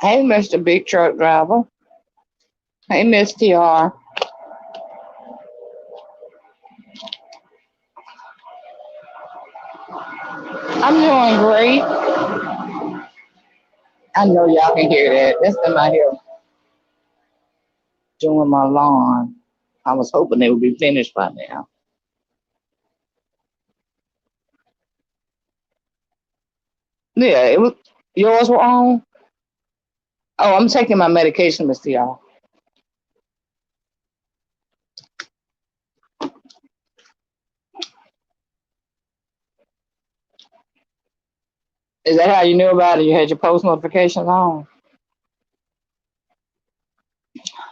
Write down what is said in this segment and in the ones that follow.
Hey, Mr. Big Truck Driver. Hey, Miss TR. I'm doing great. I know y'all can hear that. That's them out here doing my lawn. I was hoping they would be finished by now. Yeah, it was yours were on. Oh, I'm taking my medication, Miss TR. Is that how you knew about it? You had your post notifications on.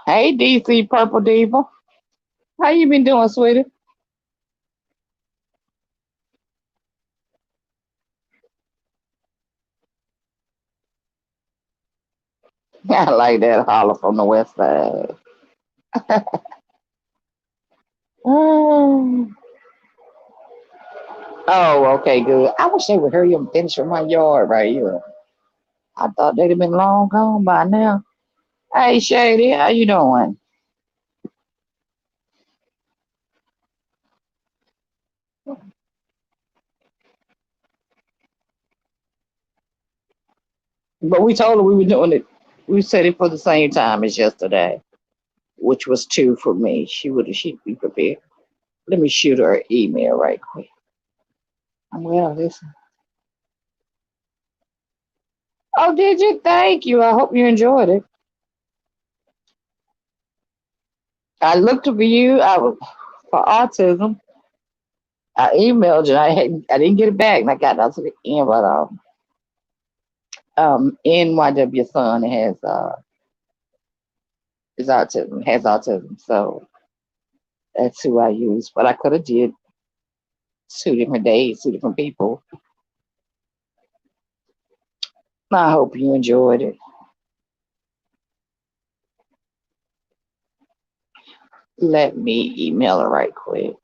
Hey, DC Purple Diva. How you been doing, sweetie? I like that holler from the west side. Mm. Oh, okay, good. I wish they would hurry up and finish with my yard right here. I thought they'd have been long gone by now. Hey, Shady, how you doing? But we told her we were doing it. We said it for the same time as yesterday, which was two for me. She'd be prepared. Let me shoot her an email right quick. Well, listen. Oh, did you? Thank you. I hope you enjoyed it. I looked for you. For autism. I emailed you. I didn't get it back, and I got down to the end. But NYW son has autism, so that's who I use. But I could have did 2 different days, 2 different people. I hope you enjoyed it. Let me email her right quick.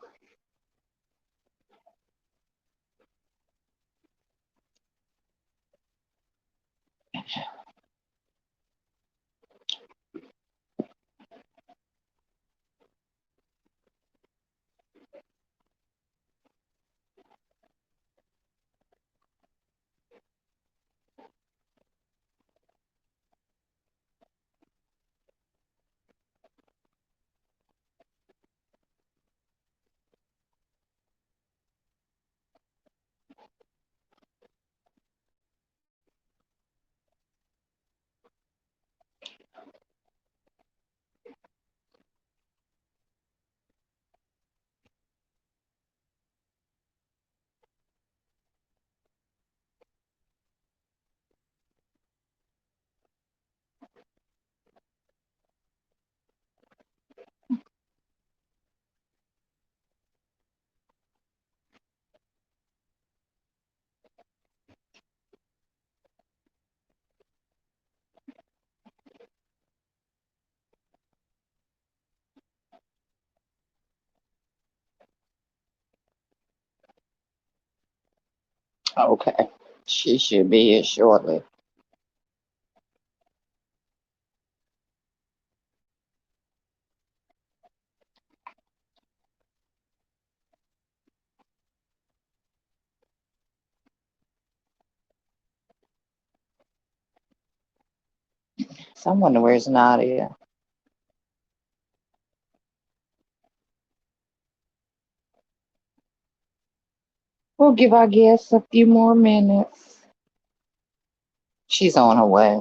Okay. She should be here shortly. So I'm wondering where's Nadia. We'll give our guests a few more minutes. She's on her way.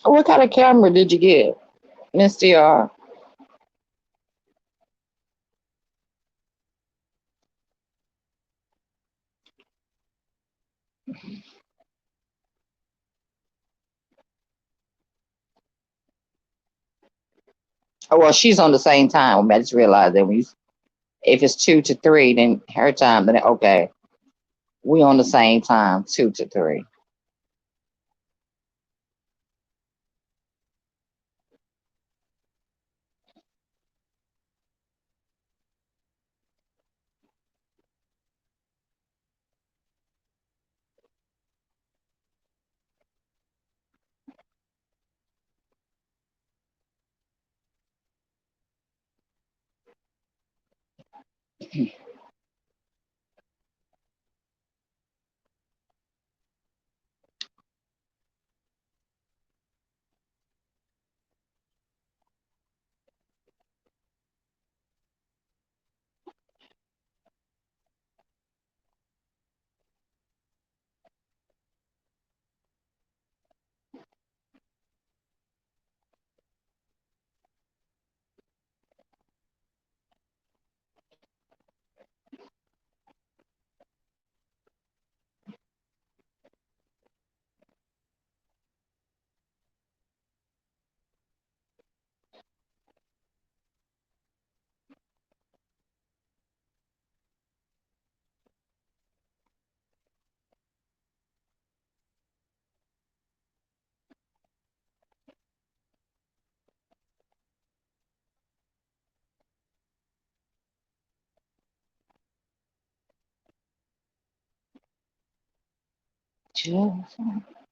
What kind of camera did you get, Miss DR? Oh, well, she's on the same time. I just realized that if it's 2 to 3, then her time, then okay, we on the same time, 2 to 3. Just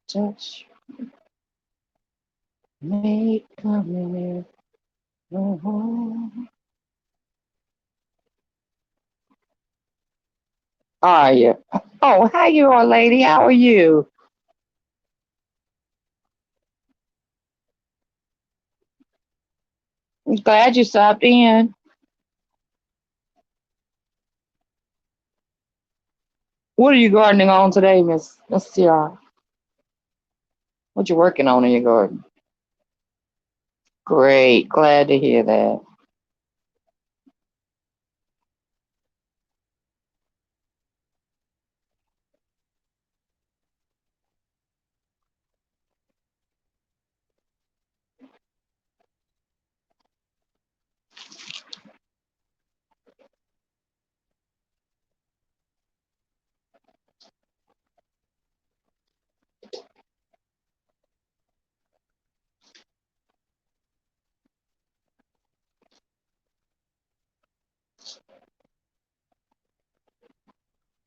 touch me, come here. Are you? Oh, how you are, lady? How are you? I'm glad you stopped in. What are you gardening on today, Miss Tiara? What you working on in your garden? Great. Glad to hear that.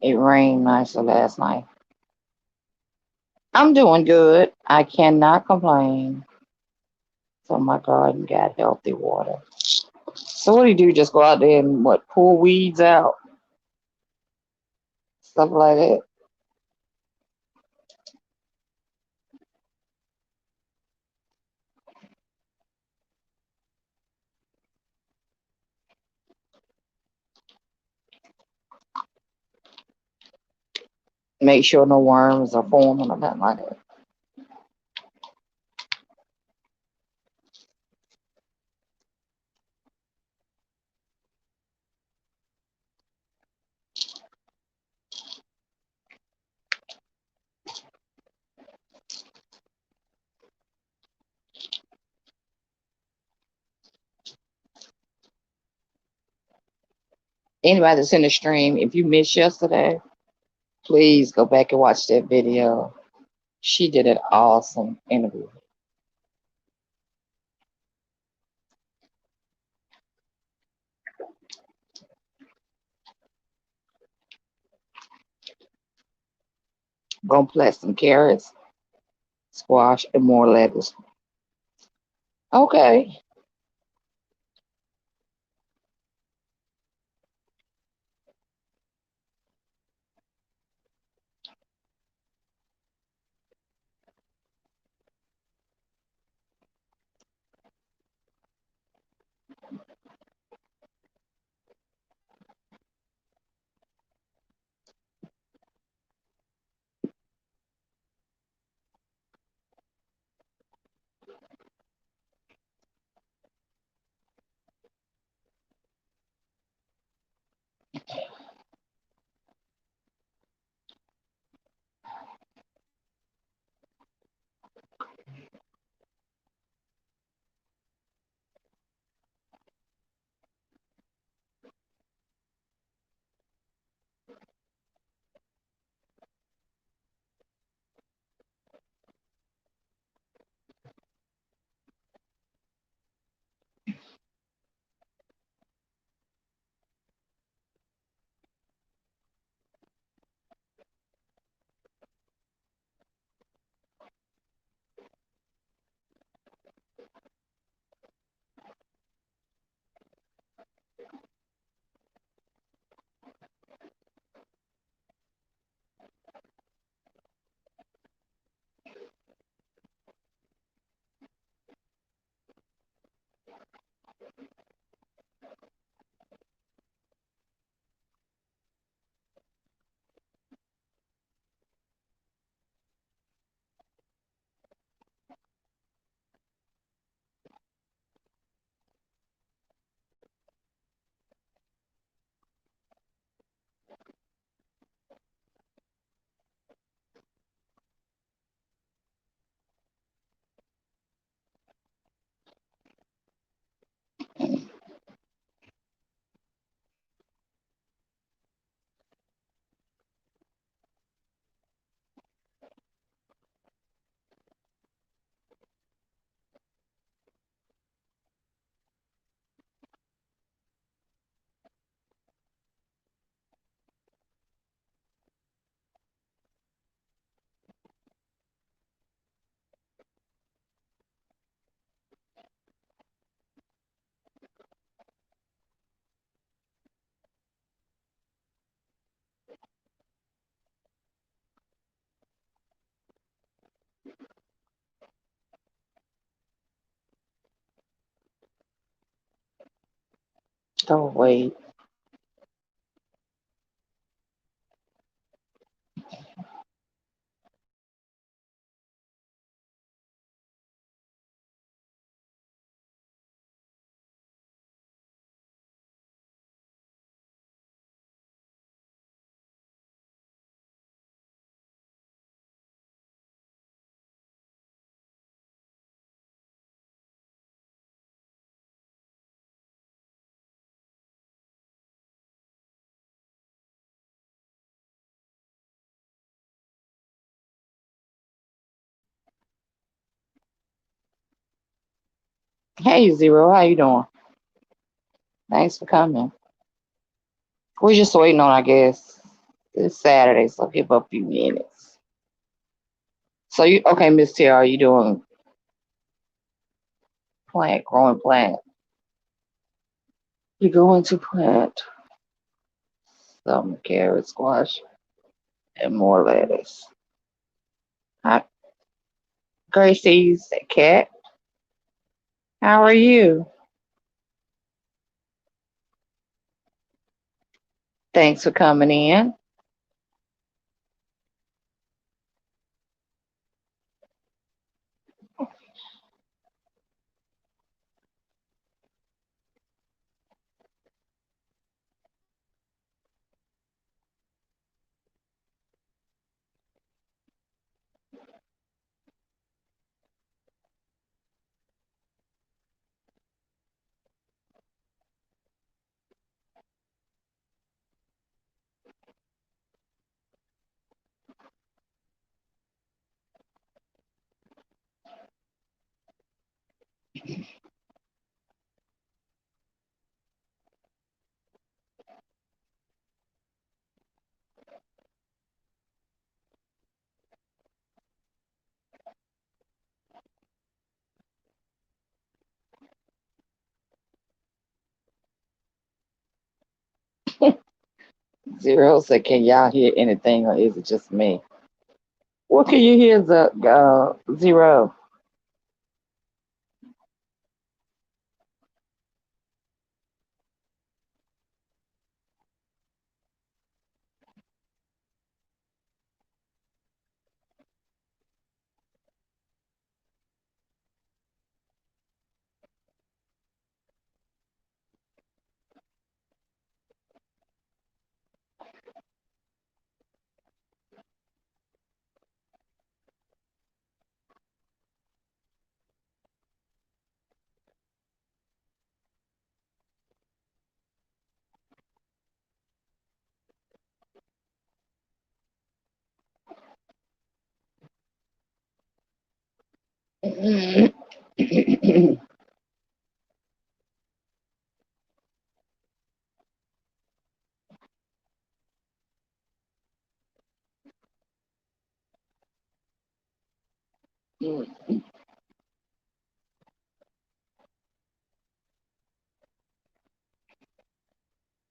It rained nicer last night. I'm doing good. I cannot complain. So my garden got healthy water. So what do you do? Just go out there and what? Pull weeds out, stuff like that. Make sure no worms are forming or nothing like that. Anybody that's in the stream, if you missed yesterday, please go back and watch that video. She did an awesome interview. Gonna plant some carrots, squash, and more lettuce. Okay. Oh wait. Hey Zero, how you doing? Thanks for coming. We're just waiting on, I guess. It's Saturday, so give up a few minutes. So you okay, Miss T, are you doing plant, growing plant? You going to plant some carrot squash and more lettuce. Hi, Gracie's cat. How are you? Thanks for coming in. Zero said, can y'all hear anything or is it just me? What can you hear, the Zero?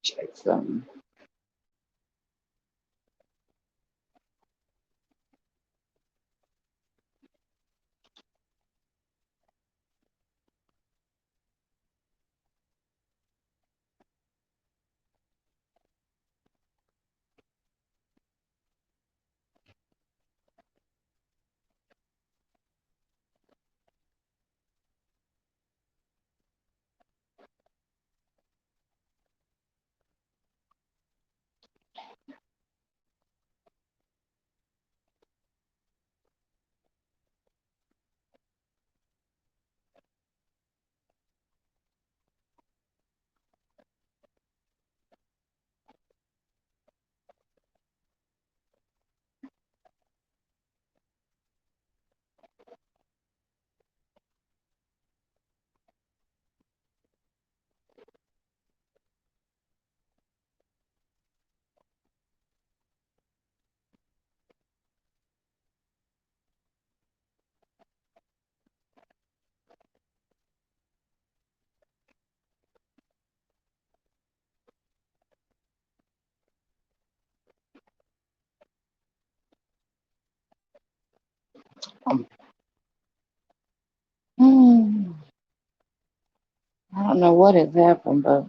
Check some. Um, hmm, I don't know what has happened, but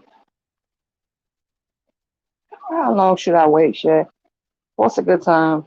How long should I wait, Shay? What's a good time?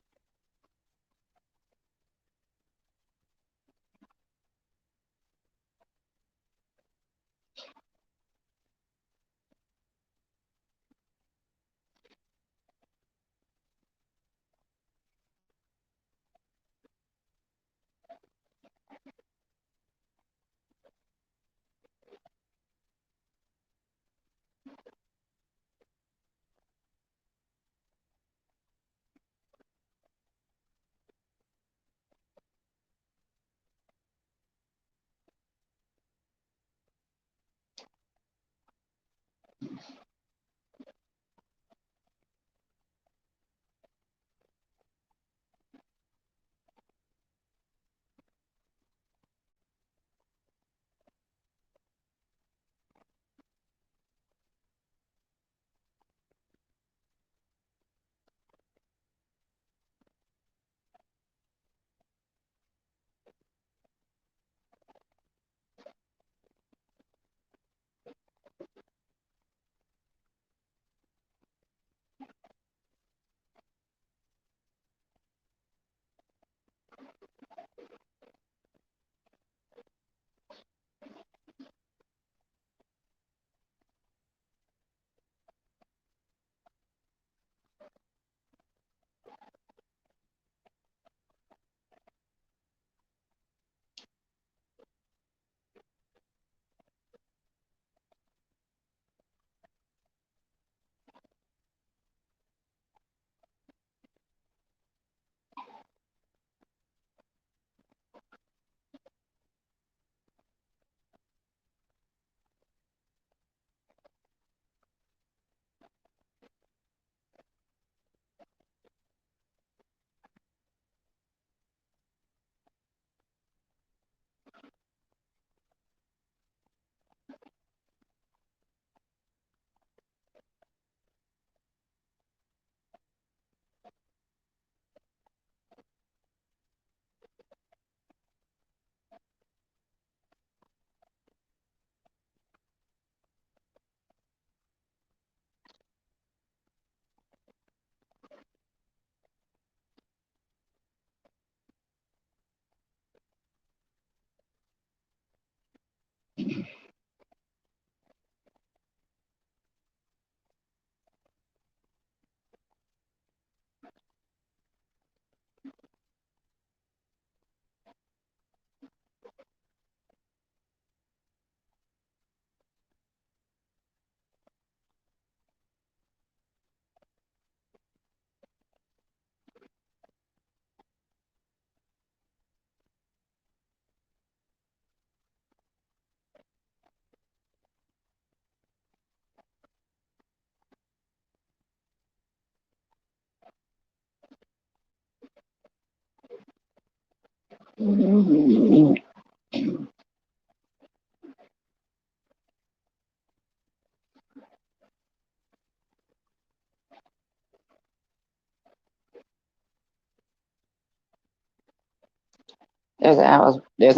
There's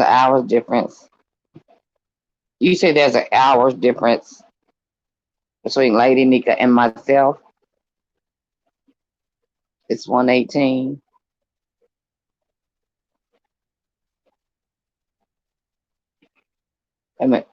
an hour's difference. You say there's an hour's difference between Lady Nika and myself. It's 1:18. I mean,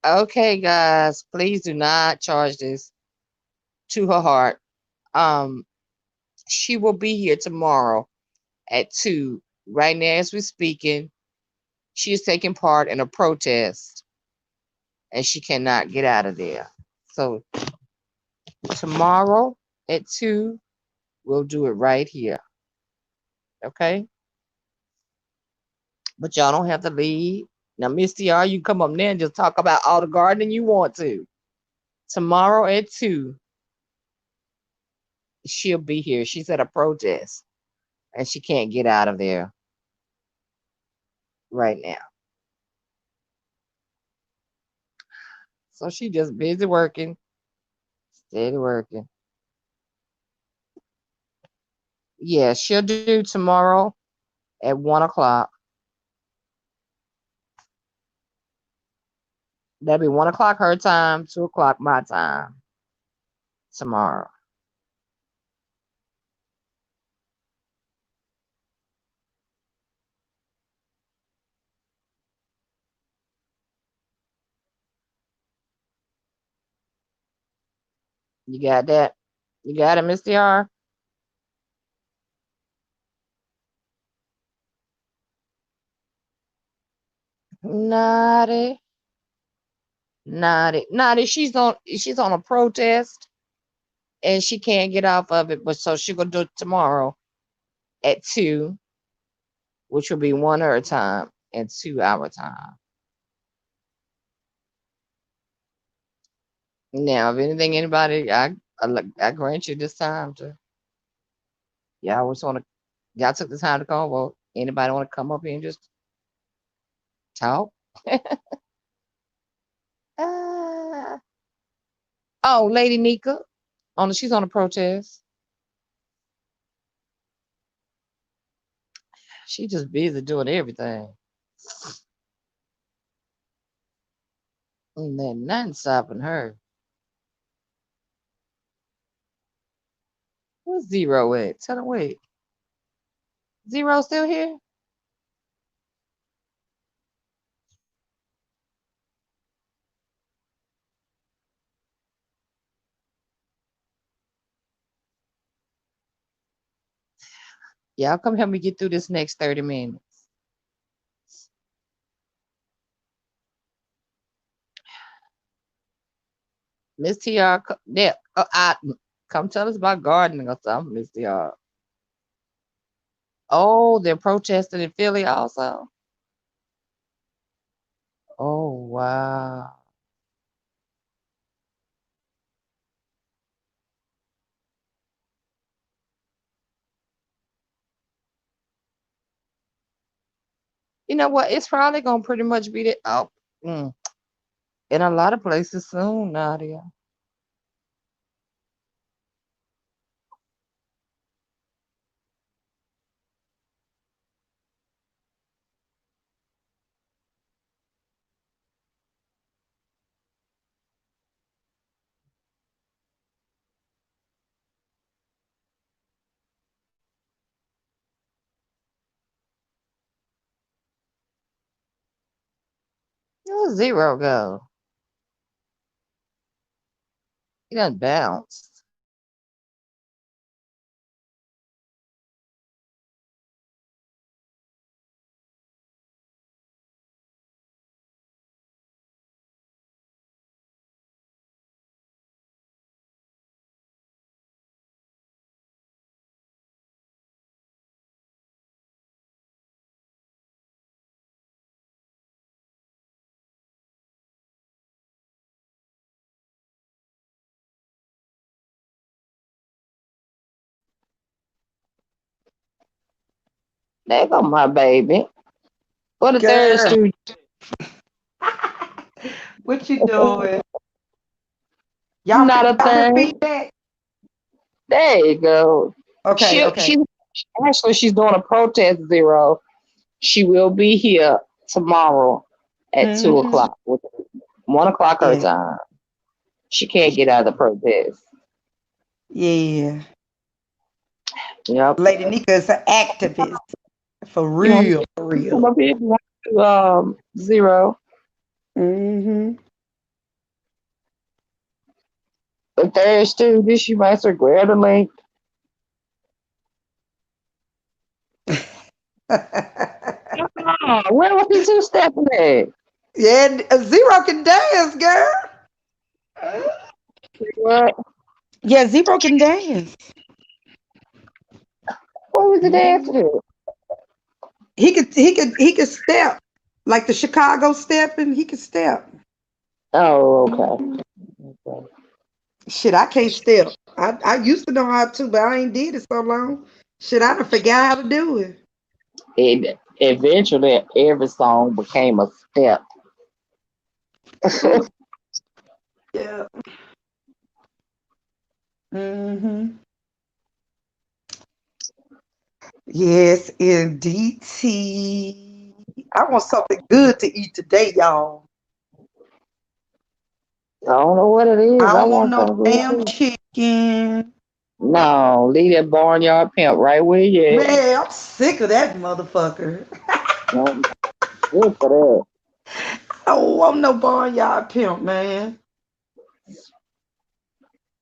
Okay, guys, please do not charge this to her heart. Um, she will be here tomorrow at 2. Right now, as we're speaking, she is taking part in a protest and she cannot get out of there. So tomorrow at 2, we'll do it right here. Okay? But y'all don't have to leave. Now, Miss TR, you come up there and just talk about all the gardening you want to. Tomorrow at 2, she'll be here. She's at a protest and she can't get out of there right now. So she just busy working, steady working. Yeah, she'll do tomorrow at 1 o'clock. That'll be 1 o'clock her time, 2 o'clock my time tomorrow. You got that? You got it, Miss TR? Naughty, naughty, naughty. She's on a protest and she can't get off of it, but so she's gonna do it tomorrow at 2, which will be 1 her time and 2 our time. Now, if anything, anybody, I grant you this time to y'all always want to y'all took the time to come vote. Anybody want to come up here and just talk? Uh, oh, Lady Nyca, she's on a protest. She just busy doing everything. And then nothing stopping her. Where's Zero at? Tell her wait. Zero still here? Y'all come help me get through this next 30 minutes. Miss TR, yeah, come tell us about gardening or something, Miss TR. Oh, they're protesting in Philly also. Oh wow. You know what? It's probably gonna pretty much be the mm, in a lot of places soon, Nadia. Where's Zero go? He done bounced. There go my baby. What a third Girl, student. what you doing? Not a Y'all hear thing. feedback? There you go. Okay, She okay. she actually she's doing a protest Zero. She will be here tomorrow at two Mm-hmm. o'clock. 1 o'clock her Yeah, time. She can't get out of the protest. yeah. Yep. Lady Nika is an activist. For You want real, for to come real. up here? You want to Zero? Mm-hmm. But there's too. This you might say grab the link. Where was he two stepping at? Yeah, Zero can dance, girl. What? Yeah, Zero can dance. What was the Mhm. dancing at? He could step like the Chicago stepping. He could step. Oh, Mhm. okay. Okay. Shit, I can't step. I used to know how to, but I ain't did it so long. Shit, I done forgot how to do it. It eventually every song became a step. Ooh, yeah. Hmm. Yes, indeed. I want something good to eat today, y'all. I don't know what it I is. I don't want want no some good damn too. chicken. No, leave that barnyard pimp right where you at. Man, I'm sick of that motherfucker. No, good for that. I don't want no barnyard pimp, man.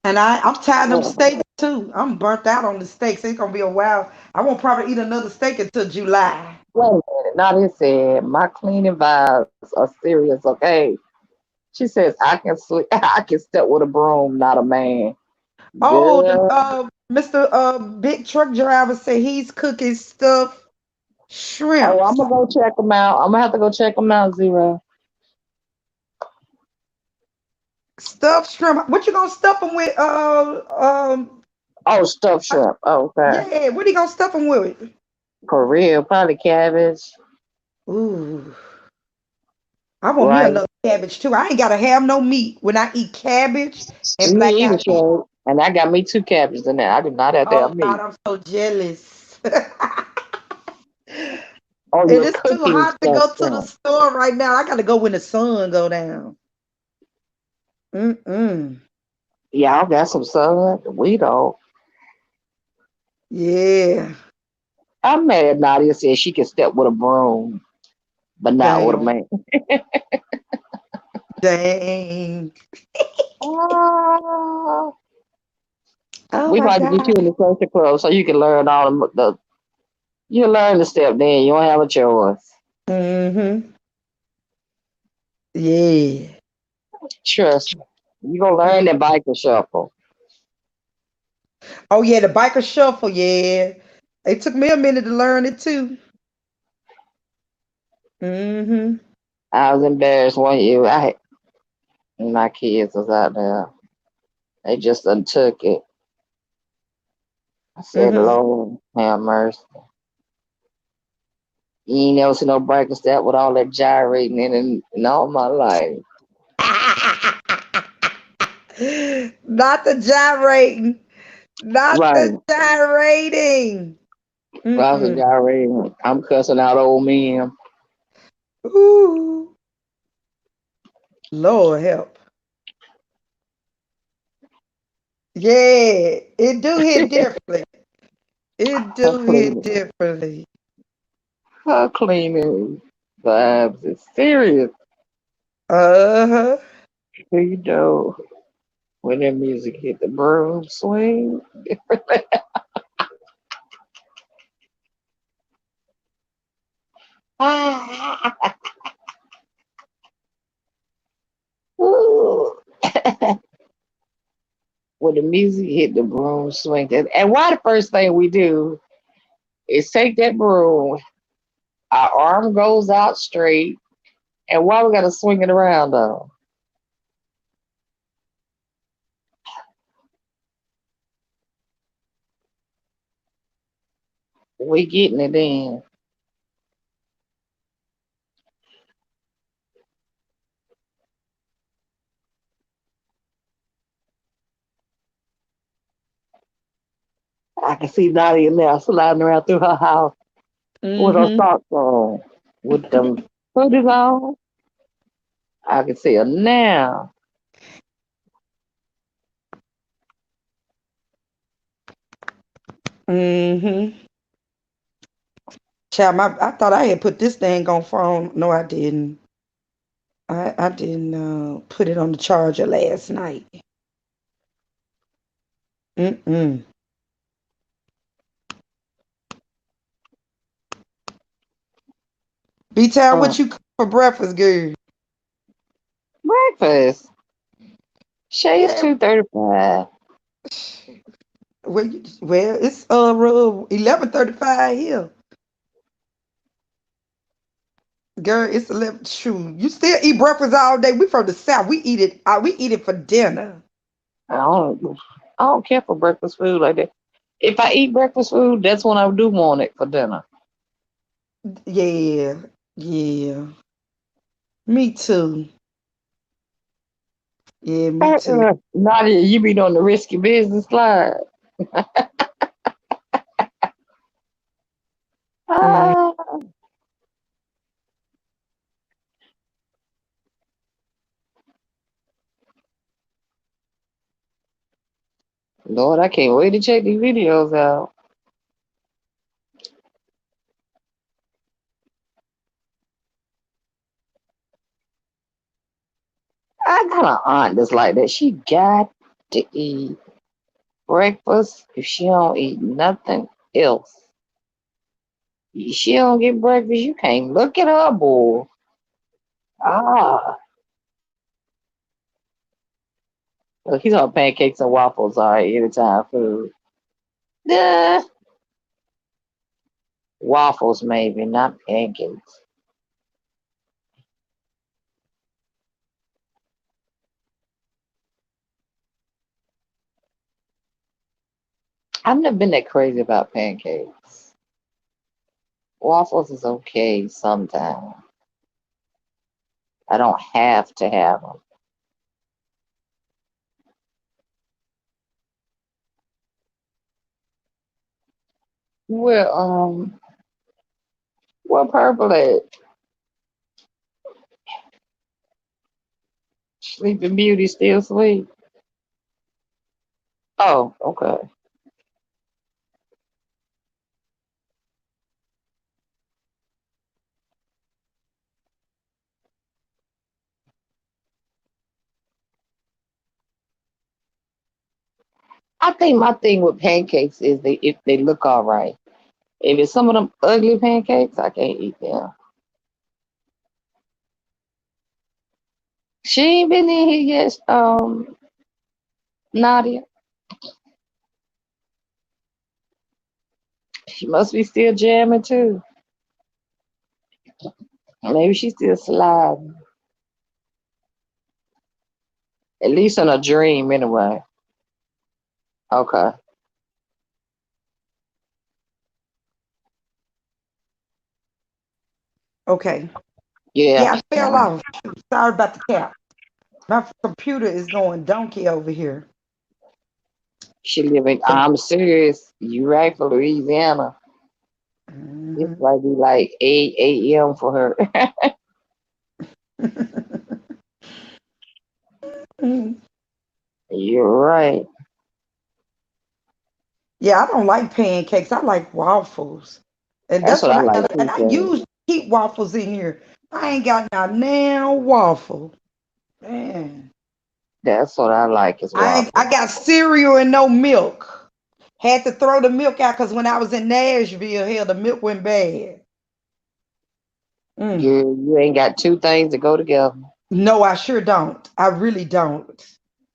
And I'm tired of them Well, steaks too. I'm burnt out on the steaks. It's gonna be a while. I won't probably eat another steak until July. wait a minute. Now this said my cleaning vibes are serious, okay? She says I can sleep I can step with a broom, not a man. Oh, the Girl. Mr. Big Truck Driver said he's cooking stuffed Oh, I'm shrimps. gonna go check them out. I'm gonna have to go check them out, Zero. Stuffed shrimp. What you gonna stuff them with? Oh, stuffed shrimp. Oh, okay. Yeah. What he gonna stuff them with? For real, probably cabbage, Ooh, I want me right? another cabbage too. I ain't gotta have no meat when I eat cabbage and black Me either, eyed peas. Shay. And I got me two cabbages in there. I do not have to Oh have God, meat. I'm so jealous. Oh, And you're it's too cooking hot to stuffed go to the shrimp. store right now. I gotta go when the sun go down. Mm-mm. Y'all got some sun. We don't. Yeah. I'm mad Nadia said she can step with a broom, but not with a Damn. man. Dang. Ah, Oh we my about to get you God. in the social club so you can learn all the you learn the step then. You don't have a choice. Mm-hmm. Yeah. Trust me. You gonna learn that biker shuffle. Oh yeah, the biker shuffle. Yeah. It took me a minute to learn it too. Mm-hmm. I was embarrassed one year. My kids was out there. They just untook it. I said, Mm-hmm. Lord, have mercy. You ain't never seen no breaking step with all that gyrating in all my life. Not the gyrating. Not Right. the gyrating. I was Mm-mm. gyrating. I'm cussing out old men. Ooh. Lord help. Yeah. It do hit differently. It Her do hit cleaning. differently. Her cleaning vibes is serious. Uh-huh. You know, when that music hit the broom swing. Ooh. When the music hit the broom swing. And why the first thing we do is take that broom, our arm goes out straight, and why we gotta swing it around though? We getting it in. I can see Nadia now sliding around through her house with her Mm-hmm. socks on, with them hoodies on. I can see her now. Mm-hmm. Child, I thought I had put this thing on phone. No, I didn't. I didn't put it on the charger last night. Mm-mm. B-Town, Mm. what you cook for breakfast, girl? Breakfast. Shay is Yeah. 2:35. Well, it's 11:35 here. Girl, it's 11. Shoot, you still eat breakfast all day? We from the South. We eat it. We eat it for dinner. I don't I don't care for breakfast food like that. If I eat breakfast food, that's when I do want it for dinner. Yeah, yeah. Me too. Yeah, me too. Nadia, you be on the risky business slide. Mm. Ah, Lord, I can't wait to check these videos out. I got an aunt that's like that. She got to eat breakfast if she don't eat nothing else. If she don't get breakfast, you can't look at her, boy. Ah, look, he's on pancakes and waffles, all right, anytime food. Yeah, waffles maybe, not pancakes. I've never been that crazy about pancakes. Waffles is okay sometimes. I don't have to have them. Well, what purple at? Sleeping Beauty still sleep? Oh, okay. I think my thing with pancakes is they if they look all right. If it's some of them ugly pancakes, I can't eat them. She ain't been in here yet, Nadia. She must be still jamming too. Maybe she's still sliding. At least in a dream, anyway. Okay. Okay. Yeah. Yeah, I fell off. Sorry about the cap. My computer is going donkey over here. She living. I'm serious. You right for Louisiana. It's Mhm. might be like 8 a.m. for her. You're right. Yeah, I don't like pancakes. I like waffles, and That's that's what what I I like got. And too. I So usually keep waffles in here. I ain't got no now waffle. Man, that's what I like is I waffles. got cereal and no milk. Had to throw the milk out because when I was in Nashville, hell, the milk went bad. Mm. You ain't got two things to go together. No, I sure don't. I really don't.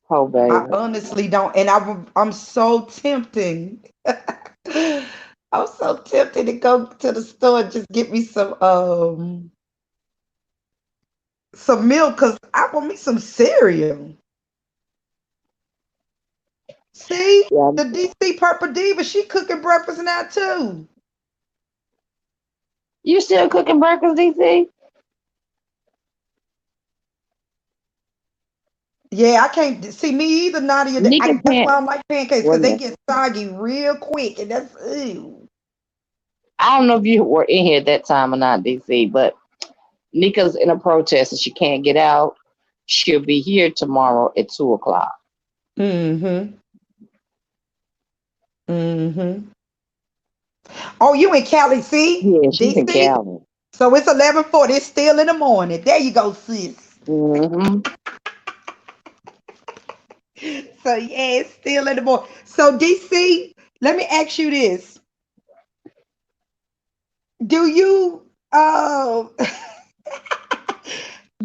Oh I baby. honestly don't. And I'm so tempting. I'm so tempted to go to the store and just get me some milk because I want me some cereal. See, Yeah. the DC Purple Diva, she cooking breakfast now too. You still cooking breakfast, DC? Yeah, I can't see me either, Nadia. Nika That's can't. why I don't like pancakes Wait a because they minute. get soggy real quick, and that's ew. I don't know if you were in here at that time or not, DC, but Nika's in a protest and she can't get out. She'll be here tomorrow at 2 o'clock. Mm-hmm. Mm-hmm. Oh, you in Cali? See, Yeah, she's in DC. Cali. So it's 11:40. It's still in the morning. There you go, sis. Hmm. So yeah, it's still in the morning. So DC, let me ask you this: Do you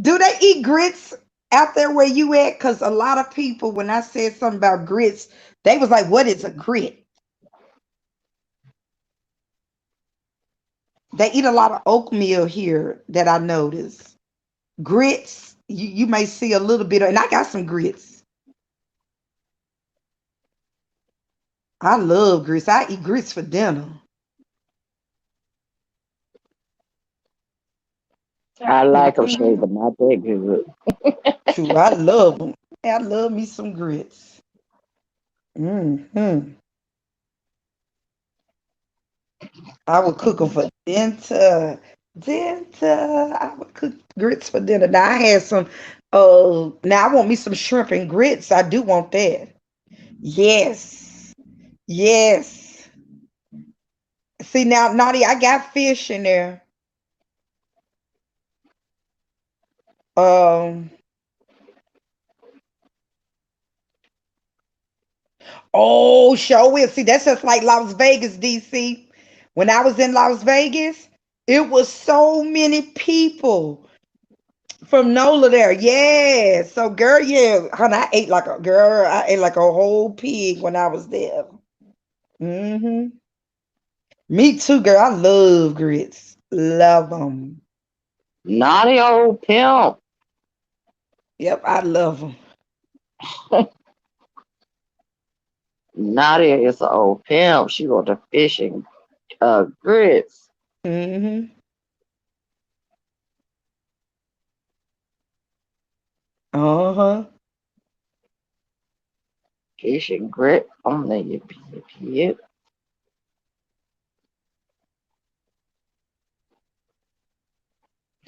do they eat grits out there where you at? Because a lot of people, when I said something about grits, they was like, "What is a grit?" They eat a lot of oatmeal here that I notice. Grits, you may see a little bit of, and I got some grits. I love grits. I eat grits for dinner. I like them straight, Mhm. but not that good. True, I love them. I love me some grits. Hmm. I would cook them for dinner. Dinner. I would cook grits for dinner. Now I had some. Now I want me some shrimp and grits. I do want that. Yes. Yes. See now, Naughty, I got fish in there. Um. Oh, sure will. See, that's just like Las Vegas, DC. When I was in Las Vegas, it was so many people from NOLA there. Yeah. So, girl, yeah, honey, I ate like a girl. I ate like a whole pig when I was there. Hmm. Me too, girl. I love grits. Love them. Naughty old pimp. Yep, I love them. Naughty is an old pimp. She go to fishing grits. Hmm. Uh huh. Fishing grit on the yip.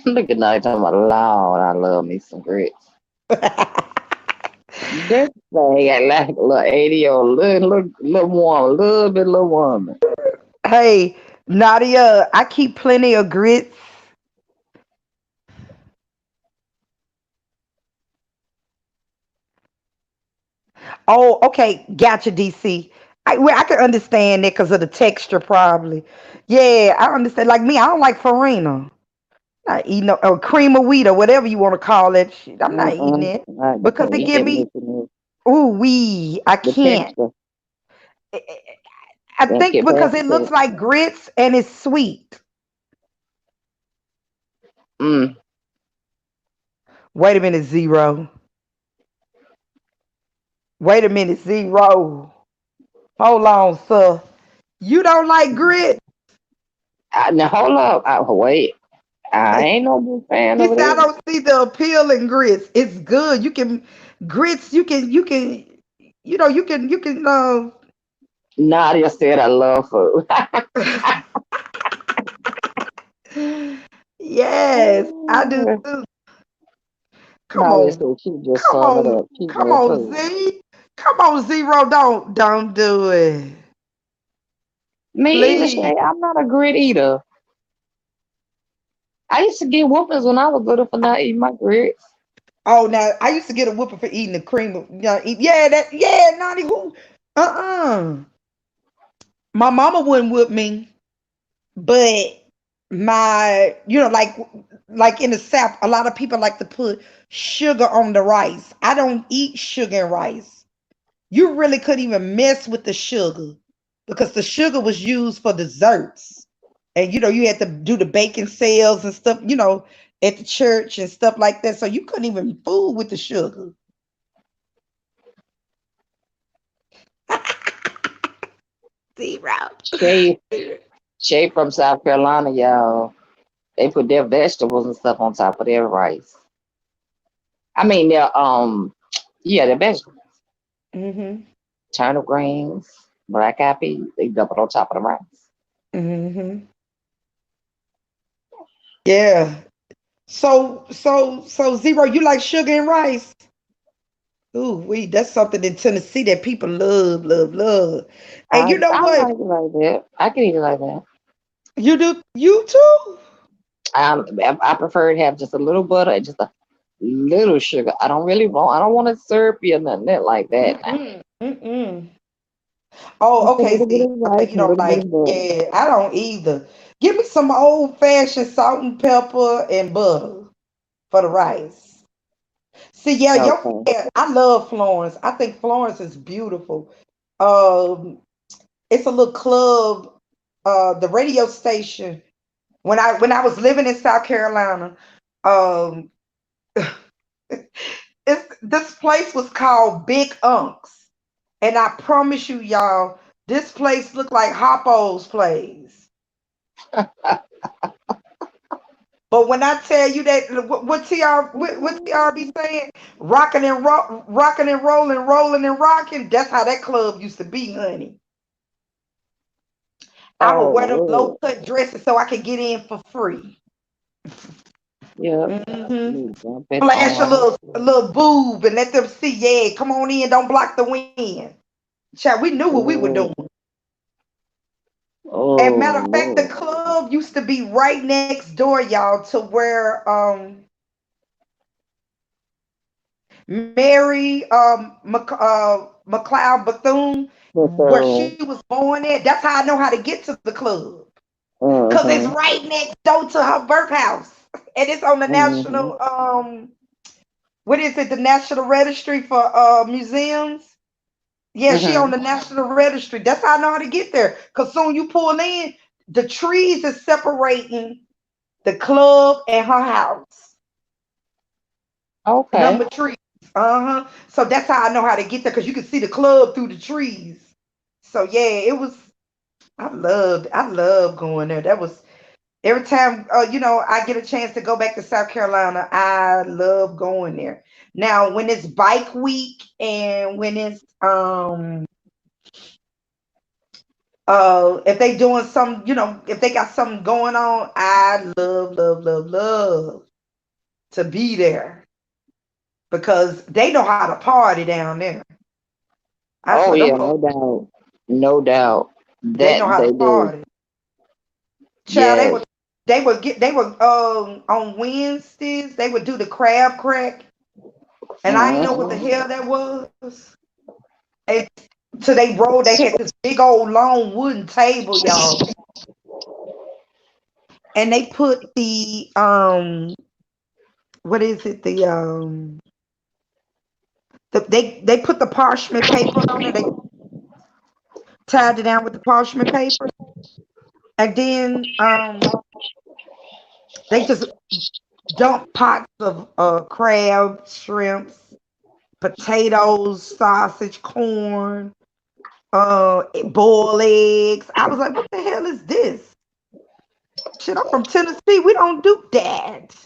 Look at night talking about loud. I love me some grits. This thing got like a little 80 little woman, little woman. Hey, Nadia, I keep plenty of grits. Oh, okay, gotcha, DC. I can understand that because of the texture, probably. Yeah, I understand. Like me, I don't like farina. Not eating no or cream of wheat or whatever you want to call it. Shit, I'm not eating Mm-mm. it I because can't it eat give that me missing ooh wee. I the can't. texture. I Can't think get past because the it looks texture. like grits and it's sweet. Mm. Wait a minute, zero. Wait a minute, zero. Hold on, sir. You don't like grits? Now hold up. Wait. I ain't no big fan He of said, I it. don't see the appeal in grits. It's good. You can grits. You can. Nadia said I love food. Yes, I do too. Come Nadia on, said she just sum it up. She come love on, food. Z. Come on, zero. Don't do it, Me either, please. Shay. I'm not a grit eater. I used to get whoopings when I was little for not eating my grits. Oh, now I used to get a whooping for eating the cream of, yeah, that, yeah, Naughty who, my mama wouldn't whip me, but like in the South, a lot of people like to put sugar on the rice. I don't eat sugar and rice. You really couldn't even mess with the sugar because the sugar was used for desserts. And you had to do the baking sales and stuff, at the church and stuff like that. So you couldn't even fool with the sugar. Zero. Shay, Shay from South Carolina, y'all. They put their vegetables and stuff on top of their rice. I mean, yeah, their vegetables. Hmm. Turnip greens, black eyed peas. They dump it on top of the rice. Hmm. Yeah. So zero, you like sugar and rice? Ooh, that's something in Tennessee that people love, love, love. And you know I what? like it like that. I can eat it like that. You do, you too? I prefer to have just a little butter and just a little sugar. I don't want it syrupy or nothing like that. Now. Mm-mm. Mm-mm. Oh, Just a okay. little bit See, of okay, rice you and a don't little bit like. of butter. Yeah, I don't either. Give me some old fashioned salt and pepper and butter for the rice. See, yeah, Okay. yeah, I love Florence. I think Florence is beautiful. Um, it's a little club. The radio station when I was living in South Carolina, um, this place was called Big Unks, and I promise you, y'all, this place looked like Hoppo's place. But when I tell you that, what TR be saying, rocking and rolling, rolling and rocking. That's how that club used to be, honey. I would wear them low Oh, cut dresses so I could get in for free. yeah. Hmm. Let me jump it Flash on. a little boob and let them see. Yeah, come on in. Don't block the wind. Child, we knew what we were doing. Oh, And oh matter of fact, the Lord. club used to be right next door, y'all, to where Mary McLeod Bethune, But where she was born at. That's how I know how to get to the club. Cause it's mm-hmm, right next door to her birth house. And it's on the mm-hmm, national what is it, the National Registry for Museums? Yeah, she on mm-hmm. the National Registry. That's how I know how to get there. Cause soon you pull in, the trees is separating the club and her house. Okay. Number trees. Uh-huh. So that's how I know how to get there because you can see the club through the trees. So yeah, it was I love going there. That was every time I get a chance to go back to South Carolina, I love going there. Now, when it's bike week and when it's if they doing some, if they got something going on, I love, love, love, love to be there because they know how to party down there. I Oh swear them yeah, folks, no doubt. No doubt. they know That how to they do. party. Child, Yes. they were on Wednesdays, they would do the crab crack, and I didn't know what the Mm-hmm. hell that was. And so they had this big old long wooden table, y'all, and they put the what is it? They put the parchment paper on it. They tied it down with the parchment paper, and then they just dump pots of crab, shrimps, potatoes, sausage, corn, boiled eggs. I was like, what the hell is this? Shit, I'm from Tennessee. We don't do that.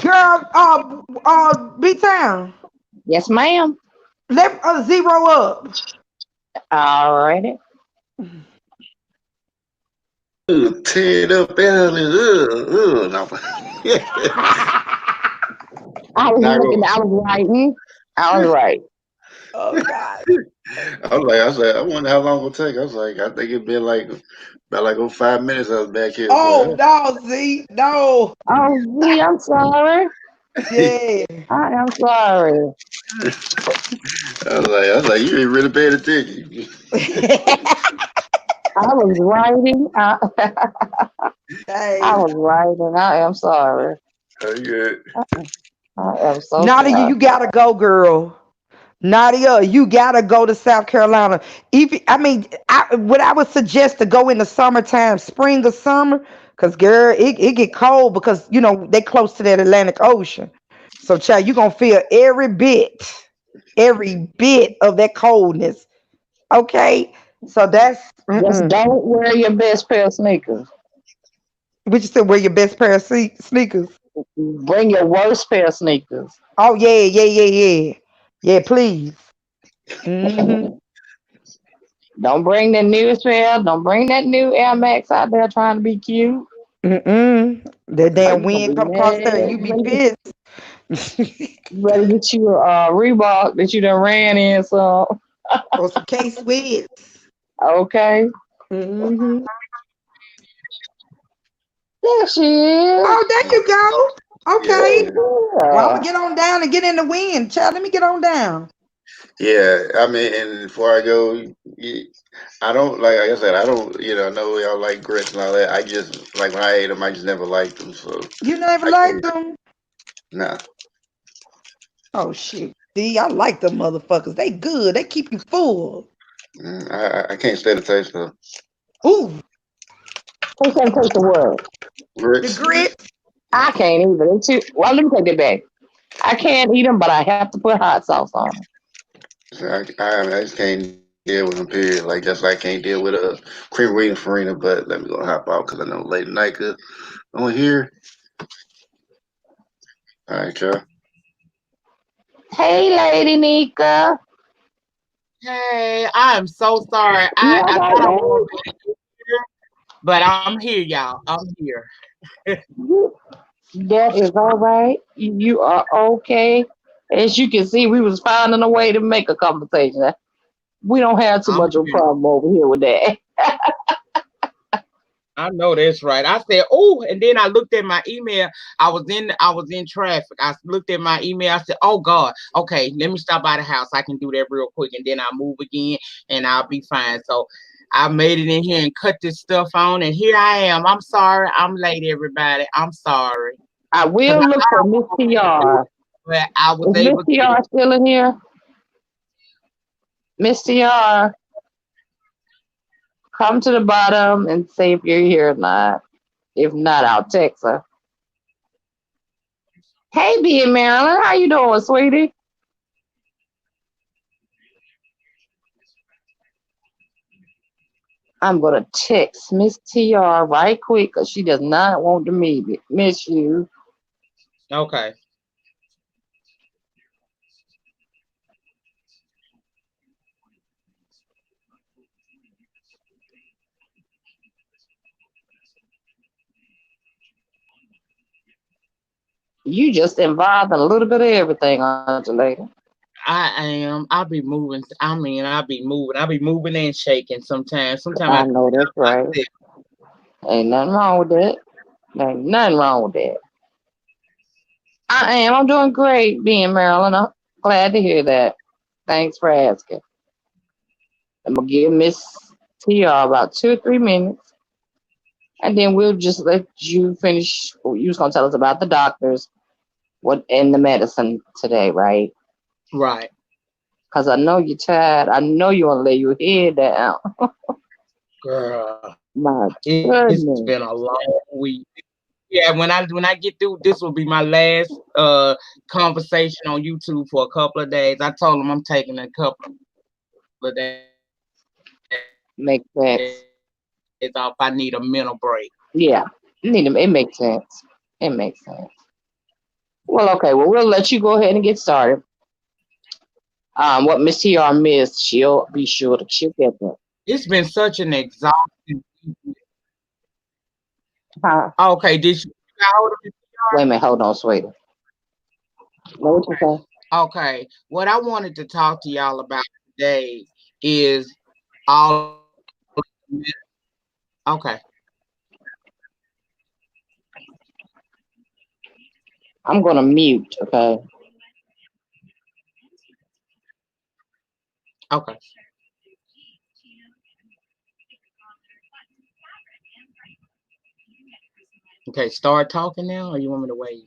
Girl, B Town, Yes, ma'am. let zero up. All righty. Tear it up early. No. I was Not looking, go. I was writing. I was right. Oh God. I was like, I wonder how long it'll take. I was like, I think it'd been like about like 5 minutes. I was back here. I was Oh like, no, Z, no. Oh, gee, I'm sorry. Yeah. I am sorry. I was like, you ain't really paying attention. I was writing. I Hey, was writing. I am sorry. Yeah. I am so Nadia, sorry. you gotta go, girl. Nadia, you gotta go to South Carolina. If I mean, what I would suggest to go in the summertime, spring or summer, cause girl, it get cold because they close to that Atlantic Ocean. So, child, you gonna feel every bit of that coldness. Okay, so that's Just don't wear your best pair of sneakers. we just said wear your best pair of sneakers. Bring your worst pair of sneakers. Oh yeah, yeah, yeah, yeah, yeah. Please. Hmm. Don't bring that newest pair. Don't bring that new Air Max out there trying to be cute. Mm-mm. That Are damn you gonna wind be come across there and mad? you be pissed. You better get you a Reebok that you done ran in. So Or some K Swiss. okay. Hmm. There she is. Oh, there you go. Yeah, Okay. Well, I'm Yeah. gonna get on down and get in the wind, child. Let me get on down. yeah. I mean, and before I go, I don't like I said, I don't. I know y'all like grits and all that. I just like when I ate them, I just never liked them. So You never I liked can't. them? Nah, Oh shit. See, I like them motherfuckers. They good. They keep you full. I can't stand the taste of Ooh, Who can take the word? the grits. grits. I can't either. They too, well, let me take that back. I can't eat them, but I have to put hot sauce on them. So I just can't deal with them. Period. Like just like I can't deal with a cream wheat and farina. But let me go hop out because I know Lady Nyca on here. All right, y'all. Hey, Lady Nika. Hey, I am so sorry. You I all thought I right, was here, but I'm here, y'all. I'm here. babe? That is all right. You are okay. As you can see, we was finding a way to make a conversation. We don't have too I'm much of a here. problem over here with that. I know that's right. I said, oh, and then I looked at my email. I was in traffic. I looked at my email. I said, oh God, okay, let me stop by the house. I can do that real quick, and then I'll move again, and I'll be fine. So I made it in here and cut this stuff on, and here I am. I'm sorry, I'm late, everybody. I'm sorry I because will I look thought for I Miss was gonna be able to do TR. it, but I was Is Miss able to. TR still in here? Miss TR, come to the bottom and say if you're here or not. If not, I'll text her. Hey, B in Maryland, how you doing, sweetie? I'm gonna text Miss TR right quick because she does not want to miss you. Okay. You just involved in a little bit of everything, aren't you, lady? I am. I'll be moving. I mean, I'll be moving. I'll be moving and shaking sometimes. Sometimes I I have to know get that's out right. myself. Ain't nothing wrong with that. Ain't nothing wrong with that. I am. I'm doing great being Maryland. I'm glad to hear that. Thanks for asking. I'm gonna give Miss TR about 2 or 3 minutes, and then we'll just let you finish. You was gonna tell us about the doctors, what and the medicine today, right? Right. Cause I know you're tired. I know you want to lay your head down. Girl, My it's been a long goodness. week. Yeah, when I get through, this will be my last conversation on YouTube for a couple of days. I told them I'm taking a couple of days off. I need a mental break. Makes sense. Yeah. It makes sense. It makes sense. Well, okay. Well, we'll let you go ahead and get started. What Miss TR missed, she'll be sure to she'll get that. It's been such an exhausting week. Huh? Okay, did you got hold of it? Wait a minute. Hold on, sweetie. What you say? Okay, what I wanted to talk to y'all about today is all of the okay. I'm gonna mute. Okay. Okay. Okay, start talking now, or you want me to wait?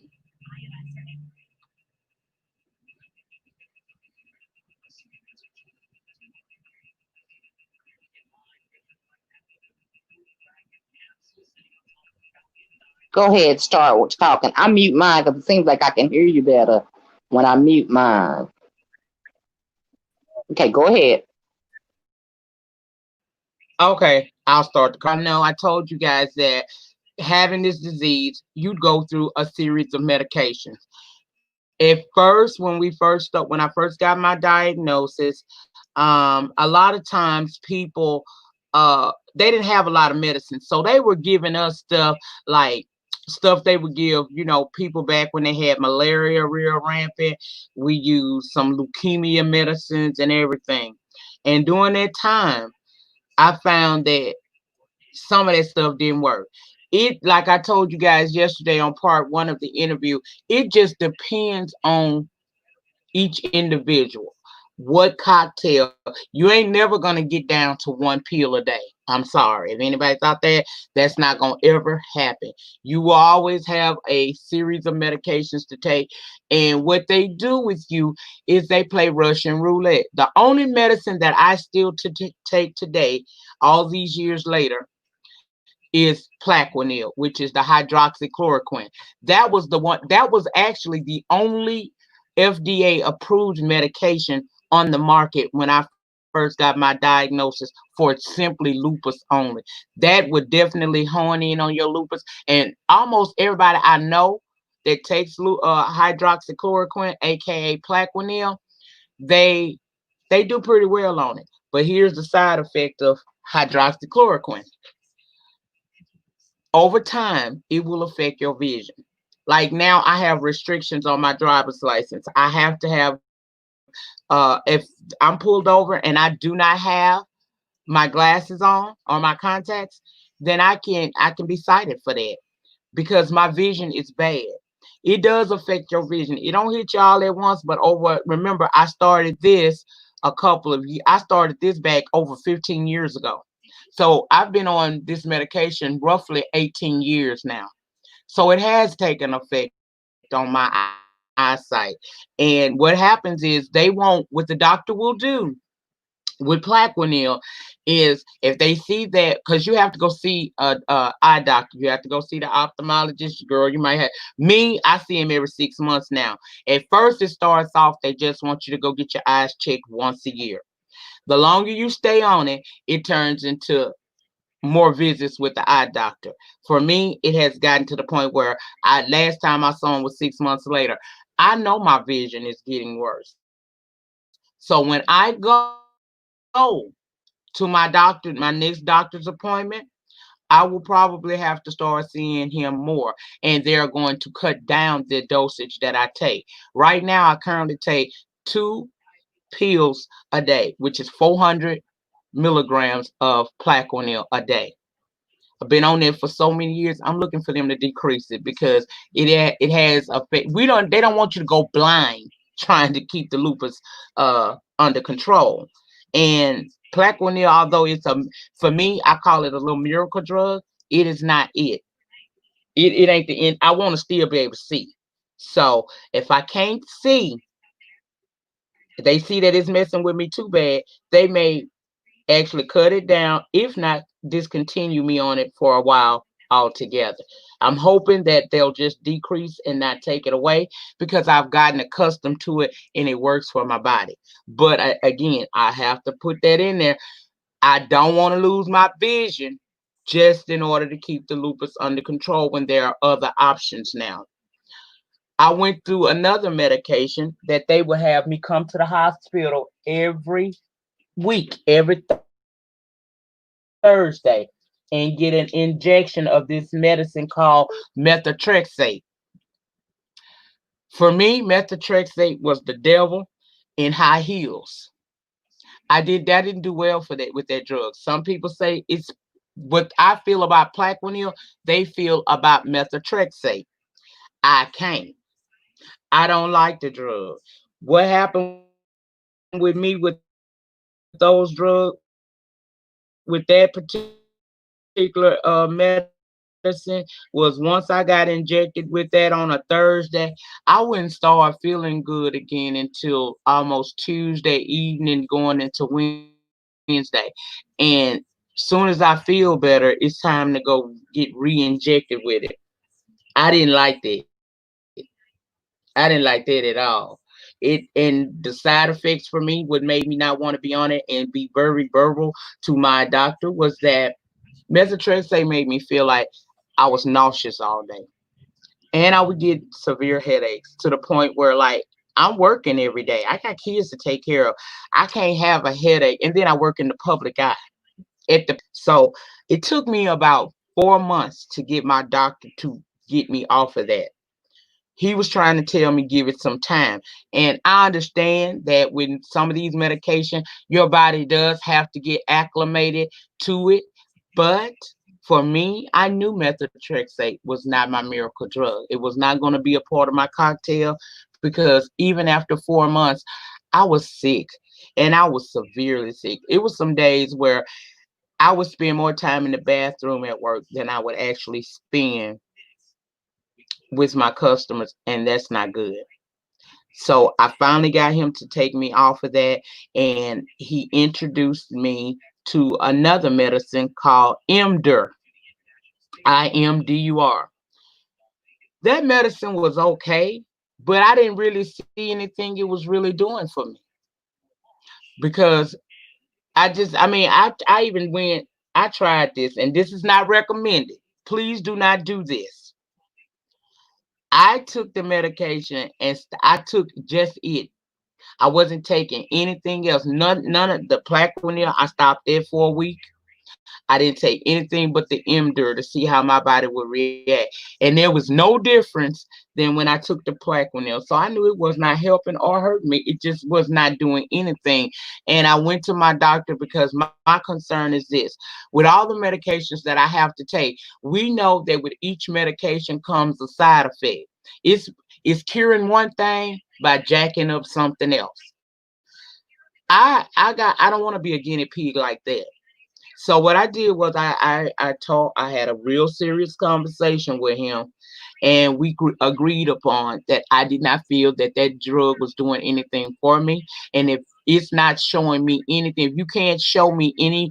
Go ahead. Start with talking. I mute mine because it seems like I can hear you better when I mute mine. Okay. Go ahead. Okay, I'll start the call. I know I told you guys that having this disease, you'd go through a series of medications. At first, when I first got my diagnosis, a lot of times people they didn't have a lot of medicine, so they were giving us stuff like stuff they would give, people back when they had malaria real rampant. We used some leukemia medicines and everything. And during that time, I found that some of that stuff didn't work. It, like I told you guys yesterday on part one of the interview, it just depends on each individual. What cocktail? You ain't never gonna get down to one pill a day. I'm sorry. If anybody's out there, that's not gonna ever happen. You will always have a series of medications to take. And what they do with you is they play Russian roulette. The only medicine that I still take today, all these years later, is Plaquenil, which is the hydroxychloroquine. That was the one, that was actually the only FDA approved medication on the market when I first got my diagnosis for simply lupus only. That would definitely hone in on your lupus. And almost everybody I know that takes hydroxychloroquine, aka Plaquenil, they they do pretty well on it. But here's the side effect of hydroxychloroquine. Over time, it will affect your vision. Like now, I have restrictions on my driver's license. I have to have, if I'm pulled over and I do not have my glasses on or my contacts, then I can be cited for that because my vision is bad. It does affect your vision. It don't hit you all at once, but over. Remember, I started this a couple of years. I started this back over 15 years ago. So I've been on this medication roughly 18 years now. So it has taken effect on my eyesight. And what happens is they won't, what the doctor will do with Plaquenil is if they see that, because you have to go see a eye doctor, you have to go see the ophthalmologist. Girl, you might have me. I see him every 6 months now. At first, it starts off they just want you to go get your eyes checked once a year. The longer you stay on it, it turns into more visits with the eye doctor. For me, it has gotten to the point where I last time I saw him was 6 months later. I know my vision is getting worse. So when I go to my doctor, my next doctor's appointment, I will probably have to start seeing him more, and they're going to cut down the dosage that I take. Right now, I currently take 2 pills a day, which is 400 milligrams of Plaquenil a day. I've been on it for so many years. I'm looking for them to decrease it because it has effect. We don't They don't want you to go blind trying to keep the lupus under control. And Plaquenil, although it's a for me, I call it a little miracle drug. It is not it. It ain't the end. I want to still be able to see. So if I can't see, if they see that it's messing with me too bad, they may actually cut it down, if not discontinue me on it for a while altogether. I'm hoping that they'll just decrease and not take it away because I've gotten accustomed to it and it works for my body. But again, I have to put that in there. I don't want to lose my vision just in order to keep the lupus under control when there are other options now. I went through another medication that they would have me come to the hospital every week, every Thursday, and get an injection of this medicine called methotrexate. For me, methotrexate was the devil in high heels. I didn't do well for that with that drug. Some people say it's what I feel about Plaquenil, they feel about methotrexate. I can't. I don't like the drug. What happened with me with those drugs, with that particular medicine, was once I got injected with that on a Thursday, I wouldn't start feeling good again until almost Tuesday evening going into Wednesday. And soon as I feel better, it's time to go get re-injected with it. I didn't like that. I didn't like that at all. And the side effects for me would make me not want to be on it and be very verbal to my doctor was that methotrexate made me feel like I was nauseous all day. And I would get severe headaches to the point where like I'm working every day. I got kids to take care of. I can't have a headache. And then I work in the public eye at the so it took me about 4 months to get my doctor to get me off of that. He was trying to tell me give it some time. And I understand that with some of these medications, your body does have to get acclimated to it. But For me, I knew methotrexate was not my miracle drug. It was not going to be a part of my cocktail because even after 4 months, I was sick and I was severely sick. It was some days where I would spend more time in the bathroom at work than I would actually spend with my customers, and that's not good. So I finally got him to take me off of that, and he introduced me to another medicine called MDUR, IMDUR. That medicine was okay, but I didn't really see anything it was really doing for me because I even went, I tried this, and this is not recommended. Please do not do this. I took the medication and I took just it. I wasn't taking anything else. None of the Plaquenil. I stopped there for a week. I didn't take anything but the MDUR to see how my body would react. And there was no difference than when I took the Plaquenil. So I knew it was not helping or hurting me. It just was not doing anything. And I went to my doctor because my concern is this. With all the medications that I have to take, we know that with each medication comes a side effect. It's it's curing one thing by jacking up something else. I don't want to be a guinea pig like that. So what I did was I had a real serious conversation with him, and we agreed upon that I did not feel that that drug was doing anything for me, and if it's not showing me anything, if you can't show me any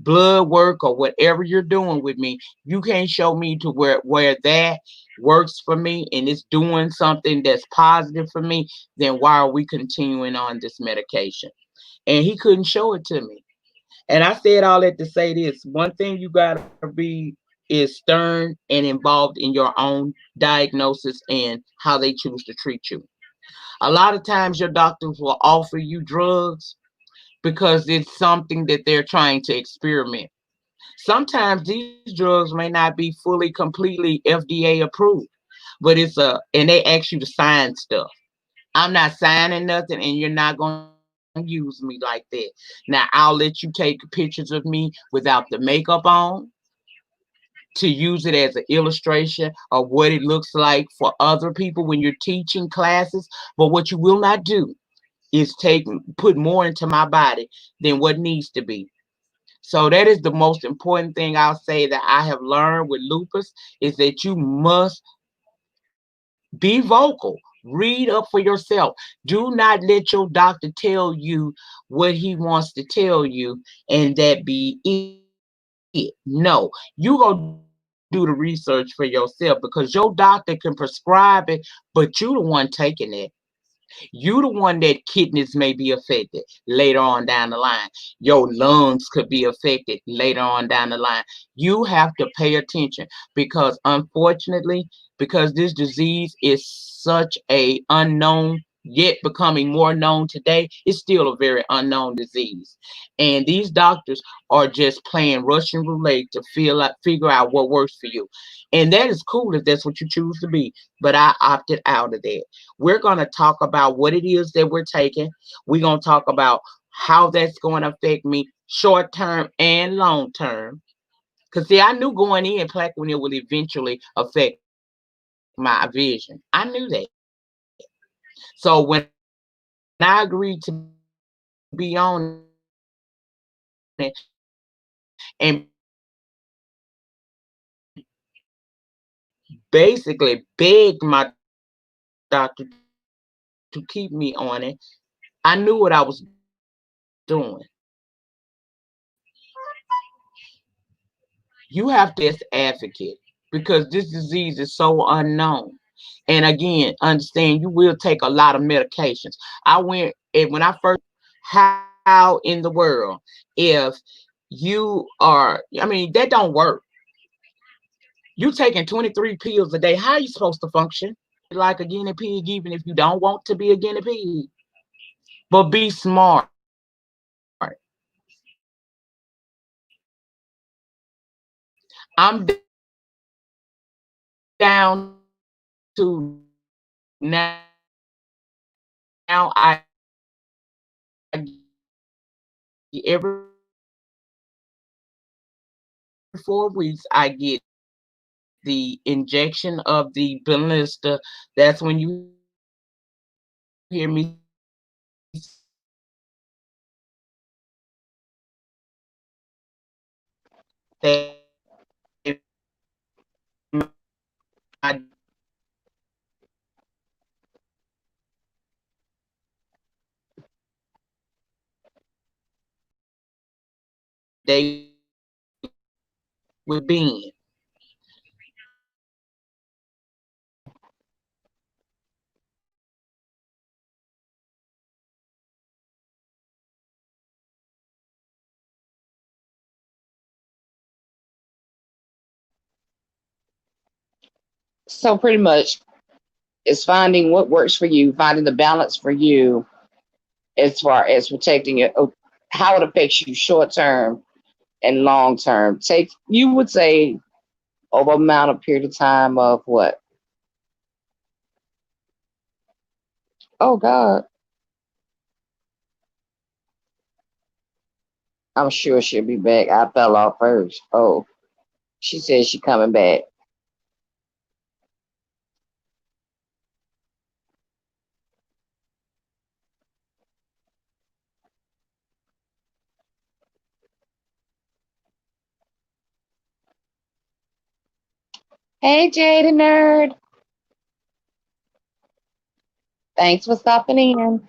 blood work or whatever you're doing with me, you can't show me to where that works for me and it's doing something that's positive for me, then why are we continuing on this medication? And he couldn't show it to me. And I said all that to say this. One thing you gotta be is stern and involved in your own diagnosis and how they choose to treat you. A lot of times your doctors will offer you drugs because it's something that they're trying to experiment. Sometimes these drugs may not be fully, completely FDA approved, but and they ask you to sign stuff. I'm not signing nothing, and you're not going to use me like that. Now, I'll let you take pictures of me without the makeup on to use it as an illustration of what it looks like for other people when you're teaching classes. But what you will not do is put more into my body than what needs to be. So that is the most important thing I'll say that I have learned with lupus is that you must be vocal. Read up for yourself. Do not let your doctor tell you what he wants to tell you and that be it. No, you go do the research for yourself because your doctor can prescribe it, but you the one taking it. You the one that kidneys may be affected later on down the line. Your lungs could be affected later on down the line. You have to pay attention because unfortunately, because this disease is such a unknown yet becoming more known today, it's still a very unknown disease. And these doctors are just playing Russian roulette to figure out what works for you. And that is cool if that's what you choose to be. But I opted out of that. We're going to talk about what it is that we're taking. We're going to talk about how that's going to affect me short term and long term. Because, see, I knew going in, Plaquenil would eventually affect my vision. I knew that. So when I agreed to be on it, I knew that I was going to have to take it. And basically begged my doctor to keep me on it. I knew what I was doing. You have to be your best advocate because this disease is so unknown. And again, understand you will take a lot of medications. I went and when I first how in the world if you are that don't work. You taking 23 pills a day. How are you supposed to function? Like a guinea pig, even if you don't want to be a guinea pig. But be smart. I'm down to now I every every 4 weeks, I get the injection of the blister. That's when you hear me say with being. So pretty much it's finding what works for you, finding the balance for you as far as protecting it, how it affects you short term and long term. Take you would say over amount of period of time of what? Oh God, I'm sure she'll be back. I fell off first. Oh, she said she coming back. Hey Jada Nerd, thanks for stopping in.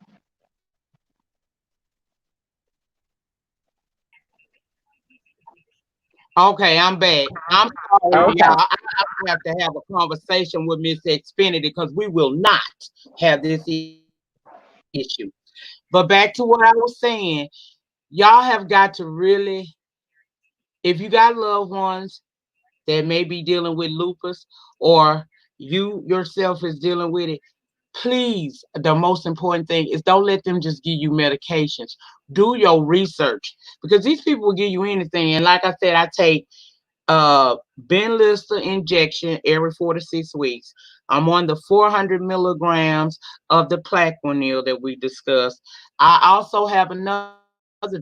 Okay, I'm back. I'm sorry, Okay. y'all. I have to have a conversation with Miss Xfinity because we will not have this issue. But back to what I was saying, y'all have got to really, if you got loved ones that may be dealing with lupus or you yourself is dealing with it, please, the most important thing is don't let them just give you medications. Do your research because these people will give you anything. And like I said, I take Benlysta injection every 4 to 6 weeks. I'm on the 400 milligrams of the Plaquenil that we discussed. I also have another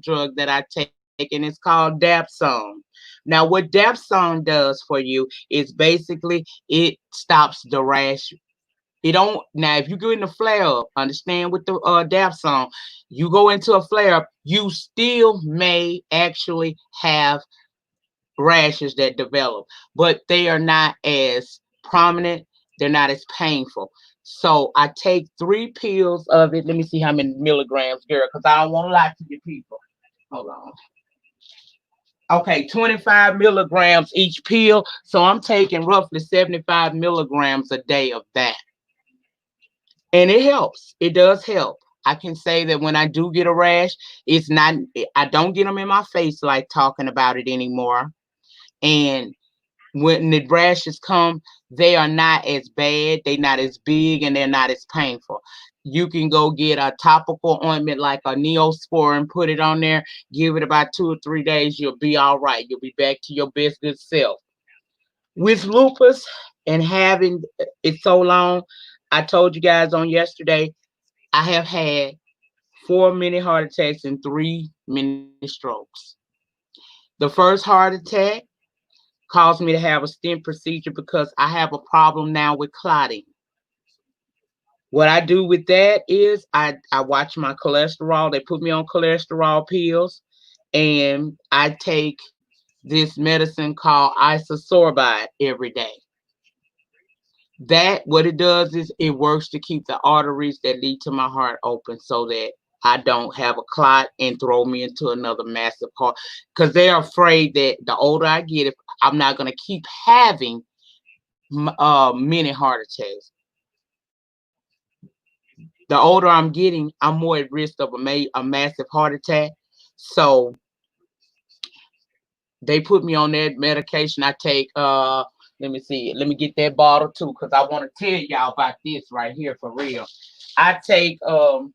drug that I take, and it's called Dapsone. Now, what Dapsone does for you is basically it stops the rash. It don't now if you go in the flare up, understand with the Dapsone, you go into a flare up, you still may actually have rashes that develop, but they are not as prominent. They're not as painful. So I take 3 pills of it. Let me see how many milligrams, girl, because I don't want to lie to you people. Hold on. Okay, 25 milligrams each pill. So I'm taking roughly 75 milligrams a day of that. And it helps. It does help. I can say that when I do get a rash, it's not, I don't get them in my face like talking about it anymore. And when the rashes come, they are not as bad, they're not as big, and they're not as painful. You can go get a topical ointment like a Neosporin, put it on there, give it about 2 or 3 days, you'll be all right. You'll be back to your best good self. With lupus and having it so long, I told you guys on yesterday, I have had 4 mini heart attacks and 3 mini strokes. The first heart attack caused me to have a stent procedure because I have a problem now with clotting. What I do with that is I watch my cholesterol. They put me on cholesterol pills, and I take this medicine called isosorbide every day. That what it does is it works to keep the arteries that lead to my heart open so that I don't have a clot and throw me into another massive heart. Because they're afraid that the older I get, if I'm not going to keep having many heart attacks. The older I'm getting, I'm more at risk of a massive heart attack. So they put me on that medication. I take let me see, let me get that bottle too, because I want to tell y'all about this right here for real. I take girl,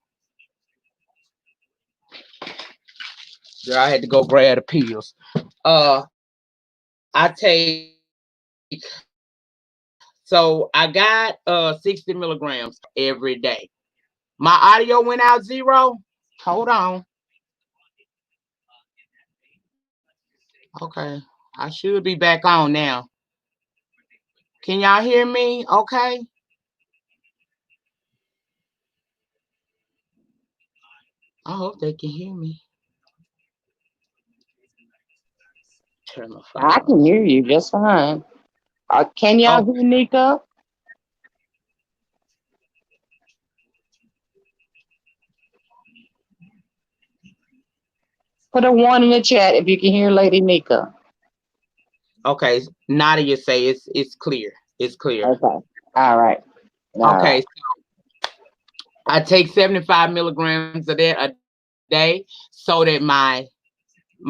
I had to go grab the pills. I take, so I got 60 milligrams every day. My audio went out zero. Hold on. Okay. I should be back on now. Can y'all hear me? Okay. I hope they can hear me. Turn my phone I off. can hear you just fine. Can y'all Oh, hear Nyca? Put a one in the chat if you can hear Lady Nyca. okay. Nadia say it's clear. It's clear. Okay. All right. All right. Okay. I take 75 milligrams of that a day so that my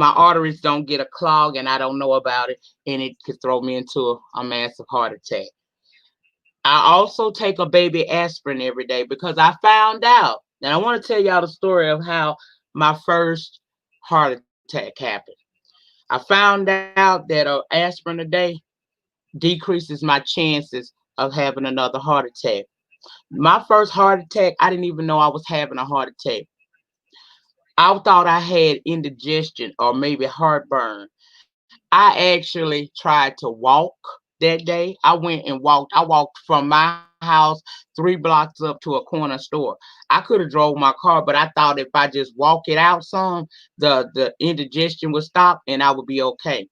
arteries don't get a clog and I don't know about it, and it could throw me into a massive heart attack. I also take a baby aspirin every day because I found out, and I want to tell y'all the story of how my first heart attack happened. I found out that a aspirin a day decreases my chances of having another heart attack. My first heart attack, I didn't even know I was having a heart attack. I thought I had indigestion or maybe heartburn. I actually tried to walk that day. I went and walked. I walked from my house 3 blocks up to a corner store. I could have drove my car, but I thought if I just walk it out some, the indigestion would stop and I would be okay.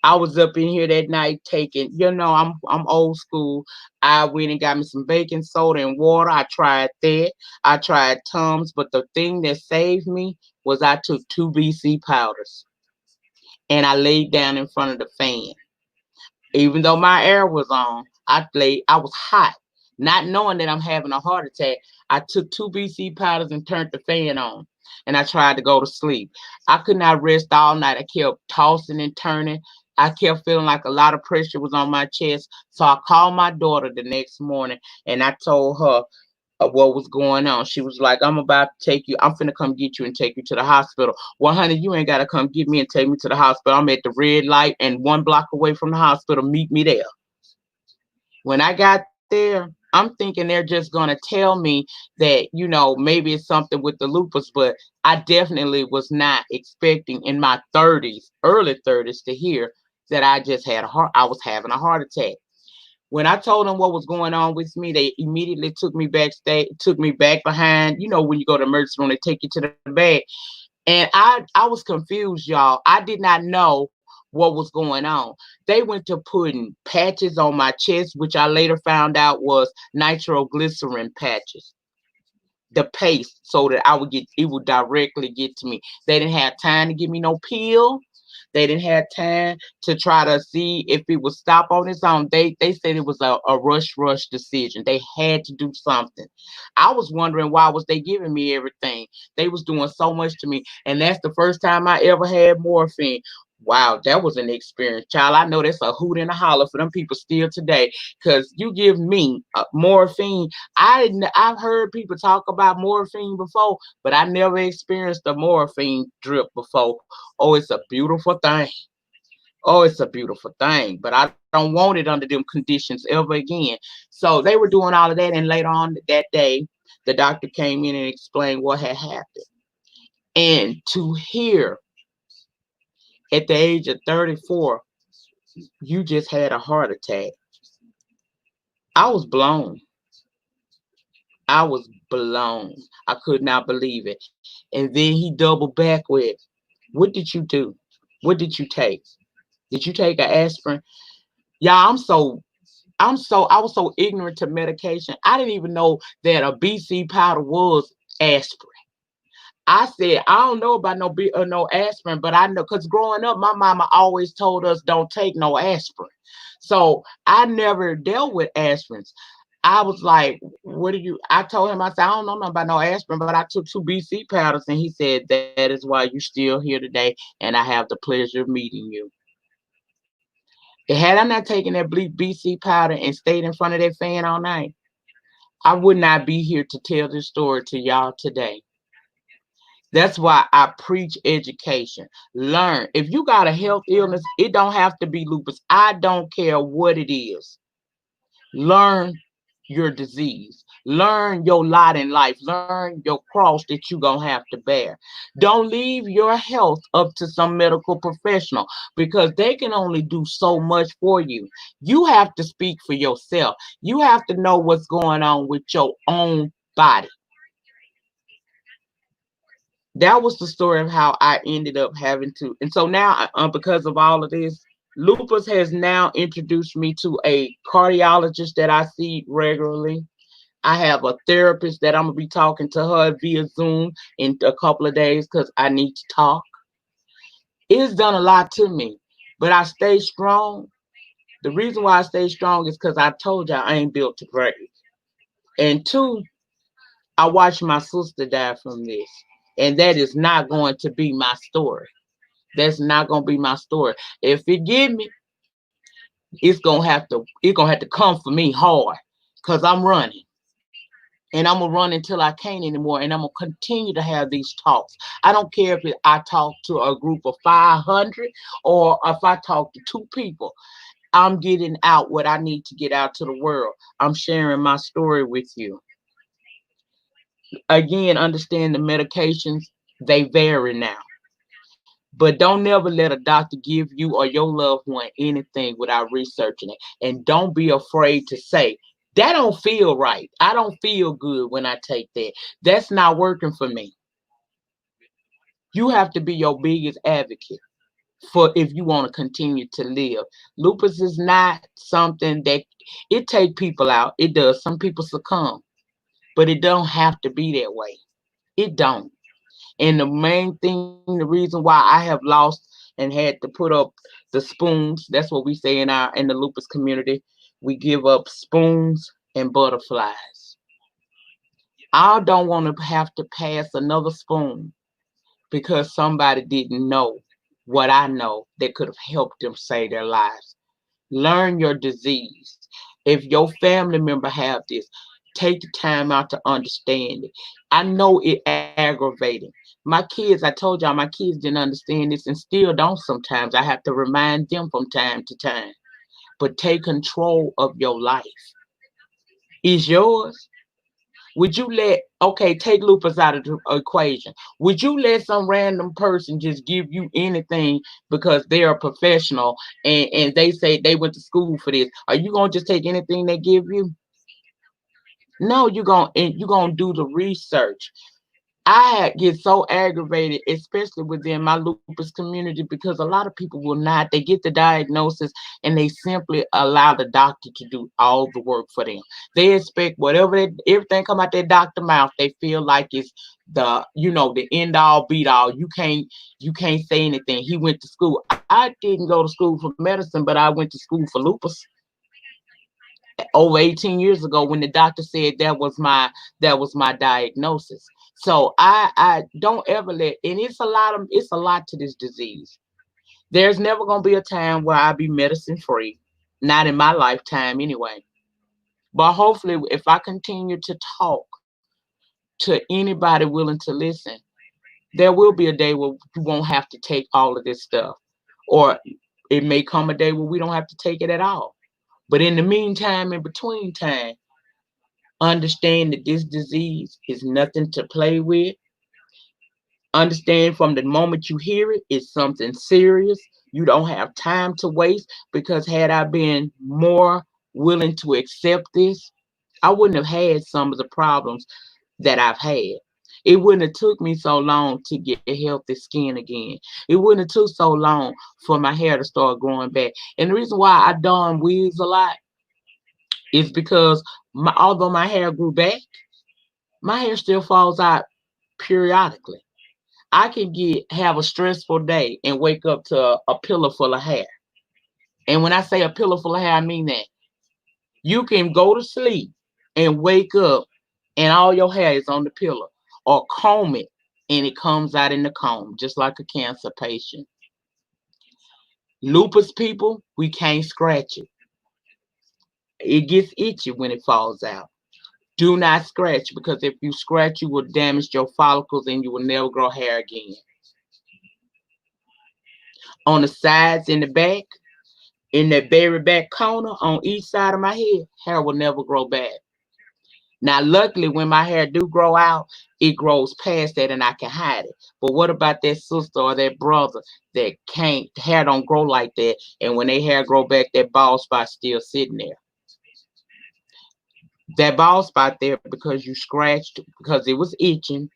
I was up in here that night taking, I'm old school. I went and got me some baking soda and water. I tried that. I tried Tums, but the thing that saved me was I took 2 BC powders and I laid down in front of the fan. Even though my air was on, I was hot. Not knowing that I'm having a heart attack, I took 2 BC powders and turned the fan on. And I tried to go to sleep. I could not rest all night. I kept tossing and turning. I kept feeling like a lot of pressure was on my chest. So I called my daughter the next morning and I told her what was going on. She was like, I'm about to take you. I'm finna come get you and take you to the hospital. Well, honey, you ain't got to come get me and take me to the hospital. I'm at the red light and 1 block away from the hospital. Meet me there. When I got there, I'm thinking they're just going to tell me that, maybe it's something with the lupus, but I definitely was not expecting in my 30s, early 30s, to hear that I was having a heart attack. When I told them what was going on with me, they immediately took me backstage, took me back behind. When you go to emergency room, they take you to the back. And I was confused, y'all. I did not know what was going on. They went to putting patches on my chest, which I later found out was nitroglycerin patches, the paste, so that it would directly get to me. They didn't have time to give me no pill. They didn't have time to try to see if it would stop on its own. They said it was a rush decision. They had to do something. I was wondering why was they giving me everything. They was doing so much to me. And that's the first time I ever had morphine. Wow, that was an experience, child. I know that's a hoot and a holler for them people still today. Cause you give me morphine. I've heard people talk about morphine before, but I never experienced a morphine drip before. Oh, it's a beautiful thing. Oh, it's a beautiful thing. But I don't want it under them conditions ever again. So they were doing all of that, and later on that day, the doctor came in and explained what had happened. And to hear at the age of 34, you just had a heart attack. I was blown. I was blown. I could not believe it. And then he doubled back with, what did you do? What did you take? Did you take an aspirin? Yeah, I was so ignorant to medication. I didn't even know that a BC powder was aspirin. I said, I don't know about no aspirin, but I know because growing up, my mama always told us don't take no aspirin. So I never dealt with aspirins. I was like, what do you? I told him, I said, I don't know nothing about no aspirin, but I took 2 BC powders, and he said, that is why you're still here today, and I have the pleasure of meeting you. Had I not taken that BC powder and stayed in front of that fan all night, I would not be here to tell this story to y'all today. That's why I preach education. Learn. If you got a health illness, it don't have to be lupus. I don't care what it is. Learn your disease. Learn your lot in life. Learn your cross that you're going to have to bear. Don't leave your health up to some medical professional because they can only do so much for you. You have to speak for yourself. You have to know what's going on with your own body. That was the story of how I ended up having to. And so now, because of all of this, Lupus has now introduced me to a cardiologist that I see regularly. I have a therapist that I'm gonna be talking to her via Zoom in a couple of days because I need to talk. It's done a lot to me, but I stay strong. The reason why I stay strong is because I told you I ain't built to break. And two, I watched my sister die from this, and that is not going to be my story. That's not gonna be my story. If it give me, it's gonna have to come for me hard, cause I'm running. And I'm gonna run until I can't anymore. And I'm gonna continue to have these talks. I don't care if I talk to a group of 500 or if I talk to two people. I'm getting out what I need to get out to the world. I'm sharing my story with you. Again, understand the medications, they vary now. But don't never let a doctor give you or your loved one anything without researching it. And don't be afraid to say, that don't feel right. I don't feel good when I take that. That's not working for me. You have to be your biggest advocate for if you want to continue to live. Lupus is not something that it take people out. It does. Some people succumb, but it don't have to be that way. It don't. And the main thing, the reason why I have lost and had to put up the spoons, that's what we say in the lupus community. We give up spoons and butterflies. I don't want to have to pass another spoon because somebody didn't know what I know that could have helped them save their lives. Learn your disease. If your family member have this, take the time out to understand it. I know it aggravating. My kids, I told y'all, my kids didn't understand this and still don't sometimes. I have to remind them from time to time. But take control of your life. It's yours. Would you okay, take lupus out of the equation. Would you let some random person just give you anything because they're a professional and they say they went to school for this? Are you going to just take anything they give you? No, you're gonna do the research. I get so aggravated, especially within my lupus community, because a lot of people will not. They get the diagnosis and they simply allow the doctor to do all the work for them. They expect everything come out their doctor mouth. They feel like it's the end all beat all. You can't say anything. He went to school. I didn't go to school for medicine, but I went to school for lupus over 18 years ago when the doctor said that was my diagnosis. So I don't ever and it's a lot to this disease. There's never gonna be a time where I'll be medicine free. Not in my lifetime anyway. But hopefully if I continue to talk to anybody willing to listen, there will be a day where you won't have to take all of this stuff. Or it may come a day where we don't have to take it at all. But in the meantime, in between time, understand that this disease is nothing to play with. Understand from the moment you hear it, it's something serious. You don't have time to waste because had I been more willing to accept this, I wouldn't have had some of the problems that I've had. It wouldn't have took me so long to get healthy skin again. It wouldn't have took so long for my hair to start growing back. And the reason why I don wigs a lot is because although my hair grew back, my hair still falls out periodically. I can have a stressful day and wake up to a pillow full of hair. And when I say a pillow full of hair, I mean that. You can go to sleep and wake up and all your hair is on the pillow, or comb it and it comes out in the comb, just like a cancer patient. Lupus people, we can't scratch it. It gets itchy when it falls out. Do not scratch because if you scratch, you will damage your follicles and you will never grow hair again. On the sides in the back, in that very back corner on each side of my head, hair will never grow back. Now, luckily, when my hair do grow out, it grows past that and I can hide it. But what about that sister or that brother that can't, hair don't grow like that, and when their hair grow back, that bald spot still sitting there? That bald spot there because you scratched, because it was itching.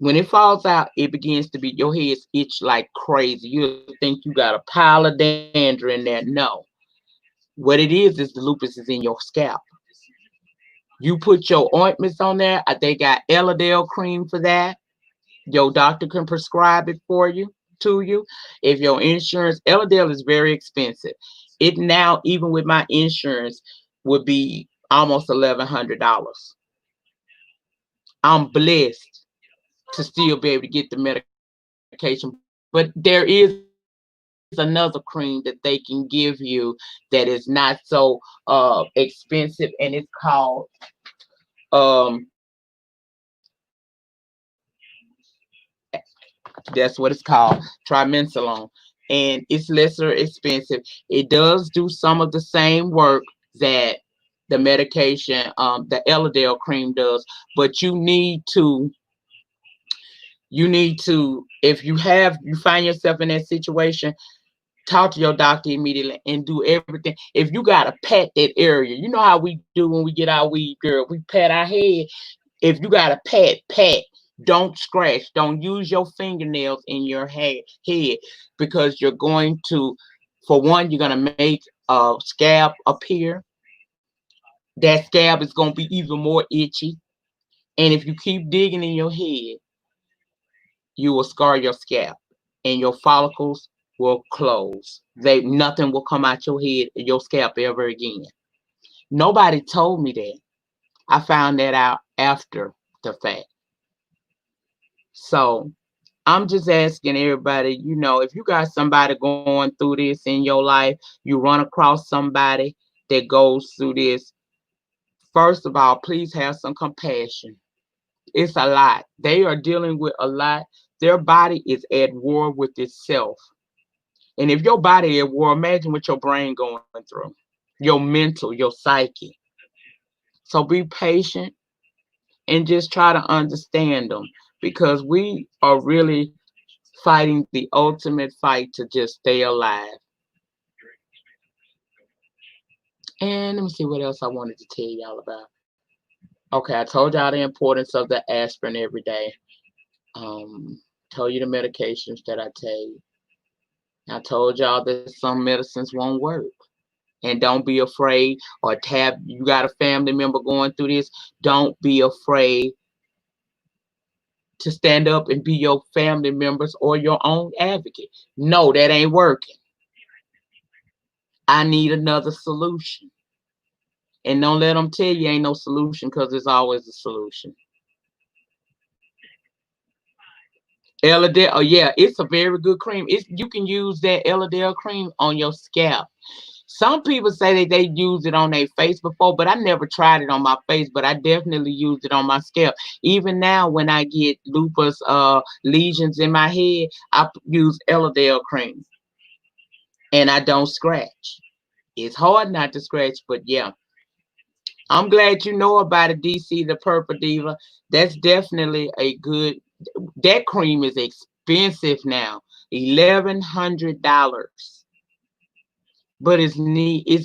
When it falls out, it begins to be, your head's itch like crazy. You'll think you got a pile of dander in there. No. What it is the lupus is in your scalp. You put your ointments on there. They got Elidel cream for that. Your doctor can prescribe it for you, to you. If your insurance, Elidel is very expensive. It now, even with my insurance, would be almost $1,100. I'm blessed to still be able to get the medication, but there is another cream that they can give you that is not so expensive, and it's called um that's what it's called, trimensolone, and it's lesser expensive. It does do some of the same work that the medication, the Elidel cream does, but you need to, if you find yourself in that situation, talk to your doctor immediately and do everything. If you gotta pat that area, you know how we do when we get our weed, girl, we pat our head. If you gotta pat, don't scratch. Don't use your fingernails in your head, because you're going to, for one, you're gonna make a scab appear. That scab is gonna be even more itchy, and if you keep digging in your head, you will scar your scalp, and your follicles will close. Nothing will come out your head, your scalp ever again. Nobody told me that. I found that out after the fact. So I'm just asking everybody, if you got somebody going through this in your life, you run across somebody that goes through this, first of all, please have some compassion. It's a lot. They are dealing with a lot. Their body is at war with itself. And if your body at war, imagine what your brain going through, your mental, your psyche. So be patient and just try to understand them, because we are really fighting the ultimate fight to just stay alive. And let me see what else I wanted to tell y'all about. Okay, I told y'all the importance of the aspirin every day. Told you the medications that I take. I told y'all that some medicines won't work. And don't be afraid, or you got a family member going through this, don't be afraid to stand up and be your family members or your own advocate. No, that ain't working. I need another solution. And don't let them tell you ain't no solution, because there's always a solution. Elidel, oh yeah, it's a very good cream. You can use that Elidel cream on your scalp. Some people say that they use it on their face before, but I never tried it on my face, but I definitely used it on my scalp. Even now, when I get lupus lesions in my head, I use Elidel cream, and I don't scratch. It's hard not to scratch, but yeah. I'm glad you know about it, DC, the Purple Diva. That's definitely a good, that cream is expensive now, $1,100. But it's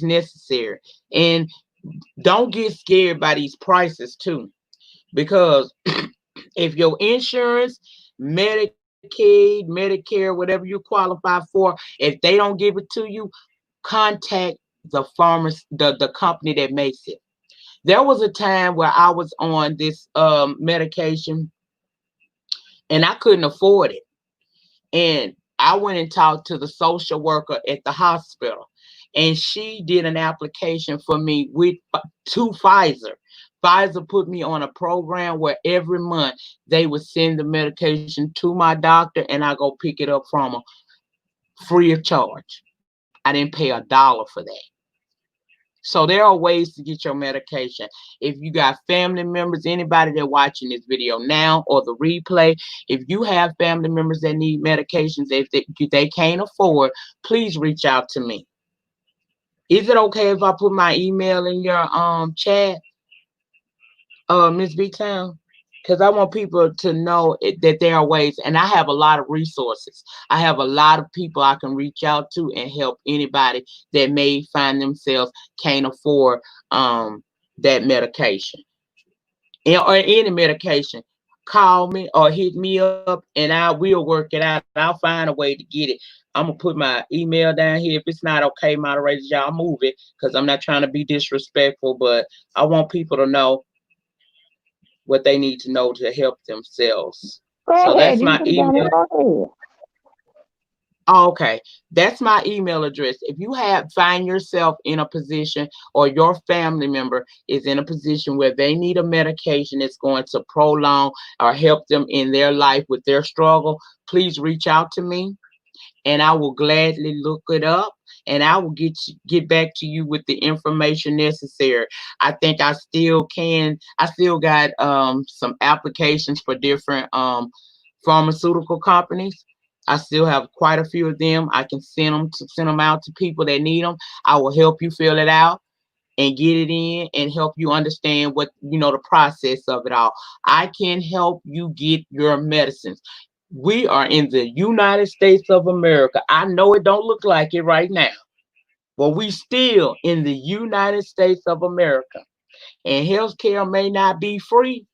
necessary. And don't get scared by these prices too, because if your insurance, Medicaid, Medicare, whatever you qualify for, if they don't give it to you, contact the farmers, the company that makes it. There was a time where I was on this medication and I couldn't afford it. And I went and talked to the social worker at the hospital, and she did an application for me to Pfizer. Pfizer put me on a program where every month they would send the medication to my doctor, and I go pick it up from her free of charge. I didn't pay $1 for that. So there are ways to get your medication. If you got family members, anybody that watching this video now or the replay, if you have family members that need medications, if they can't afford, please reach out to me. Is it okay if I put my email in your chat? Miss B Town, because I want people to know that there are ways, and I have a lot of resources. I have a lot of people I can reach out to and help anybody that may find themselves can't afford that medication or any medication. Call me or hit me up, and I will work it out. I'll find a way to get it. I'm gonna put my email down here. If it's not okay, moderators, y'all move it because I'm not trying to be disrespectful, but I want people to know what they need to know to help themselves. Go So ahead. that's You can my put it down there. email. Go ahead. Okay, that's my email address. If you have find yourself in a position or your family member is in a position where they need a medication that's going to prolong or help them in their life with their struggle, please reach out to me and I will gladly look it up and I will get back to you with the information necessary. I think I still can. I still got some applications for different pharmaceutical companies. I still have quite a few of them. I can send them out to people that need them. I will help you fill it out and get it in and help you understand what the process of it all. I can help you get your medicines. We are in the United States of America. I know it don't look like it right now, but we still in the United States of America. And healthcare may not be free,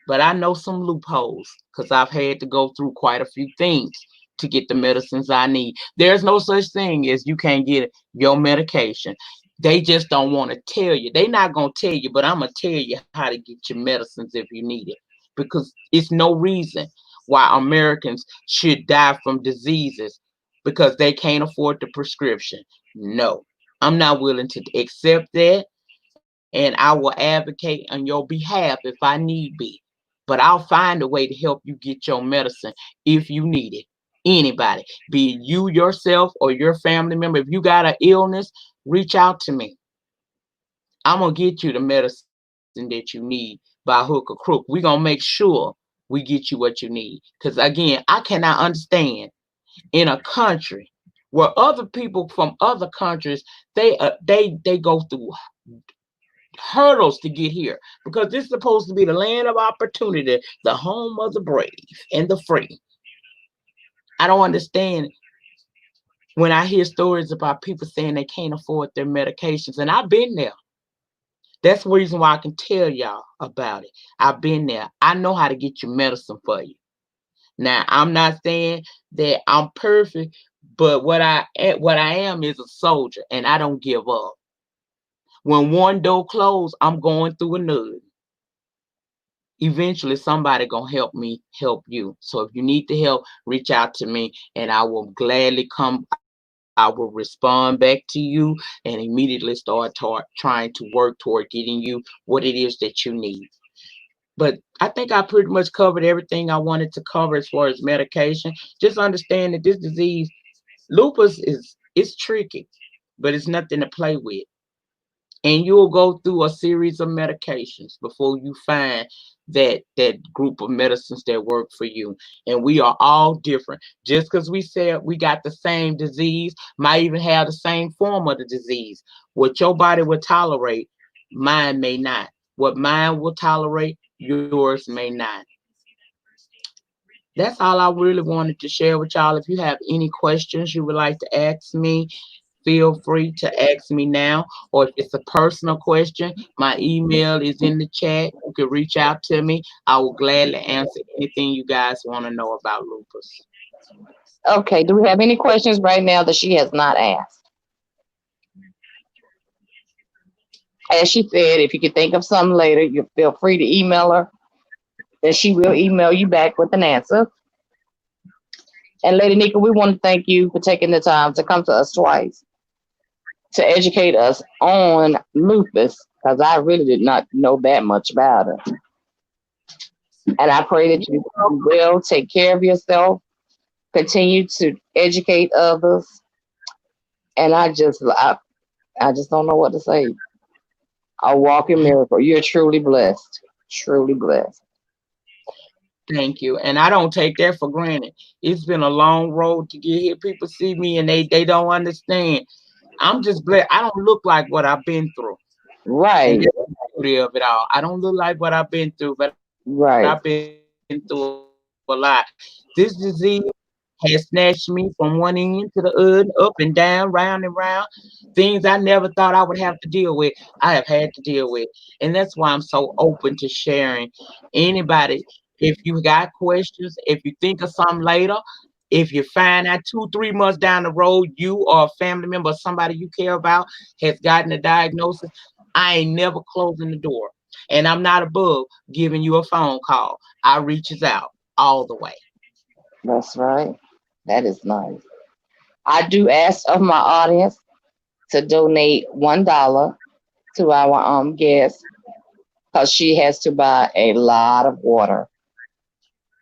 but I know some loopholes because I've had to go through quite a few things to get the medicines I need. There's no such thing as you can't get your medication. They just don't want to tell you. They're not going to tell you, but I'm going to tell you how to get your medicines if you need it. Because it's no reason why Americans should die from diseases because they can't afford the prescription. No, I'm not willing to accept that. And I will advocate on your behalf if I need be. But I'll find a way to help you get your medicine if you need it. Anybody, be it you yourself or your family member, if you got an illness, reach out to me. I'm gonna get you the medicine that you need by hook or crook. We're gonna make sure we get you what you need. Because again, I cannot understand in a country where other people from other countries they go through hurdles to get here because this is supposed to be the land of opportunity, the home of the brave and the free. I don't understand when I hear stories about people saying they can't afford their medications, and I've been there. That's the reason why I can tell y'all about it. I've been there. I know how to get your medicine for you. Now, I'm not saying that I'm perfect, but what I am is a soldier, and I don't give up. When one door closed, I'm going through another. Eventually somebody gonna help me help you. So if you need the help, reach out to me and I will gladly come. I will respond back to you and immediately start trying to work toward getting you what it is that you need. But I think I pretty much covered everything I wanted to cover as far as medication. Just understand that this disease, lupus, it's tricky, but it's nothing to play with. And you'll go through a series of medications before you find that group of medicines that work for you. And we are all different. Just because we said we got the same disease, might even have the same form of the disease. What your body will tolerate, mine may not. What mine will tolerate, yours may not. That's all I really wanted to share with y'all. If you have any questions you would like to ask me, feel free to ask me now. Or if it's a personal question, my email is in the chat. You can reach out to me. I will gladly answer anything you guys want to know about lupus. Okay. Do we have any questions right now that she has not asked? As she said, if you could think of something later, you feel free to email her. Then she will email you back with an answer. And Lady Nika, we want to thank you for taking the time to come to us twice to educate us on lupus, because I really did not know that much about it. And I pray that you will take care of yourself, continue to educate others. And I just don't know what to say. A walking miracle. You're truly blessed. Truly blessed. Thank you. And I don't take that for granted. It's been a long road to get here. People see me and they don't understand. I'm just blessed. I don't look like what I've been through. And Right. beauty of it all. I don't look like what I've been through, but I've been through a Right. lot. This disease has snatched me from one end to the other, up and down, round and round. Things I never thought I would have to deal with, I have had to deal with. And that's why I'm so open to sharing. Anybody, if you got questions, if you think of something later, if you find out 2, 3 months down the road, you or a family member, or somebody you care about has gotten a diagnosis, I ain't never closing the door. And I'm not above giving you a phone call. I reaches out all the way. That's right. That is nice. I do ask of my audience to donate $1 to our guest because she has to buy a lot of water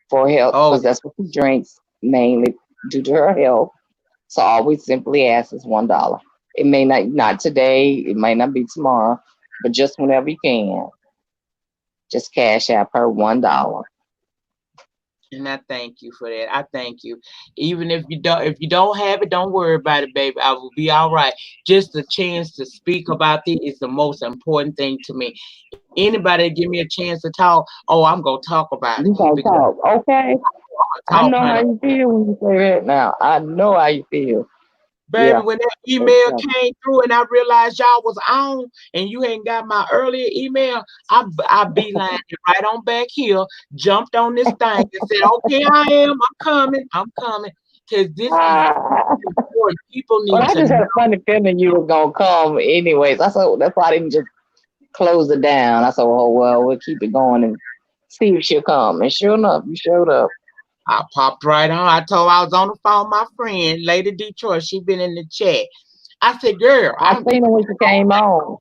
for health Oh, because that's what she drinks mainly due to her health. So all we simply ask is $1. It may not today, it may not be tomorrow, but just whenever you can, just cash out her $1. and I thank you for that. I thank you. Even if you don't have it, don't worry about it, baby. I will be all right. Just a chance to speak about it is the most important thing to me. Anybody give me a chance to talk, oh, I'm gonna talk about it You gonna because talk, okay? I'm I gonna talk, know how honey. you feel when you say that now. I know how you feel. Baby, Yeah, when that email exactly. came through and I realized y'all was on and you hadn't got my earlier email, I beelined it right on back here, jumped on this thing and said, okay, I'm coming. Because this is Ah, important. People well, need I to just know. had a funny feeling you were gonna come anyways. That's why I didn't just close it down. I said, oh well, we'll keep it going and see if she'll come. And sure enough, you showed up. I popped right on. I told I was on the phone with my friend, Lady Detroit. She been in the chat. I said, girl, I seen her when she came on.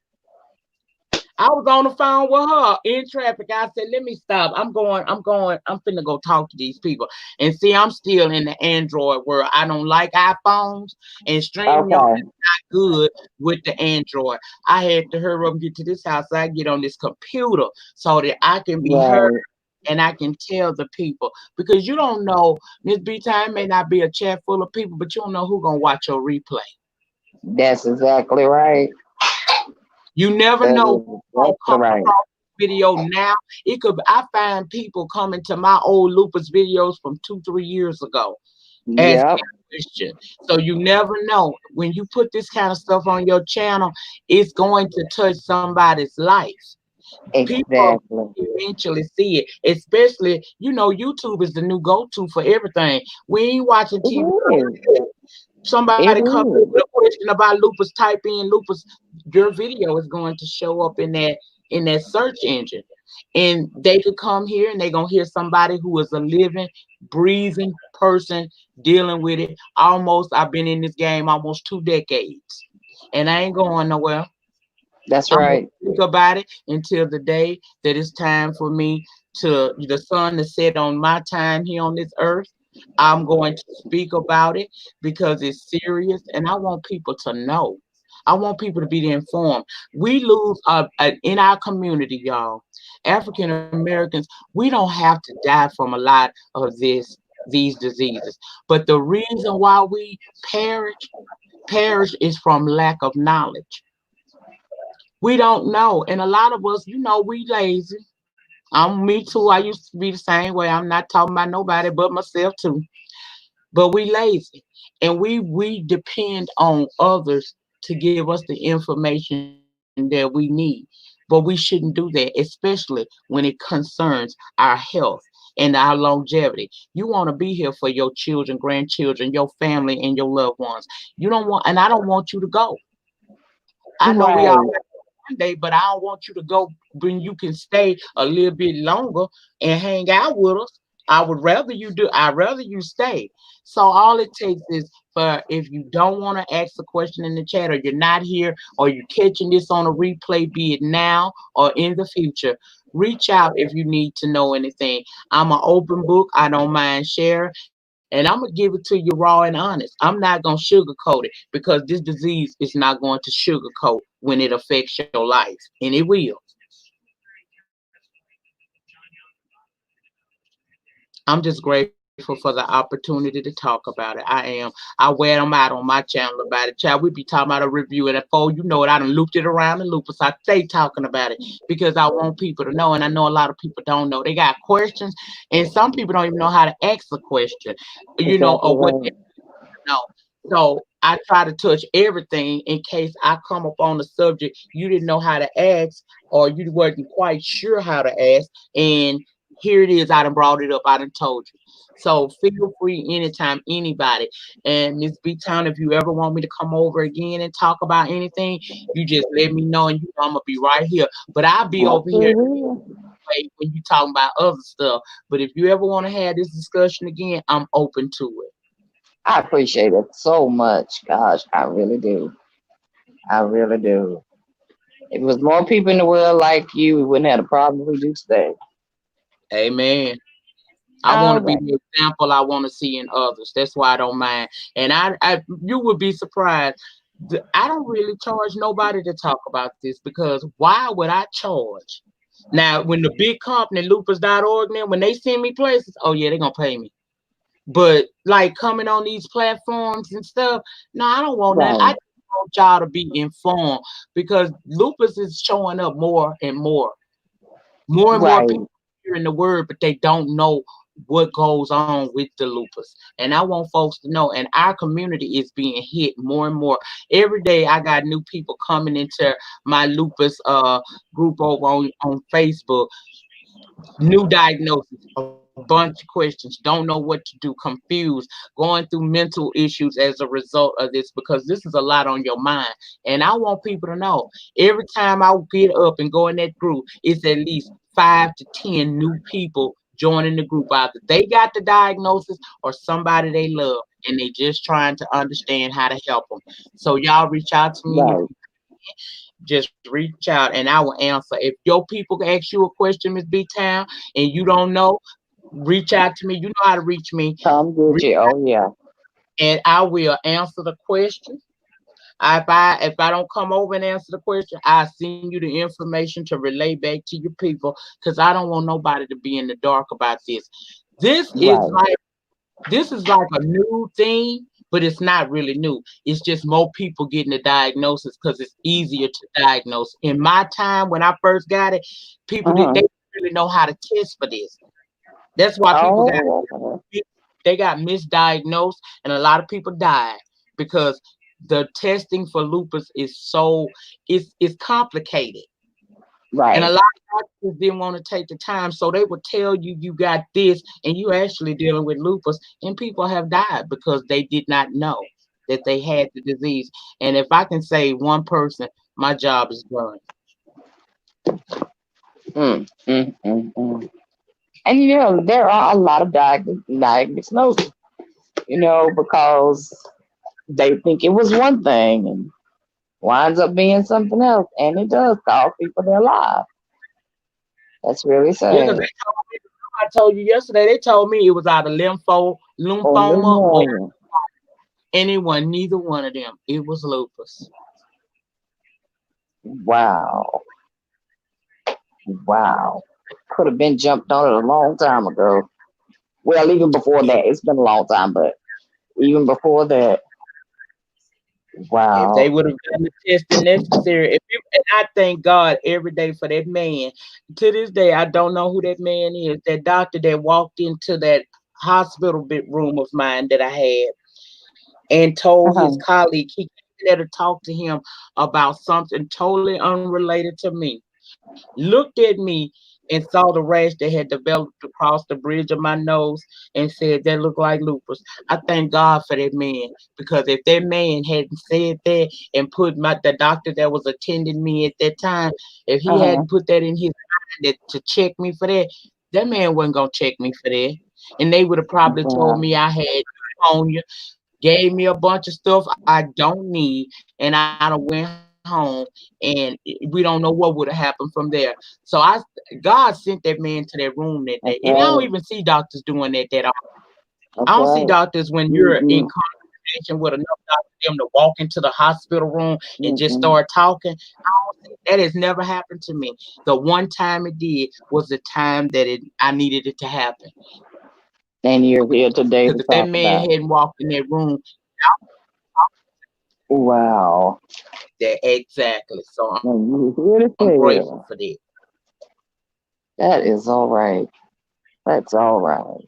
I was on the phone with her in traffic. I said, let me stop. I'm finna go talk to these people. And see, I'm still in the Android world. I don't like iPhones and streaming on Okay, good with the Android. I had to hurry up and get to this house so I get on this computer so that I can be heard right. and I can tell the people. Because you don't know, Miss B Time may not be a chat full of people, but you don't know who gonna watch your replay. That's exactly right. You never That know is who's gonna exactly come right. across this video now. It could I find people coming to my old Lupus videos from 2, 3 years ago asking Yep, questions. So you never know. When you put this kind of stuff on your channel, it's going to touch somebody's life. People exactly. eventually see it. Especially, YouTube is the new go-to for everything. We ain't watching It TV. is. It Somebody come in is. with a question about lupus, type in lupus, your video is going to show up in that search engine. And they could come here and they're gonna hear somebody who is a living, breathing person dealing with it. Almost I've been in this game almost 2 decades. And I ain't going nowhere. That's I'm gonna right. think about it until the day that it's time for me to the sun to set on my time here on this earth. I'm going to speak about it because it's serious, and I want people to know. I want people to be informed. We lose in our community, y'all. African Americans, we don't have to die from a lot of these diseases, but the reason why we perish is from lack of knowledge. We don't know. And a lot of us, we lazy. Me too. I used to be the same way. I'm not talking about nobody but myself too. But we lazy. And we depend on others to give us the information that we need. But we shouldn't do that, especially when it concerns our health and our longevity. You want to be here for your children, grandchildren, your family, and your loved ones. You don't want, and I don't want you to go. I know we all Right. one day, but I don't want you to go when you can stay a little bit longer and hang out with us. I'd rather you stay. So all it takes is for if you don't want to ask a question in the chat or you're not here or you're catching this on a replay, be it now or in the future, reach out if you need to know anything. I'm an open book. I don't mind sharing. And I'm gonna give it to you raw and honest. I'm not gonna sugarcoat it because this disease is not going to sugarcoat when it affects your life, and it will. I'm just grateful to be here. grateful for the opportunity to talk about it. I am. I wear them out on my channel about it. Child, we be talking about a review, and before you know it, I done looped it around the lupus. I stay talking about it because I want people to know, and I know a lot of people don't know. They got questions, and some people don't even know how to ask a question, Exactly or what right. know. So I try to touch everything in case I come up on a subject you didn't know how to ask or you wasn't quite sure how to ask. And here it is, I done brought it up, I done told you. So feel free anytime, anybody. And Miss B Town, if you ever want me to come over again and talk about anything, you just let me know and I'm gonna be right here. But I'll be I over sure here will. when you talking about other stuff. But if you ever want to have this discussion again, I'm open to it. I appreciate it so much. Gosh, I really do. I really do. If it was more people in the world like you, we wouldn't have the problem we do today. Amen. I want All to be right. the example I want to see in others. That's why I don't mind. And you would be surprised. I don't really charge nobody to talk about this because why would I charge? Now, when the big company, Lupus.org, now, when they send me places, oh yeah, they're gonna pay me. But like coming on these platforms and stuff, no, I don't want that. I Right. just want y'all to be informed because lupus is showing up more and more. More and more Right. people hearing the word, but they don't know what goes on with the lupus. And I want folks to know, and our community is being hit more and more. Every day I got new people coming into my lupus group over on Facebook, new diagnosis, a bunch of questions, don't know what to do, confused, going through mental issues as a result of this because this is a lot on your mind. And I want people to know every time I get up and go in that group, it's at least 5 to 10 new people joining the group. Either they got the diagnosis or somebody they love, and they just trying to understand how to help them. So y'all reach out to me if Right. just reach out and I will answer. If your people ask you a question, Miss B Town, and you don't know, reach out to me. You know how to reach me. Come get Re- you. Oh yeah. And I will answer the question. If I don't come over and answer the question, I send you the information to relay back to your people because I don't want nobody to be in the dark about this. This is Right. like this is like a new thing, but it's not really new. It's just more people getting the diagnosis because it's easier to diagnose. In my time when I first got it, people did they Uh-huh. didn't really know how to test for this. That's why people got Oh, okay. they got misdiagnosed and a lot of people died because the testing for lupus is it's complicated. And a Right. lot of doctors didn't want to take the time, so they would tell you you got this, and you actually dealing with lupus, and people have died because they did not know that they had the disease. And if I can save one person, my job is done. Mm. And there are a lot of diagnoses, because they think it was one thing and winds up being something else, and it does cost people their lives. That's really Yeah, because sad. I told you yesterday, they told me it was either Oh, lymphoma or pneumonia. anyone, neither one of them. It was lupus. Wow. Wow. Could have been jumped on it a long time ago. Well, even before that, it's been a long time, but even before that, If they wow. would have done the testing necessary, and I thank God every day for that man. To this day, I don't know who that man is. That doctor that walked into that hospital room of mine that I had and told his Uh-huh. colleague he came there to talk to him about something totally unrelated to me. Looked at me and saw the rash that had developed across the bridge of my nose and said that looked like lupus. I thank God for that man because if that man hadn't said that and put the doctor that was attending me at that time, if he Uh-huh. hadn't put that in his mind to check me for that, that man wasn't gonna check me for that. And they would have probably told Wow. me I had pneumonia, gave me a bunch of stuff I don't need, and I done went home and we don't know what would have happened from there. So God sent that man to that room that day. That's And I don't right. even see doctors doing that often. I That's don't see right. doctors when you're in Mm-mm. conversation with enough doctors for them to walk into the hospital room and just Mm-mm. start talking. That has never happened to me. The one time it did was the time that I needed it to happen. And you're here today to Because if that talk man about it. hadn't walked in that room, Wow. that exactly. So And you're here to I'm grateful tell. for that. That is all right. That's all right.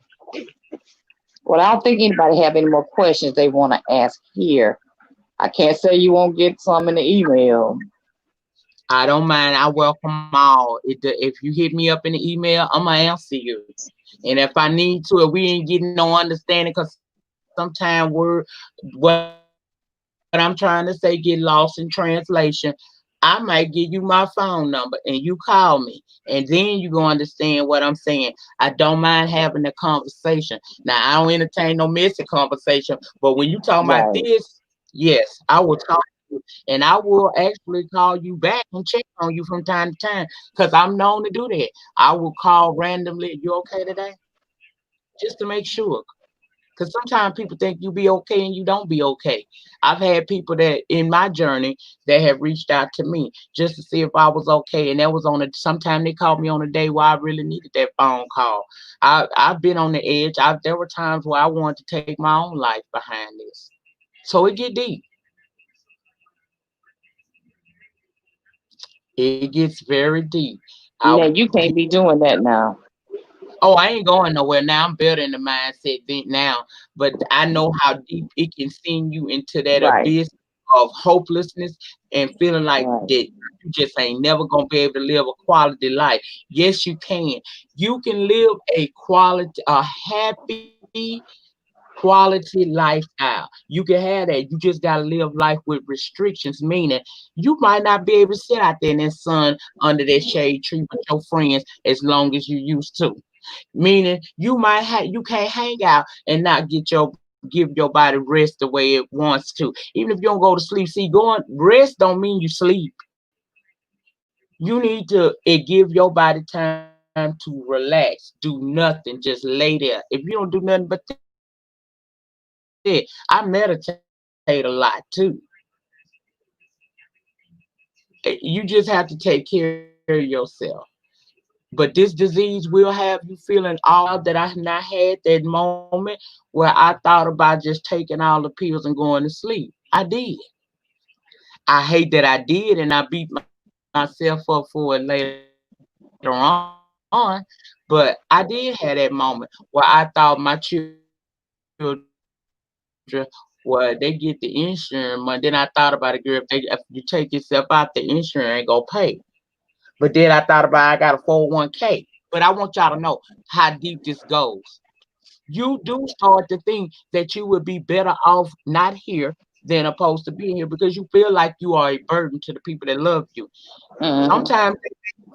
Well, I don't think anybody have any more questions they want to ask here. I can't say you won't get some in the email. I don't mind. I welcome all. If you hit me up in the email, I'm gonna answer you. And if I need to, if we ain't getting no understanding, because sometimes what I'm trying to say get lost in translation, I might give you my phone number and you call me, and then you gonna understand what I'm saying. I don't mind having the conversation. Now I don't entertain no messy conversation, but when you talking about this, Right. yes, I will talk to you, and I will actually call you back and check on you from time to time, because I'm known to do that. I will call randomly. You okay today? Just to make sure. Because sometimes people think you be okay and you don't be okay. I've had people that in my journey that have reached out to me just to see if I was okay. And that was on a sometime they called me on a day where I really needed that phone call. I've been on the edge. There were times where I wanted to take my own life behind this. So it get deep. It gets very deep. I Now you can't be doing that now. Oh, I ain't going nowhere now. I'm better in the mindset now, but I know how deep it can send you into that Right. abyss of hopelessness and feeling like Right. that you just ain't never gonna be able to live a quality life. Yes, you can. You can live a happy quality lifestyle. You can have that. You just gotta live life with restrictions, meaning you might not be able to sit out there in the sun under that shade tree with your friends as long as you used to, meaning you can't hang out and not give your body rest the way it wants to. Even if you don't go to sleep, see, going rest don't mean you sleep. You need to give your body time to relax, do nothing, just lay there. If you don't do nothing but that, I meditate a lot too. You just have to take care of yourself. But this disease will have you feeling all that I have not had that moment where I thought about just taking all the pills and going to sleep. I did. I hate that I did, and I beat myself up for it later on. But I did have that moment where I thought my children, well, they get the insurance money. Then I thought about it, girl. If you take yourself out, the insurance ain't gonna pay. But then I thought about I got a 401k. But I want y'all to know how deep this goes. You do start to think that you would be better off not here than opposed to being here because you feel like you are a burden to the people that love you. Sometimes they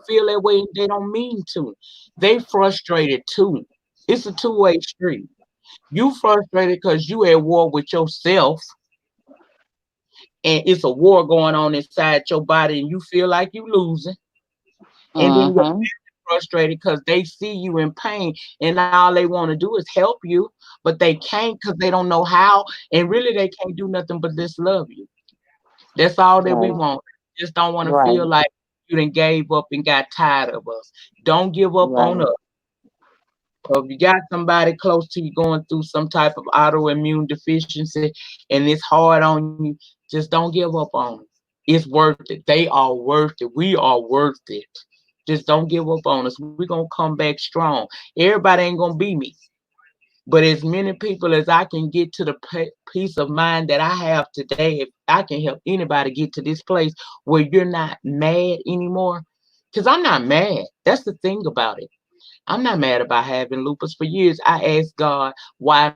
feel that way and they Hmm. don't mean to. They frustrated too. It's a two-way street. You frustrated because you at war with yourself and it's a war going on inside your body and you feel like you losing. And then you're Hmm. frustrated because they see you in pain and all they want to do is help you, but they can't because they don't know how. And really, they can't do nothing but just love you. That's all that we Right. want. Just don't want to feel Right. like you done gave up and got tired of us. Don't give up on Right. us. If you got somebody close to you going through some type of autoimmune deficiency and it's hard on you, just don't give up on them. It's worth it. They are worth it. We are worth it. Just don't give up on us. We're going to come back strong. Everybody ain't going to be me. But as many people as I can get to the peace of mind that I have today, if I can help anybody get to this place where you're not mad anymore, because I'm not mad. That's the thing about it. I'm not mad about having lupus. For years, I asked God, why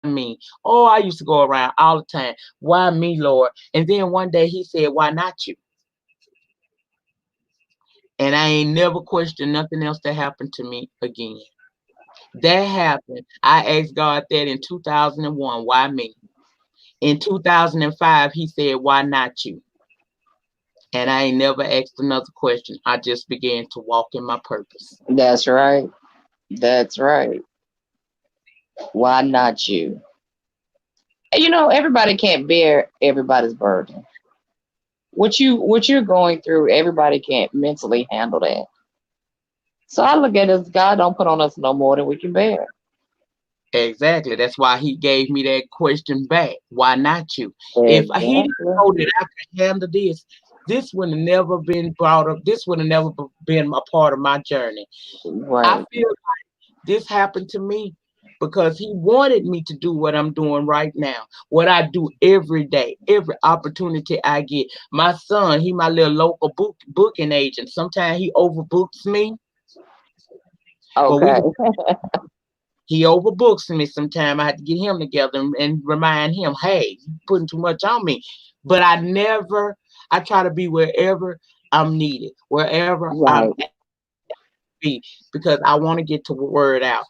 me? Oh, I used to go around all the time. Why me, Lord? And then one day he said, why not you? And I ain't never questioned nothing else that happened to me again. That happened. I asked God that in 2001, why me? In 2005, he said, why not you? And I ain't never asked another question. I just began to walk in my purpose. That's right. That's right. Why not you? And everybody can't bear everybody's burden. What you're going through, everybody can't mentally handle that. So I look at it as God don't put on us no more than we can bear. Exactly. That's why he gave me that question back. Why not you? If he didn't Exactly. know that I could handle this would have never been brought up. This would have never been a part of my journey. I Right. feel this happened to me because he wanted me to do what I'm doing right now, what I do every day, every opportunity I get. My son, he my little local booking agent. Sometimes he overbooks me, but Okay. he overbooks me. Sometimes I have to get him together and remind him, hey, you putting too much on me. But I try to be wherever I'm needed, wherever I'm Right. at be, because I want to get the word out.